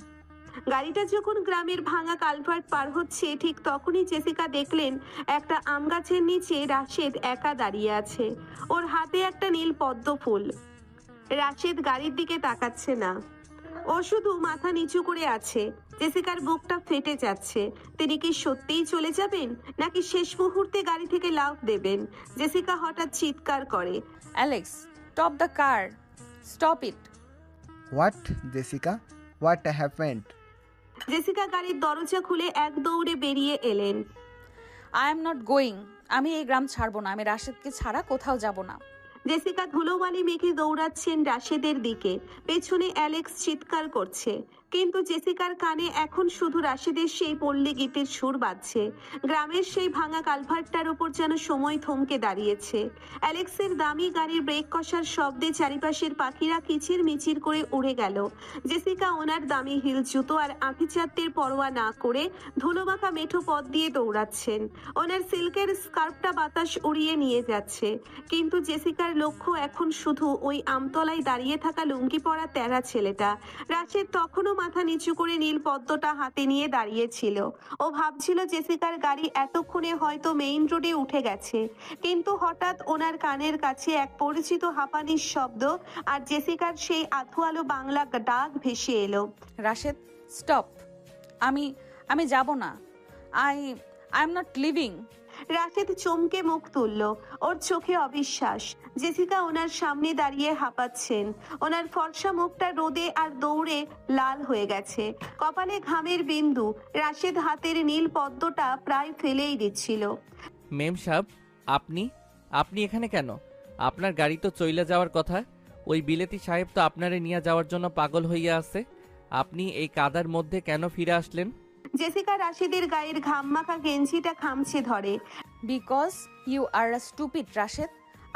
S3: গাড়িটা যখন গ্রামের ভাঙা কালভার্ট পার হচ্ছে, ঠিক তখনই জেসিকা দেখলেন একটা আম গাছের নিচে রাশেদ একা দাঁড়িয়ে আছে। ওর হাতে একটা নীল পদ্ম ফুল। রাশেদ গাড়ির দিকে তাকাচ্ছে না, ও শুধু মাথা নিচু করে আছে। জেসিকার বুকটা ফেটে যাচ্ছে। তিনি কি সত্যিই চলে যাবেন, নাকি শেষ মুহূর্তে গাড়ি থেকে লাফ দেবেন? জেসিকা হঠাৎ চিৎকার করে,
S1: Alex, stop the car, stop it.
S11: What Jessica, what happened?
S3: Jessica গাড়ির দরজা খুলে এক দৌড়ে বেরিয়ে এলেন।
S1: I am not going. আমি এই গ্রাম ছাড়বো না। আমি রাশেদকে ছাড়া কোথাও যাব না।
S3: জেসিকা ধুলোবালি মেঘে দৌড়াচ্ছেন রাশেদের দিকে। পেছনে অ্যালেক্স চিৎকার করছে, কিন্তু জেসিকার কানে এখন শুধু রাশেদের সেই পল্লী গীতের সুর বাজছে। গ্রামের সেই ভাঙা কালভার্টটার উপর যেন সময় থমকে দাঁড়িয়েছে। অ্যালেক্সের দামি গাড়ির ব্রেক কষার শব্দে চারিপাশের পাখিরা কিচির মিচির করে উড়ে গেল। জেসিকা ওনার দামি হিল জুতো আর আভিজাত্যের পরোয়া না করে ধুলোমাখা মেঠো পথ দিয়ে দৌড়াচ্ছেন। ওনার সিল্কের স্কার্ফটা বাতাস উড়িয়ে নিয়ে যাচ্ছে, কিন্তু জেসিকার লক্ষ্য এখন শুধু ওই আমতলায় দাঁড়িয়ে থাকা লুঙ্গি পরা তেরা ছেলেটা। রাশেদ তখনও মাথা নিচু করে নীল পদ্মটা হাতে নিয়ে দাঁড়িয়েছিল। ও ভাবছিল জেসিকার গাড়ি এতক্ষণে হয়তো মেইন রোডে উঠে গেছে, কিন্তু হঠাৎ ওনার কানের কাছে এক পরিচিত হাঁপানির শব্দ আর জেসিকার সেই আধুয়ালো বাংলা ডাক ভেসে এলো,
S1: রাশেদ, স্টপ। আমি যাব না। I am not living.
S3: Rashed চমকে মুখ তুলল। ওর চোখে অবিশ্বাস। জেসিকা ওনার সামনে দাঁড়িয়ে হাঁপাচ্ছেন। ওনার ফর্সা মুখটা রোদে আর দৌড়ে লাল হয়ে গেছে, কপালে ঘামের বিন্দু। রাশেদ হাতের নীল পদ্মটা প্রায় ফেলেই দিচ্ছিল।
S2: মেম সাহেব, আপনি এখানে কেন? আপনার গাড়ি তো চইলা যাওয়ার কথা। ওই বিলেতি সাহেব তো আপনারে নিয়ে যাওয়ার জন্য পাগল হইয়া আছে। আপনি এই কাদার মধ্যে কেন ফিরে আসলেন?
S3: জেসিকা রাশেদের গায়ের ঘামমাখা গেঞ্জিটা খামছে ধরে।
S1: Because you are a stupid Rashed.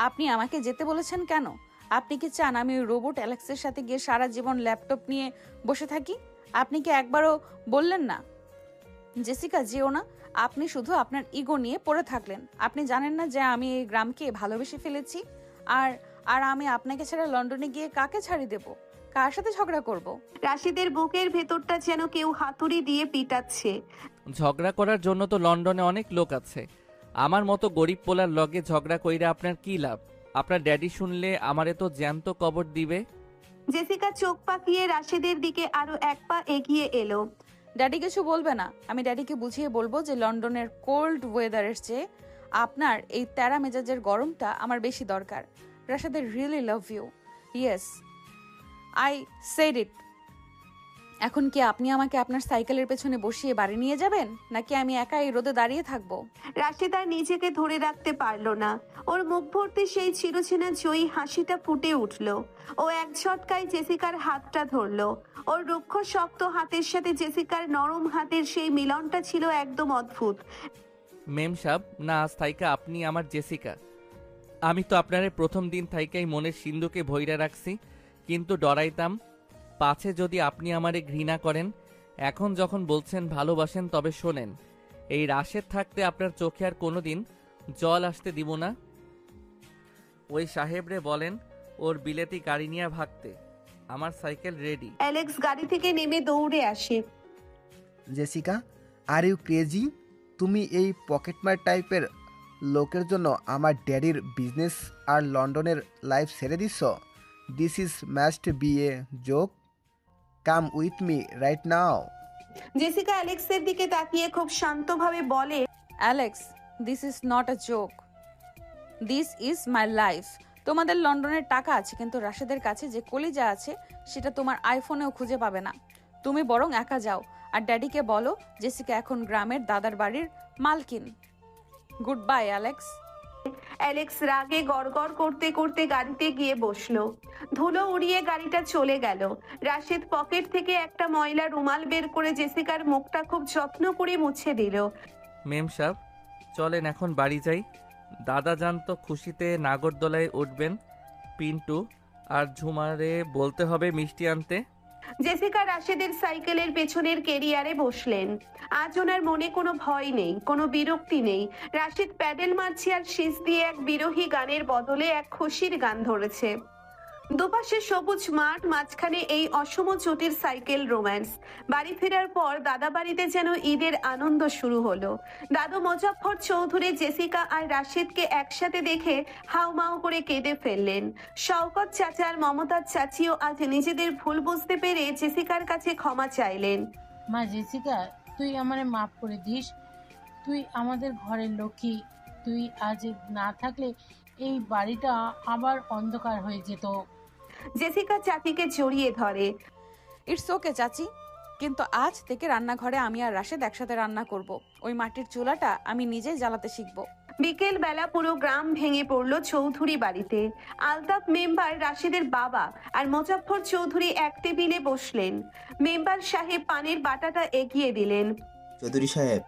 S1: আপনি আমাকে যেতে বলেছেন কেন? আপনি কি চান আমি ওই রোবট অ্যালেক্সের সাথে গিয়ে সারা জীবন ল্যাপটপ নিয়ে বসে থাকি? আপনি কি একবারও বললেন না জেসিকা যেও না? আপনি শুধু আপনার ইগো নিয়ে পড়ে থাকলেন। আপনি জানেন না যে আমি এই গ্রামকে ভালোবেসে ফেলেছি। আর আমি আপনাকে ছাড়া লন্ডনে গিয়ে কাকে ছাড়ি দেব? কার সাথে ঝগড়া করব?
S3: রাশেদের বুকের ভেতরটা যেন কেউ হাতুড়ি দিয়ে পিটাচ্ছে।
S2: ঝগড়া করার জন্য তো লন্ডনে অনেক লোক আছে। আমার মতো গরিব পোলার লগে ঝগড়া কইরা আপনার কি লাভ? আপনার ড্যাডি শুনলে আমারে তো জ্যান্ত কবর দিবে।
S3: জেসিকা চোখ পাকিয়ে রাশেদের দিকে আরো এক পা এগিয়ে এলো।
S1: ড্যাডি কিছু বলবে না। আমি ড্যাডিকে বুঝিয়ে বলবো যে লন্ডনের কোল্ড ওয়েদারের চেয়ে আপনার এই তেরা মেজাজের গরমটা আমার বেশি দরকার। রাশেদের really love you. Yes, I said it. এখন কি আপনি আমাকে আপনার সাইকেলের পেছনে বসিয়ে বাড়ি নিয়ে যাবেন, নাকি আমি একা এই রোদে দাঁড়িয়ে থাকবো?
S3: রাশেদ আর নিজেকে ধরে রাখতে পারলো না। ওর মুখ ভর্তি সেই চিরচেনা জয়ী হাসিটা ফুটে উঠল। ও এক ঝটকায় জেসিকার হাতটা ধরলো। ওর রুক্ষ শক্ত হাতের সাথে জেসিকার নরম হাতের সেই মিলনটা ছিল একদম অদ্ভুত।
S2: মেম সাহেব, না আজ থাইকা আপনি আমার জেসিকা। আমি তো আপনারে প্রথম দিন থাইকাই মনের সিন্ধুকে ভইরা রাখছি, কিন্তু ডরাইতাম পাছে যদি আপনি আমারে ঘৃণা করেন। এখন যখন বলছেন ভালোবাসেন, তবে শোনেন, এই রাশেদ থাকতে আপনার চোখে আর কোনোদিন জল আসতে দিব না। ওই সাহেবরে বলেন ওর বিলেতি গাড়ি নিয়ে ভাগতে। আমার সাইকেল রেডি।
S3: অ্যালেক্স গাড়ি থেকে নেমে দৌড়ে আসে।
S11: Jessica, are you crazy? তুমি এই পকেটমার টাইপের লোকের জন্য আমার ড্যাডির বিজনেস আর লন্ডনের লাইফ ছেড়ে দিচ্ছ? This is must be a joke. Come with me right now.
S3: Jessica অ্যালেক্সের দিকে তাকিয়ে খুব শান্তভাবে বলে,
S1: Alex, this is not a joke, this is my life. তোমাদের লন্ডনের টাকা আছে, কিন্তু রাশেদের কাছে যে কলিজা আছে সেটা তোমার আইফোনেও খুঁজে পাবে না। তুমি বরং একা যাও আর ড্যাডিকে বলো জেসিকা এখন গ্রামের দাদার বাড়ির মালকিন। Good bye Alex.
S3: অ্যালেক্স রাগে গড়গড় করতে করতে গাড়িতে গিয়ে বসলো। ধুলো উড়িয়ে গাড়িটা চলে গেল। রাশেদ পকেট থেকে একটা ময়লা রুমাল বের করে জেসিকার মুখটা খুব যত্ন করে মুছে দিল।
S2: মেম সাহেব, চলেন এখন বাড়ি যাই। দাদা যান তো খুশিতে নাগরদোলায় উঠবেন। পিন্টু আর ঝুমারে বলতে হবে মিষ্টি আনতে।
S3: জেসিকা রাশেদের সাইকেলের পেছনের কেরিয়ারে বসলেন। আজ ওনার মনে কোনো ভয় নেই, কোনো বিরক্তি নেই। রাশেদ প্যাডেল মারছে আর শীষ দিয়ে এক বিরহী গানের বদলে এক খুশির গান ধরেছে। দুপাশে সবুজ মাঠ, মাঝখানে এই অসম চটির সাইকেল রোম্যান্স। বাড়ি ফেরার পর দাদা বাড়িতে যেন ঈদের আনন্দ শুরু হলো। দাদু মোজাফফর চৌধুরী জেসিকা আর রাশেদকে একসাথে দেখে হাউমাউ করে কেঁদে ফেললেন। শওকত চাচা আর মমতাজ চাচিও আজ নিজেদের ভুল বুঝতে পেরে জেসিকার কাছে ক্ষমা চাইলেন।
S8: মা জেসিকা, তুই আমারে মাফ করে দিস। তুই আমাদের ঘরের লক্ষ্মী। তুই আজ না থাকলে এই বাড়িটা আবার অন্ধকার হয়ে যেত।
S3: জেসিকা চাচিকে জড়িয়ে ধরে।
S1: ইটস ওকে চাচি, কিন্তু আজ থেকে রান্নাঘরে আমি আর রাশেদ একসাথে রান্না করব। ওই মাটির চুলাটা আমি নিজেই জ্বালাতে শিখব।
S3: বিকেল বেলা পুরো গ্রাম ভেঙে পড়লো চৌধুরী বাড়িতে। আলতাফ মেম্বার, রাশেদের বাবা আর মোজাফফর চৌধুরী এক টেবিলে বসলেন। মেম্বার সাহেব পানের বাটাটা এগিয়ে দিলেন।
S9: চৌধুরী সাহেব,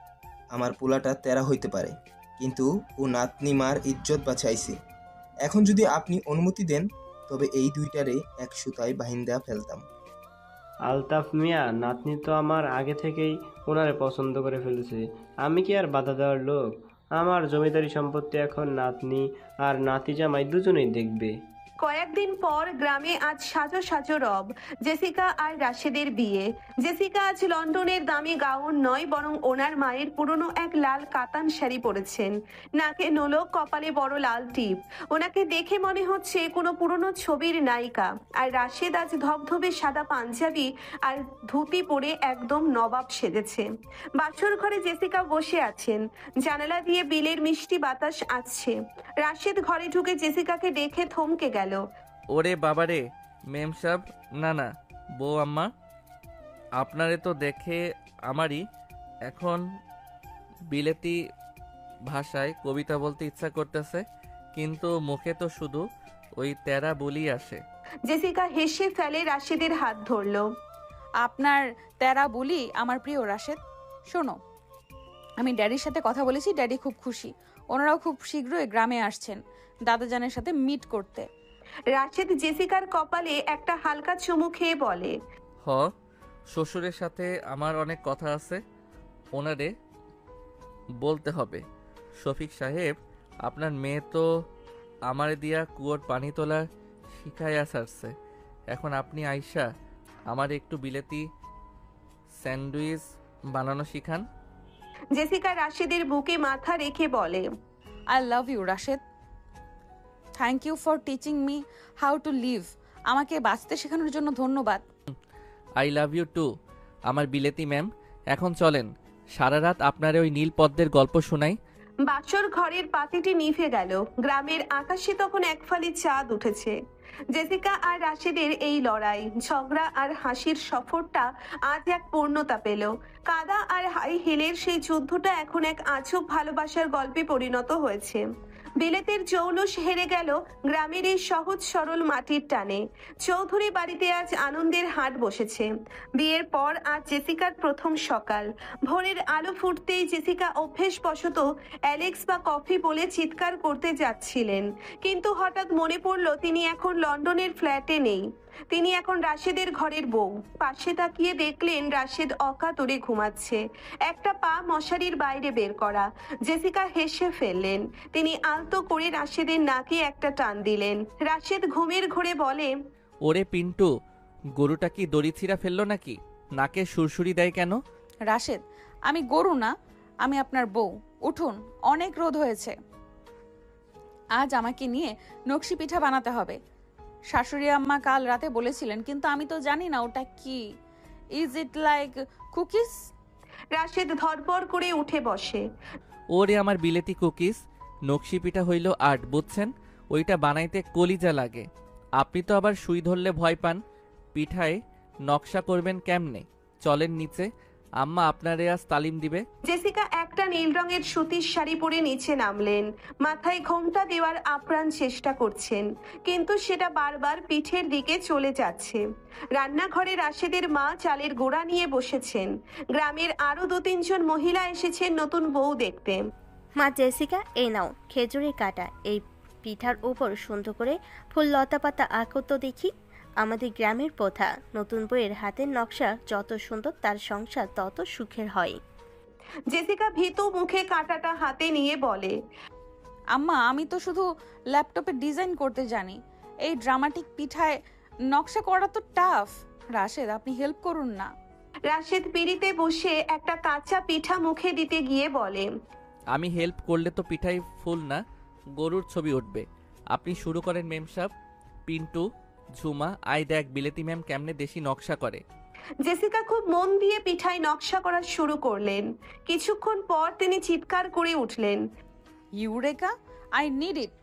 S9: আমার পোলাটা তেরা হইতে পারে, কিন্তু ও নাতনি মার ইজ্জত বাঁচাইছে। এখন যদি আপনি অনুমতি দেন, তবে এই দুইটারে এক সুতায় বাহিন্দা ফেলতাম।
S7: আলতাফ মিয়া, নাতনি তো আমার আগে থেকেই ওনারে পছন্দ করে ফেলেছে। আমি কি আর বাধা দেওয়ার লোক? আমার জমিদারি সম্পত্তি এখন নাতনি আর নাতি জামাই দুজনেই দেখবে।
S3: কয়েকদিন পর গ্রামে আজ সাজো সাজো রব। জেসিকা আর রাশেদের বিয়ে। জেসিকা আজ লন্ডনের দামি গাউন নয়, বরং ওনার মায়ের পুরনো এক লাল কাতান শাড়ি পরেছেন। নাকে নোলক, কপালে বড় লাল টিপ। ওনাকে দেখে মনে হচ্ছে কোনো পুরনো ছবির নায়িকা। আর রাশেদ আজ ধবধবে সাদা পাঞ্জাবি আর ধুতি পরে একদম নবাব সেজেছে। বাসর ঘরে জেসিকা বসে আছেন। জানালা দিয়ে বিলের মিষ্টি বাতাস আসছে। রাশেদ ঘরে ঢুকে জেসিকাকে দেখে থমকে গেল।
S2: ওরে বাবারে মেম সাহেব, না না বউ আম্মা, আপনারে তো দেখে আমারই এখন বিলেতি ভাষায় কবিতা বলতে ইচ্ছা করতেছে, কিন্তু মুখে তো শুধু ওই তেরা বলি আসে।
S3: জেসিকা হেসে ফেলে রাশেদের হাত ধরলো।
S1: আপনার তেরা বলি আমার প্রিয় রাশেদ। শোনো, আমি ড্যাডির সাথে কথা বলেছি, ড্যাডি খুব খুশি। ওনারাও খুব শীঘ্রই গ্রামে আসছেন দাদাজানের সাথে মিট করতে।
S3: রাশেদ জেসিকার কপালে একটা হালকা চুমু খেয়ে বলে,
S2: হ, শ্বশুরের সাথে আমার অনেক কথা আছে, ওনারে বলতে হবে। শফিক সাহেব, আপনার মেয়ে তো আমারে দিয়া কুয়োর পানি তোলা শিখাইয়া সারছে। এখন আপনি আইসা আমার একটু বিলেতি স্যান্ডউইচ বানানো শিখান।
S3: জেসিকা রাশেদের বুকে মাথা রেখে বলে,
S1: I love you Rashed. Thank you for teaching me how to live. আমাকে বাঁচতে শেখানোর জন্য ধন্যবাদ।
S2: আই লাভ ইউ টু আমার বিলেতি ম্যাম। এখন চলেন, সারা রাত আপনারে ওই নীল পদ্মের গল্প শোনাই।
S3: বাসর ঘরের পাতিটি নিভে গেল। গ্রামের আকাশে তখন এক ফালি চাঁদ উঠেছে। জেসিকা আর রাশেদের এই লড়াই, ঝগড়া আর হাসির সফরটা আজ এক পূর্ণতা পেল। কাদা আর হাই হিলের সেই যুদ্ধটা এখন এক আজব ভালোবাসার গল্পে পরিণত হয়েছে। বিলেতের জৌলুস হেরে গেল গ্রামের এই সহজ সরল মাটির টানে। চৌধুরী বাড়িতে আজ আনন্দের হাট বসেছে। বিয়ের পর আজ জেসিকার প্রথম সকাল। ভোরের আলো ফুটতেই জেসিকা অভ্যেসবশত অ্যালেক্স বা কফি বলে চিৎকার করতে যাচ্ছিলেন, কিন্তু হঠাৎ মনে পড়ল তিনি এখন লন্ডনের ফ্ল্যাটে নেই। তিনি এখন রাশেদের ঘরের বউ। পাশে তাকিয়ে দেখলেন রাশেদ অকাতরে ঘুমাচ্ছে, একটা পা মশারির বাইরে বের করা। জেসিকা হেসে ফেললেন। তিনি আলতো করে রাশেদের নাকে একটা টান দিলেন। রাশেদ ঘুমের ঘোরে বলে,
S2: ওরে পিন্টু, গরুটা কি দড়ি ছিঁড়া ফেললো নাকি? নাকে সুরসুরি দেয় কেন?
S1: রাশেদ, আমি গরু না, আমি আপনার বউ। উঠুন, অনেক রোদ হয়েছে। আজ আমাকে নিয়ে নকশি পিঠা বানাতে হবে। শাশুড়ি আম্মা কাল রাতে বলেছিলেন, কিন্তু আমি তো জানি না ওটা কি। Is it like cookies?
S3: Rashed ধরপড় করে উঠে বসে।
S2: ওরে আমার বিলেতি কুকিজ, নকশি পিঠা হইল আর্ট, বুঝছেন? ওইটা বানাইতে কলিজা লাগে। আপনি তো আবার সুই ধরলে ভয় পান। পিঠায় নকশা করবেন কেমনে? চলেন নিচে, আম্মা আপনারে আজ তালিম দিবে।
S3: জেসিকা একটা নীল রঙের সুতির শাড়ি পরে নিচে নামলেন। মাথায় ঘোমটা দেওয়ার আপ্রাণ চেষ্টা করছেন, কিন্তু সেটা বারবার পিঠের দিকে চলে যাচ্ছে। রান্নাঘরে রাশেদের মা চালের গোড়া নিয়ে বসেছেন। গ্রামের আরো 2-3 জন মহিলা এসেছেন নতুন বউ দেখতে।
S13: মা জেসিকা, এই নাও খেজুরের কাটা। এই পিঠার উপর সুন্দর করে ফুল লতা পাতা আঁকো তো দেখি। আমাদের গ্রামের প্রথা, নতুন বইয়ের হাতের নকশা যত সুন্দর তার সংসার তত সুখের হয়।
S3: জেসিকা ভীতু মুখে কাঁটাটা হাতে নিয়ে বলে,
S1: আম্মা, আমি তো শুধু ল্যাপটপে ডিজাইন করতে জানি। এই ড্রামাটিক পিঠায় নকশা করা তো টাফ। রাশেদ, আপনি হেল্প করুন না।
S3: রাশেদ পিড়িতে বসে একটা কাঁচা পিঠা মুখে দিতে গিয়ে বলে,
S2: আমি হেল্প করলে তো পিঠাই ফুল না, গরুর ছবি উঠবে। আপনি শুরু করেন মেম সাহেব। পিন্টু, ঝুমা, আই দেখ বিলেতি ম্যাম কেমনে দেশি নকশা করে।
S3: জেসিকা খুব মন দিয়ে পিঠায় নকশা করা শুরু করলেন। কিছুক্ষণ পর তিনি চিৎকার করে উঠলেন,
S1: ইউরেকা, আই নিড ইট।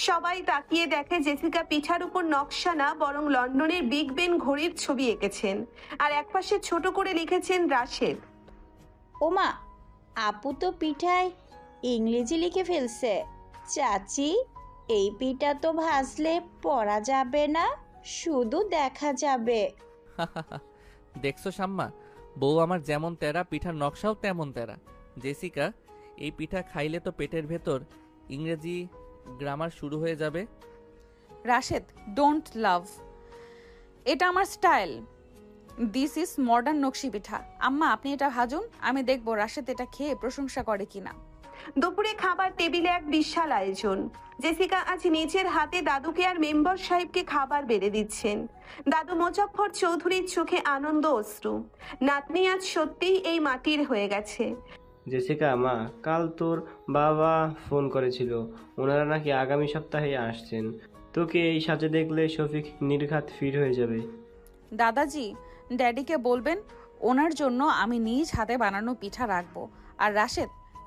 S3: সবাই তাকিয়ে দেখে জেসিকা পিঠার উপর নকশা না, বরং লন্ডনের বিগ বেন ঘড়ির ছবি এঁকেছেন, আর একপাশে ছোট করে লিখেছেন রাশেদ।
S5: ওমা, আপু তো পিঠায় ইংরেজি লিখে ফেলছে। চাচি, এই পিঠা তো ভাজলে পড়া যাবে না, শুধু দেখা যাবে।
S2: দেখছো শাম্মা, বউ আমার যেমন তেরা, পিঠার নকশাও তেমন তেরা। জেসিকা, এই পিঠা খাইলে তো পেটের ভেতর ইংরেজি গ্রামার শুরু হয়ে যাবে।
S1: রাশেদ, ডোন্ট লাভ, এটা আমার স্টাইল। দিস ইজ মডার্ন নকশি পিঠা। আম্মা, আপনি এটা ভাজুন, আমি দেখবো রাশেদ এটা খেয়ে প্রশংসা করে কিনা।
S3: দুপুরে খাবার টেবিলে এক বিশাল আয়োজন। জেসিকা আজ নিজের হাতে দাদুকে আর মেম্বার সাহেবকে খাবার বেড়ে দিচ্ছেন। দাদু মোজাফফর চৌধুরীর চোখে আনন্দ অশ্রু। নাতনি আজ সত্যিই এই মাটির হয়ে গেছে।
S7: জেসিকা, মা, কাল তোর বাবা ফোন করেছিল, ওনারা নাকি আগামী সপ্তাহে আসছেন। তোকে এই সাজে দেখলে শফিক নির্ঘাত ফিট হয়ে যাবে।
S1: দাদাজি, ড্যাডিকে বলবেন ওনার জন্য আমি নিজ হাতে বানানো পিঠা রাখবো। আর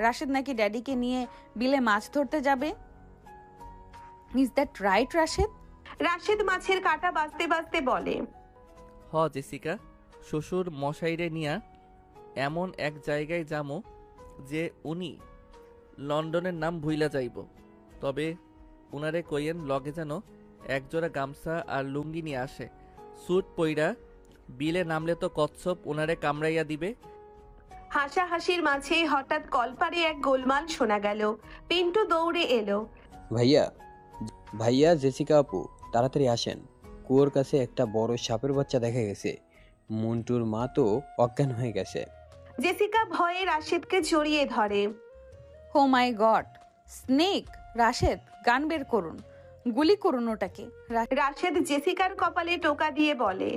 S1: রাশেদ নাকি ড্যাডিকে নিয়ে বিলে মাছ ধরতে যাবে। Is that right Rashed?
S3: Rashed মাছের কাঁটা বাজতে বাজতে বলে,
S2: হ জেসিকা, শ্বশুর মশাইরে নিয়া এমন এক জায়গায় যামো যে উনি লন্ডনের নাম ভুইলা যাইব। তবে উনারে কইয়েন লগে যেন একজোড়া গামছা আর লুঙ্গি নিয়ে আসে। স্যুট পইরা বিলে নামলে তো কচ্ছপ উনারে কামড়াইয়া দিবে।
S3: হাসাহাসির মাঝে হঠাৎ কলপারে এক গোলমাল শোনা গেল। পিন্টু দৌড়ে এলো।
S6: ভাইয়া, জেসিকা আপু, তাড়াতাড়ি আসেন। কুয়োর কাছে একটা বড় সাপের বাচ্চা দেখা গেছে। মন্টুর মা তো অজ্ঞান হয়ে গেছে।
S3: জেসিকা ভয়ে রাশেদকে জড়িয়ে ধরে।
S1: Oh my god, snake! Rashed, গান বের করুন, গুলি করুন ওটাকে।
S3: রাশেদ জেসিকার কপালে টোকা দিয়ে বলে,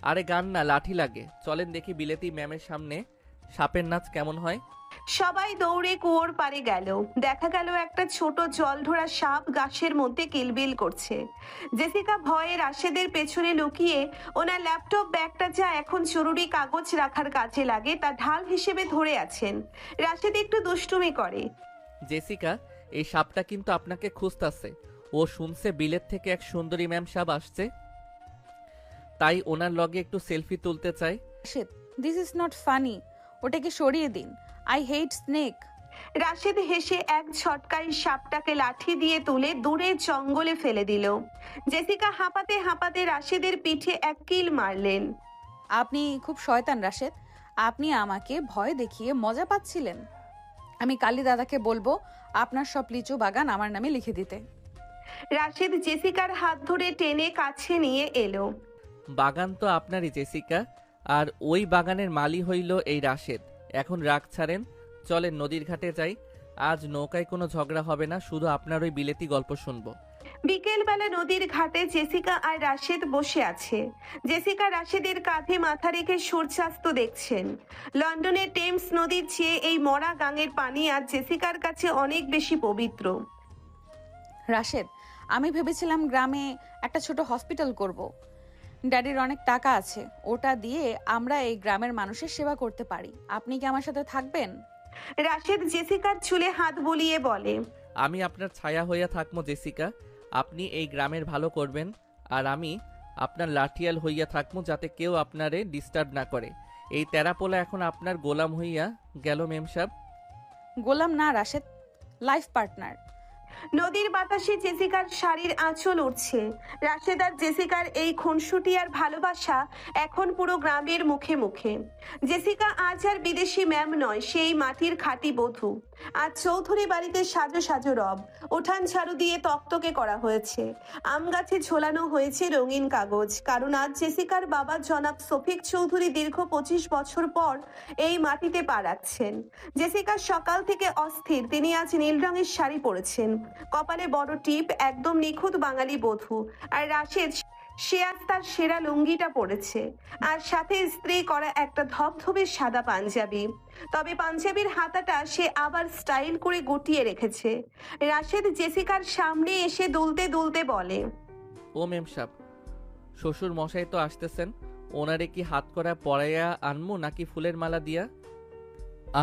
S2: আরে গান না, লাঠি লাগে। চলেন দেখি বিলেতি ম্যামের সামনে সাপের নাচ কেমন হয়?
S3: সবাই দৌড়ে কুয়োর পাড়ে গেল। দেখা গেল একটা ছোট জলঢোড়া সাপ গাছের মধ্যে কিলবিল করছে। জেসিকা ভয়ে রাশেদের পেছনে লুকিয়ে ওনার ল্যাপটপ ব্যাগটা যা এখন জরুরি কাগজ রাখার কাজে লাগে তা ঢাল হিসেবে ধরে আছেন। রাশেদ একটু দুষ্টুমি করে।
S2: জেসিকা, এই সাপটা কিন্তু আপনাকে খুঁজতাছে। ও শুনছে বিলেত থেকে এক সুন্দরী ম্যাম সাহেব আসছে, তাই ওনার লগে একটু সেলফি তুলতে চাই।
S1: Rashed, this is not funny. ওটাকে সরিয়ে দিন। I hate snake.
S3: রাশেদ হেসে এক ঝটকায় সাপটাকে লাঠি দিয়ে তুলে দূরের জঙ্গলে ফেলে দিল। জেসিকা হাঁপাতে হাঁপাতে রাশেদের পিঠে এক কিল মারলেন।
S1: আপনি খুব শয়তান রাশেদ। আপনি আমাকে ভয় দেখিয়ে মজা পাচ্ছিলেন। আমি কালী দাদাকে বলবো আপনার সব লিচু বাগান আমার নামে লিখে দিতে।
S3: রাশেদ জেসিকার হাত ধরে টেনে কাছে নিয়ে এলো।
S2: বাগান তো আপনারই জেসিকা, আর ওই বাগানের মালি হইল এই রাশেদ। এখন রাগ ছাড়েন, চলেন নদীর ঘাটে যাই। আজ নৌকায় কোনো ঝগড়া হবে না, শুধু আপনার ওই বিলেতি গল্প শুনবো।
S3: বিকেলবেলা নদীর ঘাটে জেসিকা আর রাশেদ বসে আছে। জেসিকা রাশেদের কাঁধে মাথা রেখে সূর্যাস্ত দেখছেন। লন্ডনের টেমস নদীর চেয়ে এই মরা গাঙের পানি আজ জেসিকার কাছে অনেক বেশি পবিত্র।
S1: রাশেদ, আমি ভেবেছিলাম গ্রামে একটা ছোট হসপিটাল করব। ড্যাডির অনেক টাকা আছে, ওটা দিয়ে আমরা এই গ্রামের মানুষের সেবা করতে পারি। আপনি কি আমার সাথে থাকবেন?
S3: রাশেদ জেসিকার চুলে হাত বুলিয়ে বলে,
S2: আমি আপনার ছায়া হইয়া থাকবো জেসিকা। আপনি এই গ্রামের ভালো করবেন, আর আমি আপনার লাঠিয়াল হইয়া থাকবো, যাতে কেউ আপনারে ডিস্টার্ব না করে। এই তেরাপোলা এখন আপনার গোলাম হইয়া গেল মেম সাহেব।
S1: গোলাম না রাশেদ, লাইফ পার্টনার।
S3: নদীর বাতাসে জেসিকার শাড়ির আঁচল উঠছে। রাশেদ আর জেসিকার এই খুনসুটি আর ভালোবাসা এখন পুরো গ্রামের মুখে মুখে। জেসিকা আজ আর বিদেশি ম্যাম নয়, সেই মাটির খাঁটি বধূ। আজ চৌধুরী বাড়িতে সাজো সাজো রব। উঠান ঝাড়ু দিয়ে তকতকে করা হয়েছে। আম গাছে ঝোলানো হয়েছে রঙিন কাগজ, কারণ আজ জেসিকার বাবা জনাব শফিক চৌধুরী দীর্ঘ 25 বছর পর এই মাটিতে পা রাখছেন। জেসিকা সকাল থেকে অস্থির। তিনি আজ নীল রঙের শাড়ি পরেছেন, কপালে বড় টিপ, একদম নিখুঁত বাঙালি বধূ। আর রাশেদ, সে আজ তার সেরা লুঙ্গিটা পরেছে, আর সাথে ইস্ত্রি করা একটা ধবধবে সাদা পাঞ্জাবি। তবে পাঞ্জাবির হাতাটা সে আবার স্টাইল করে গুটিয়ে রেখেছে। রাশেদ জেসিকার সামনে এসে দুলতে দুলতে বলে,
S2: ও মেম সাহেব, শ্বশুর মশাই তো আসতেছেন, ওনারে কি হাত করা পরাইয়া আনমু নাকি ফুলের মালা দিয়া?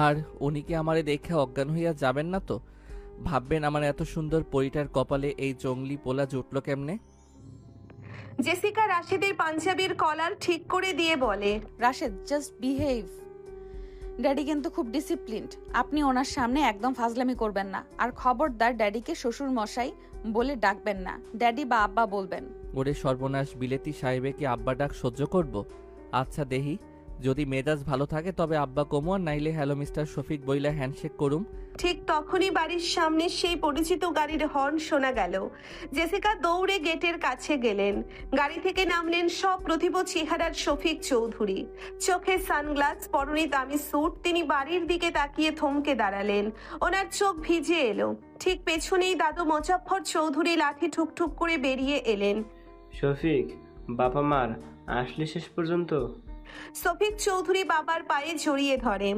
S2: আর উনি কি আমারে দেখে অজ্ঞান হইয়া যাবেন না তো? ভাববেন আমার এত সুন্দর পরিটার কপালে এই জঙ্গলি পোলা জুটলো কেমনে?
S3: জেসিকা রাশেদের পাঞ্জাবির কলার ঠিক করে দিয়ে বলে,
S1: রাশেদ, জাস্ট বিহেভ। ড্যাডি কিন্তু খুব ডিসিপ্লিনড। আপনি ওনার সামনে একদম ফাজলামি করবেন না। আর খবরদার ড্যাডিকে শ্বশুর মশাই বলে ডাকবেন না, ড্যাডি বা আব্বা বলবেন।
S2: ওরে সর্বনাশ, বিলেতি সাহেবে কি আব্বা ডাক সহ্য করব? আচ্ছা দেহি, যদি মেজাজ ভালো থাকে তবে আব্বা কমু, আর নাইলে হ্যালো মিস্টার শফিক বইলা হ্যান্ডশেক করুম।
S3: ঠিক তখনই বাড়ির সামনে সেই পরিচিত গাড়ির হর্ন শোনা গেল। জেসিকা দৌড়ে গেটের কাছে গেলেন। গাড়ি থেকে নামলেন সব প্রতিভ চেহারার শফিক চৌধুরী। চোখে সানগ্লাস, পরনে দামি স্যুট। তিনি বাড়ির দিকে তাকিয়ে থমকে দাঁড়ালেন। ওনার চোখ ভিজে এলো। ঠিক পেছনেই দাদু মোজাফফর চৌধুরী লাঠি ঠুকঠুক করে বেরিয়ে এলেন।
S7: শফিক, বাবা মার আসলে শেষ পর্যন্ত?
S3: শফিক চৌধুরী বাবার পায়ে জড়িয়ে ধরে।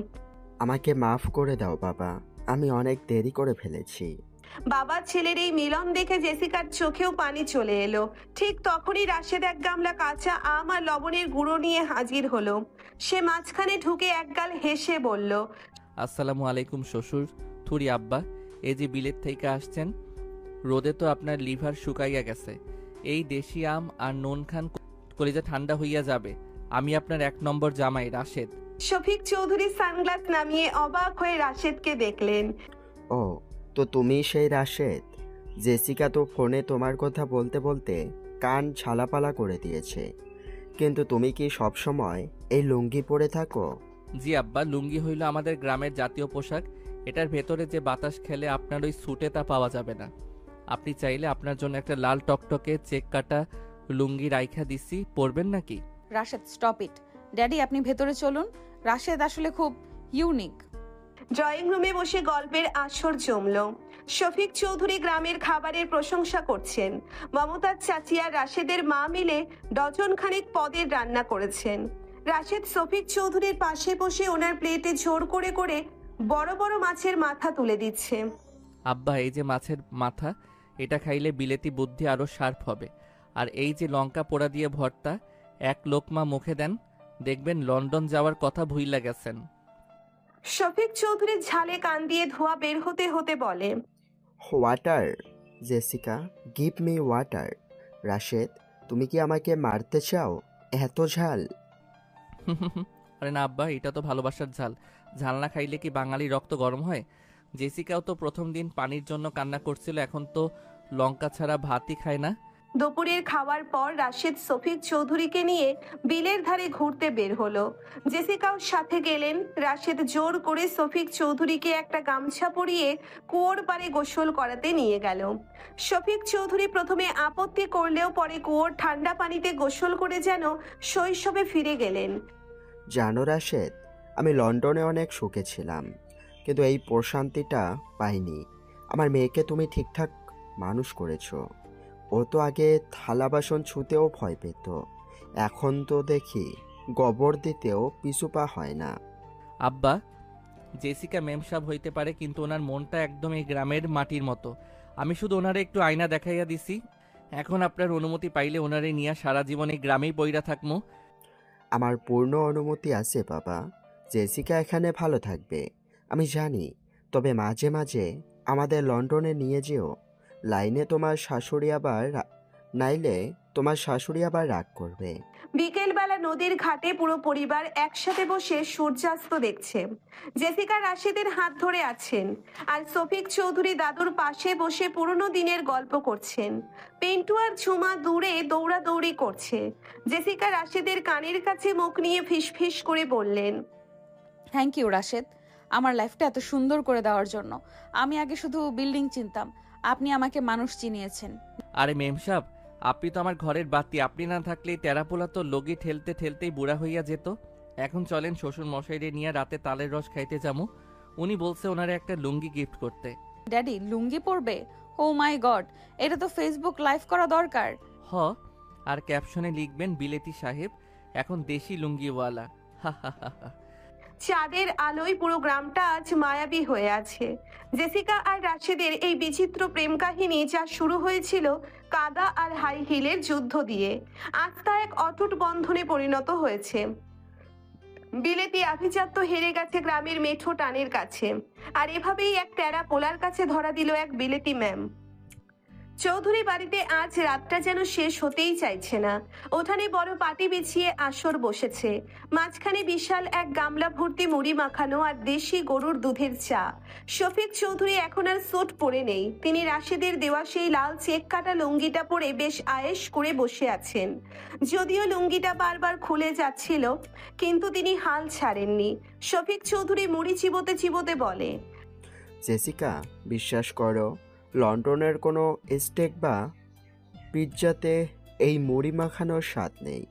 S14: আমাকে মাফ করে দাও বাবা, আমি অনেক দেরি করে ফেলেছি।
S3: বাবা ছেলের এই মিলন দেখে জেসিকার চোখেও পানি চলে এলো। ঠিক তখনই রাশেদ এক গামলা কাঁচা আম আর লবণের গুঁড়ো নিয়ে হাজির হলো। সে মাঝখানে ঢুকে একগাল হেসে বলল,
S2: আসসালামু আলাইকুম শ্বশুর। থুরি আব্বা, এই যে বিলেত থেকে আসছেন, রোদে তো আপনার লিভার শুকাইয়া গেছে। এই দেশি আম আর নুন খান, কলিজা ঠান্ডা হইয়া যাবে। আমি আপনার 1 নম্বর জামাই রাশেদ।
S3: শফিক চৌধুরী সানগ্লাস নামিয়ে অবাক হয়ে রাশেদকে দেখলেন।
S14: ও, তো তুমি সেই রাশেদ? জেসিকা তো ফোনে তোমার কথা বলতে বলতে কান ঝালাপালা করে দিয়েছে। কিন্তু তুমি কি সব সময় এই লুঙ্গি পরে থাকো?
S2: জি আব্বা, লুঙ্গি হইল আমাদের গ্রামের জাতীয় পোশাক। এটার ভেতরে যে বাতাস খেলে আপনার ওই স্যুটে তা পাওয়া যাবে না। আপনি চাইলে আপনার জন্য একটা লাল টকটকে চেক কাটা লুঙ্গি রাইখা দিছি, পরবেন নাকি?
S1: রাশেদ, স্টপ ইট। ড্যাডি, আপনি ভেতরে চলুন। রাশেদ আসলে খুব ইউনিক।
S3: ড্রয়িং রুমে বসে গল্পের আসর জমল। শফিক চৌধুরী গ্রামের খাবারের প্রশংসা করছেন। মমতাজ চাচি আর রাশেদের মা মিলে ডজন খানেক পদের রান্না করেছেন। রাশেদ শফিক চৌধুরীর পাশে বসে ওনার প্লেটে জোর করে করে বড় বড় মাছের মাথা তুলে দিচ্ছে।
S2: আব্বা, এই যে মাছের মাথা, এটা খাইলে বিলেতি বুদ্ধি আরও শার্প হবে। আর এই যে লঙ্কা পোড়া দিয়ে ভর্তা, এক লোকমা মুখে দেন, দেখবেন লন্ডন যাওয়ার কথা ভুইলা গেছেন।
S3: শফিক চৌধুরীর ঝালে কান দিয়ে ধোঁয়া বের হতে হতে বলে,
S14: water Jessica, give me water. Rashed, তুমি কি আমাকে মারতে চাও? এত ঝাল?
S2: আরে না আব্বা, এটা তো ভালোবাসার ঝাল। ঝাল না খাইলে কি বাঙালি রক্ত গরম হয়? জেসিকাও তো প্রথম দিন পানির জন্য কান্না করছিল, এখন তো লঙ্কা ছাড়া ভাতই খায় না।
S3: দুপুরের খাওয়ার পর রাশেদ শফিক চৌধুরীকে নিয়ে বিলের ধারে ঘুরতে বের হলো। জেসিকাও সাথে গেলেন। রাশেদ জোর করে শফিক চৌধুরীকে একটা গামছা পরিয়ে কুয়োর পাড়ে গোসল করাতে নিয়ে গেল। শফিক চৌধুরী প্রথমে আপত্তি করলেও পরে কুয়োর ঠান্ডা পানিতে গোসল করে যেন শৈশবে ফিরে গেলেন।
S14: জানো রাশেদ, আমি লন্ডনে অনেক সুখে ছিলাম, কিন্তু এই প্রশান্তিটা পাইনি। আমার মেয়েকে তুমি ঠিকঠাক মানুষ করেছো। ও তো আগে থালা বাসন ছুঁতেও ভয় পেত, এখন তো দেখি গোবর দিতেও পিছু পা হয় না।
S2: আব্বা, জেসিকা মেমসাব হইতে পারে, কিন্তু ওনার মনটা একদম এই গ্রামের মাটির মতো। আমি শুধু ওনারে একটু আয়না দেখাইয়া দিছি। এখন আপনার অনুমতি পাইলে ওনারে নিয়ে সারা জীবন এই গ্রামেই বইরা থাকমু।
S14: আমার পূর্ণ অনুমতি আছে বাবা। জেসিকা এখানে ভালো থাকবে আমি জানি, তবে মাঝে মাঝে আমাদের লন্ডনে নিয়ে যেও। লাইনে তোমার শাশুড়ি আবার নাইলে তোমার শাশুড়ি আবার রাগ করবে।
S3: বিকেলবেলা নদীর ঘাটে পুরো পরিবার একসাথে বসে সূর্যাস্ত দেখছে। জেসিকা রাশেদের হাত ধরে আছেন, আর শফিক চৌধুরী দাদুর পাশে বসে পুরনো দিনের গল্প করছেন। পেন্টু আর ঝুমা দূরে দৌড়াদৌড়ি করছে। জেসিকা রাশেদের কানের কাছে মুখ নিয়ে ফিসফিস করে বললেন,
S1: থ্যাংক ইউ রাশেদ, আমার লাইফটা এত সুন্দর করে দেওয়ার জন্য। আমি আগে শুধু বিল্ডিং চিনতাম, আপনি আমাকে মানুষ চিনিয়েছেন।
S2: আরে মেমসাব, আপনি তো আমার ঘরের বাতি। আপনি না থাকলে টেরাপোলা তো লগি ঠেলতে ঠেলতেই বুড়া হইয়া যেত। এখন চলেন শ্বশুর মশাইরে নিয়ে রাতে তালের রস খাইতে যাবো। উনি বলছে ওনারে একটা লুঙ্গি গিফট করতে।
S1: ড্যাডি লুঙ্গি পরবে? ও মাই গড, এটা তো ফেসবুক লাইভ করা দরকার।
S2: হ, আর ক্যাপশনে লিখবেন বিলেতি সাহেব এখন দেশি লুঙ্গিওয়ালা। হা হা হা হা।
S3: চাঁদের আলোয় পুরো গ্রামটা আজ মায়াবী হয়ে আছে। জেসিকা আর রাশেদের এই বিচিত্র প্রেম কাহিনী যা শুরু হয়েছিল কাদা আর হাই হিলের যুদ্ধ দিয়ে, আজ তা এক অটুট বন্ধনে পরিণত হয়েছে। বিলেতি আভিজাত্য হেরে গেছে গ্রামের মেঠো টানের কাছে, আর এভাবেই এক টেরা পোলার কাছে ধরা দিল এক বিলেতি ম্যাম। চৌধুরী বাড়িতে আজ রাতটা যেন শেষ হতেই চাইছে না। ওখানে বড় পাটি বিছিয়ে আসর বসেছে। মাঝখানে বিশাল এক গামলা ভর্তি মুড়ি মাখানো আর দেশি গরুর দুধের চা। শফিক চৌধুরী এখন আর স্যুট পরে নেই। তিনি রাশেদের দেওয়া সেই লাল চেক কাটা লুঙ্গিটা পরে বেশ আয়েশ করে বসে আছেন। যদিও লুঙ্গিটা বারবার খুলে যাচ্ছিল, কিন্তু তিনি হাল ছাড়েননি। শফিক চৌধুরী মুড়ি চিবোতে চিবোতে বলে,
S14: জেসিকা, বিশ্বাস করো, লন্ডনের কোনো স্টেক বা পিৎজাতে এই মুড়ি মাখানোর স্বাদ নেই।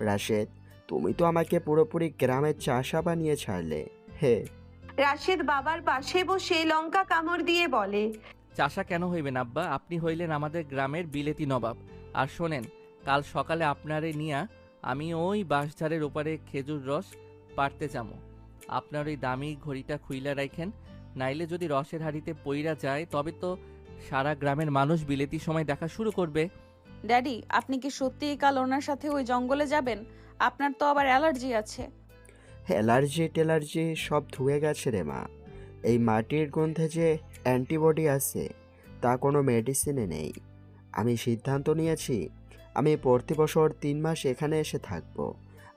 S14: রাশেদ, তুমি তো আমাকে পুরোপুরি গ্রামের চাষা বানিয়ে ছাড়লে। হে।
S3: রাশেদ বাবার পাশে বসে লঙ্কা কামড় দিয়ে বলে,
S2: চাষা কেন হইবেন আব্বা? আপনি হইলেন আমাদের গ্রামের বিলেতি নবাব। আর শোনেন, কাল সকালে আপনারে নিয়া আমি ওই বাঁশঝাড়ের ওপারে খেজুর রস পাড়তে যাবো। আপনার ওই দামি ঘড়িটা খুইলা রাখেন, নাইলে যদি রসের হাড়িতে পইরা যায় তবে তো সারা গ্রামের মানুষ বিলেতি সময় দেখা শুরু করবে।
S1: ড্যাডি, আপনি কি সত্যিই কাল ওনার সাথে ওই জঙ্গলে যাবেন? আপনার তো আবার অ্যালার্জি আছে।
S14: অ্যালার্জি সব ধুয়ে গেছে রে মা। এই মাটির গন্ধে যে অ্যান্টিবডি আছে তা কোনো মেডিসিনে নেই। আমি সিদ্ধান্ত নিয়েছি, আমি প্রতি বছর 3 মাস এখানে এসে থাকবো।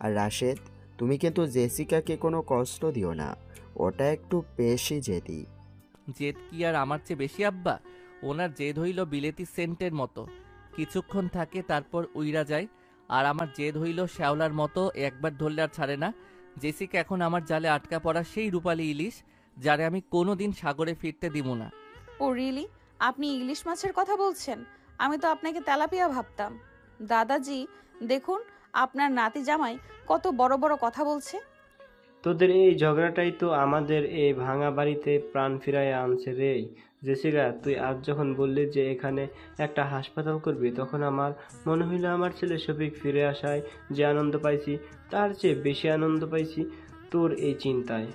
S14: আর রাশেদ, তুমি কিন্তু জেসিকাকে কোনো কষ্ট দিও না, ওটা একটু বেশি জেদি।
S2: জেদ কি আর আমার চেয়ে বেশি আব্বা? ওনার জেদ হইল বিলেতি সেন্টের মতো, কিছুক্ষণ থাকে তারপর উইরা যায়। আর আমার জেদ হইল শ্যাওলার মতো, একবার ধরলে আর ছাড়ে না। জেসিকা এখন আমার জালে আটকা পড়া সেই রূপালী ইলিশ, যারে আমি কোনোদিন সাগরে ফিরতে দিব না।
S1: ও রিয়েলি? আপনি ইলিশ মাছের কথা বলছেন? আমি তো আপনাকে তেলাপিয়া ভাবতাম। দাদাজি, দেখুন আপনার নাতি জামাই কত বড় বড় কথা বলছে।
S7: তোদের এই ঝগড়াটাই তো আমাদের এই ভাঙা বাড়িতে প্রাণ ফিরায় আনছে রে। জেসিকা, তুই আজ যখন বললি যে এখানে একটা হাসপাতাল করবি, তখন আমার মনে হইল আমার ছেলে শফিক ফিরে আসায় যে আনন্দ পাইছি তার চেয়ে বেশি আনন্দ পাইছি তোর এই চিন্তায়।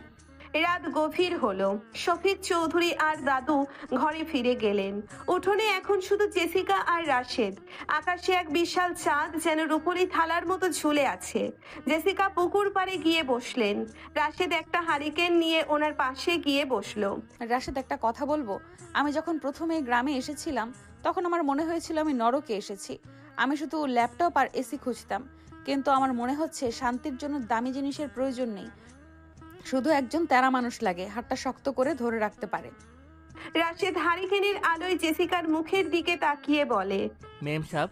S3: রাত গভীর হলো। শফিক চৌধুরী আর দাদু ঘরে ফিরে গেলেন। উঠোনে এখন শুধু জেসিকা আর রাশেদ। আকাশে এক বিশাল চাঁদ যেন রূপোলি থালার মতো ঝুলে আছে। জেসিকা পুকুর পাড়ে গিয়ে বসলেন। রাশেদ একটা হারিকেন নিয়ে ওনার পাশে গিয়ে বসলো।
S1: রাশেদ, একটা কথা বলবো? আমি যখন প্রথমে এই গ্রামে এসেছিলাম তখন আমার মনে হয়েছিল আমি নরকে এসেছি। আমি শুধু ল্যাপটপ আর এসি খুঁজতাম, কিন্তু আমার মনে হচ্ছে শান্তির জন্য দামি জিনিসের প্রয়োজন নেই, শুধু একজন তেরা মানুষ লাগে, হাতটা শক্ত করে ধরে রাখতে পারে।
S3: রাশেদ হারিকেনের আলোয় জেসিকার মুখের দিকে তাকিয়ে বলে,
S2: মেম সাহেব,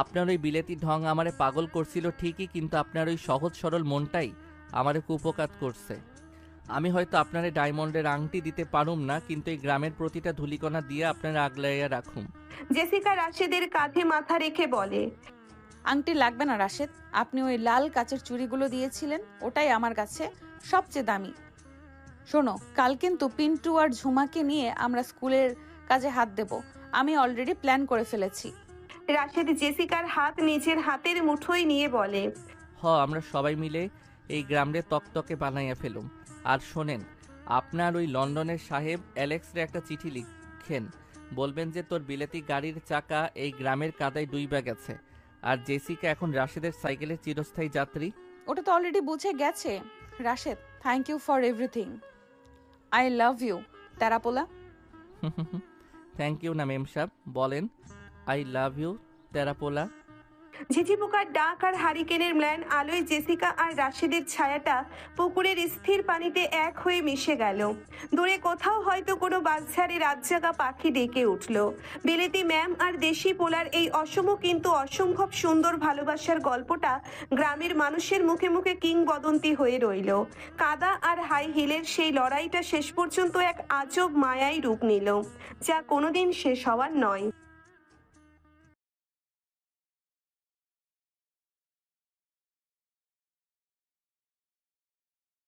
S2: আপনার ওই বিলেতি ঢং আমারে পাগল করছিল ঠিকই, কিন্তু আপনার ওই সহজ সরল মনটাই আমারে কুপকাত করছে। আমি হয়তো আপনারে ডায়মন্ডের আংটি দিতে পারুম না, কিন্তু এই গ্রামের প্রতিটা ধুলিকণা দিয়ে আপনারা আগলাইয়া রাখুম।
S3: জেসিকা রাশেদের কাঁধে মাথা রেখে বলে,
S1: আংটি লাগবে না রাশেদ, আপনি ওই লাল কাচের চুড়িগুলো দিয়েছিলেন, ওটাই আমার কাছে সবচেয়ে দামি। শোনো, কাল কিন্তু পিন্টু আর ঝুমাকে নিয়ে আমরা স্কুলের কাজে হাত দেব। আমি অলরেডি প্ল্যান করে ফেলেছি।
S3: রাশেদ জেসিকার হাত নিজের হাতের মুঠোয় নিয়ে বলে,
S2: আমরা সবাই মিলে এই গ্রামে তকতকে বানাইয়া ফেলুম। আর শোনেন, আপনার ওই লন্ডনের সাহেব অ্যালেক্সরে একটা চিঠি লিখেন, বলবেন যে তোর বিলেতি গাড়ির চাকা এই গ্রামের কাদায় ডুইবা গেছে, আর জেসিকা এখন রাশেদের সাইকেলের চিরস্থায়ী যাত্রী।
S1: ওটা তো অলরেডি বুঝে গেছে। Rashed, thank you for everything. I love you তেরাপোলা।
S2: থ্যাংক ইউ না মেম সাহেব, বলেন আই লাভ ইউ তেরাপোলা।
S3: ঝিঝি পোকার ডাক আর হারিকেনের ম্লান আলোয় জেসিকা আর রাশেদের ছায়াটা পুকুরের স্থির পানিতে এক হয়ে মিশে গেল। দূরে কোথাও হয়তো কোনো বাচ্চারে রাতজাগা পাখি ডেকে উঠল। বিলেতি ম্যাম আর দেশি পোলার এই অসম কিন্তু অসম্ভব সুন্দর ভালোবাসার গল্পটা গ্রামের মানুষের মুখে মুখে কিংবদন্তি হয়ে রইল। কাদা আর হাই হিলের সেই লড়াইটা শেষ পর্যন্ত এক আজব মায়াই রূপ নিল, যা কোনোদিন শেষ হওয়ার নয়।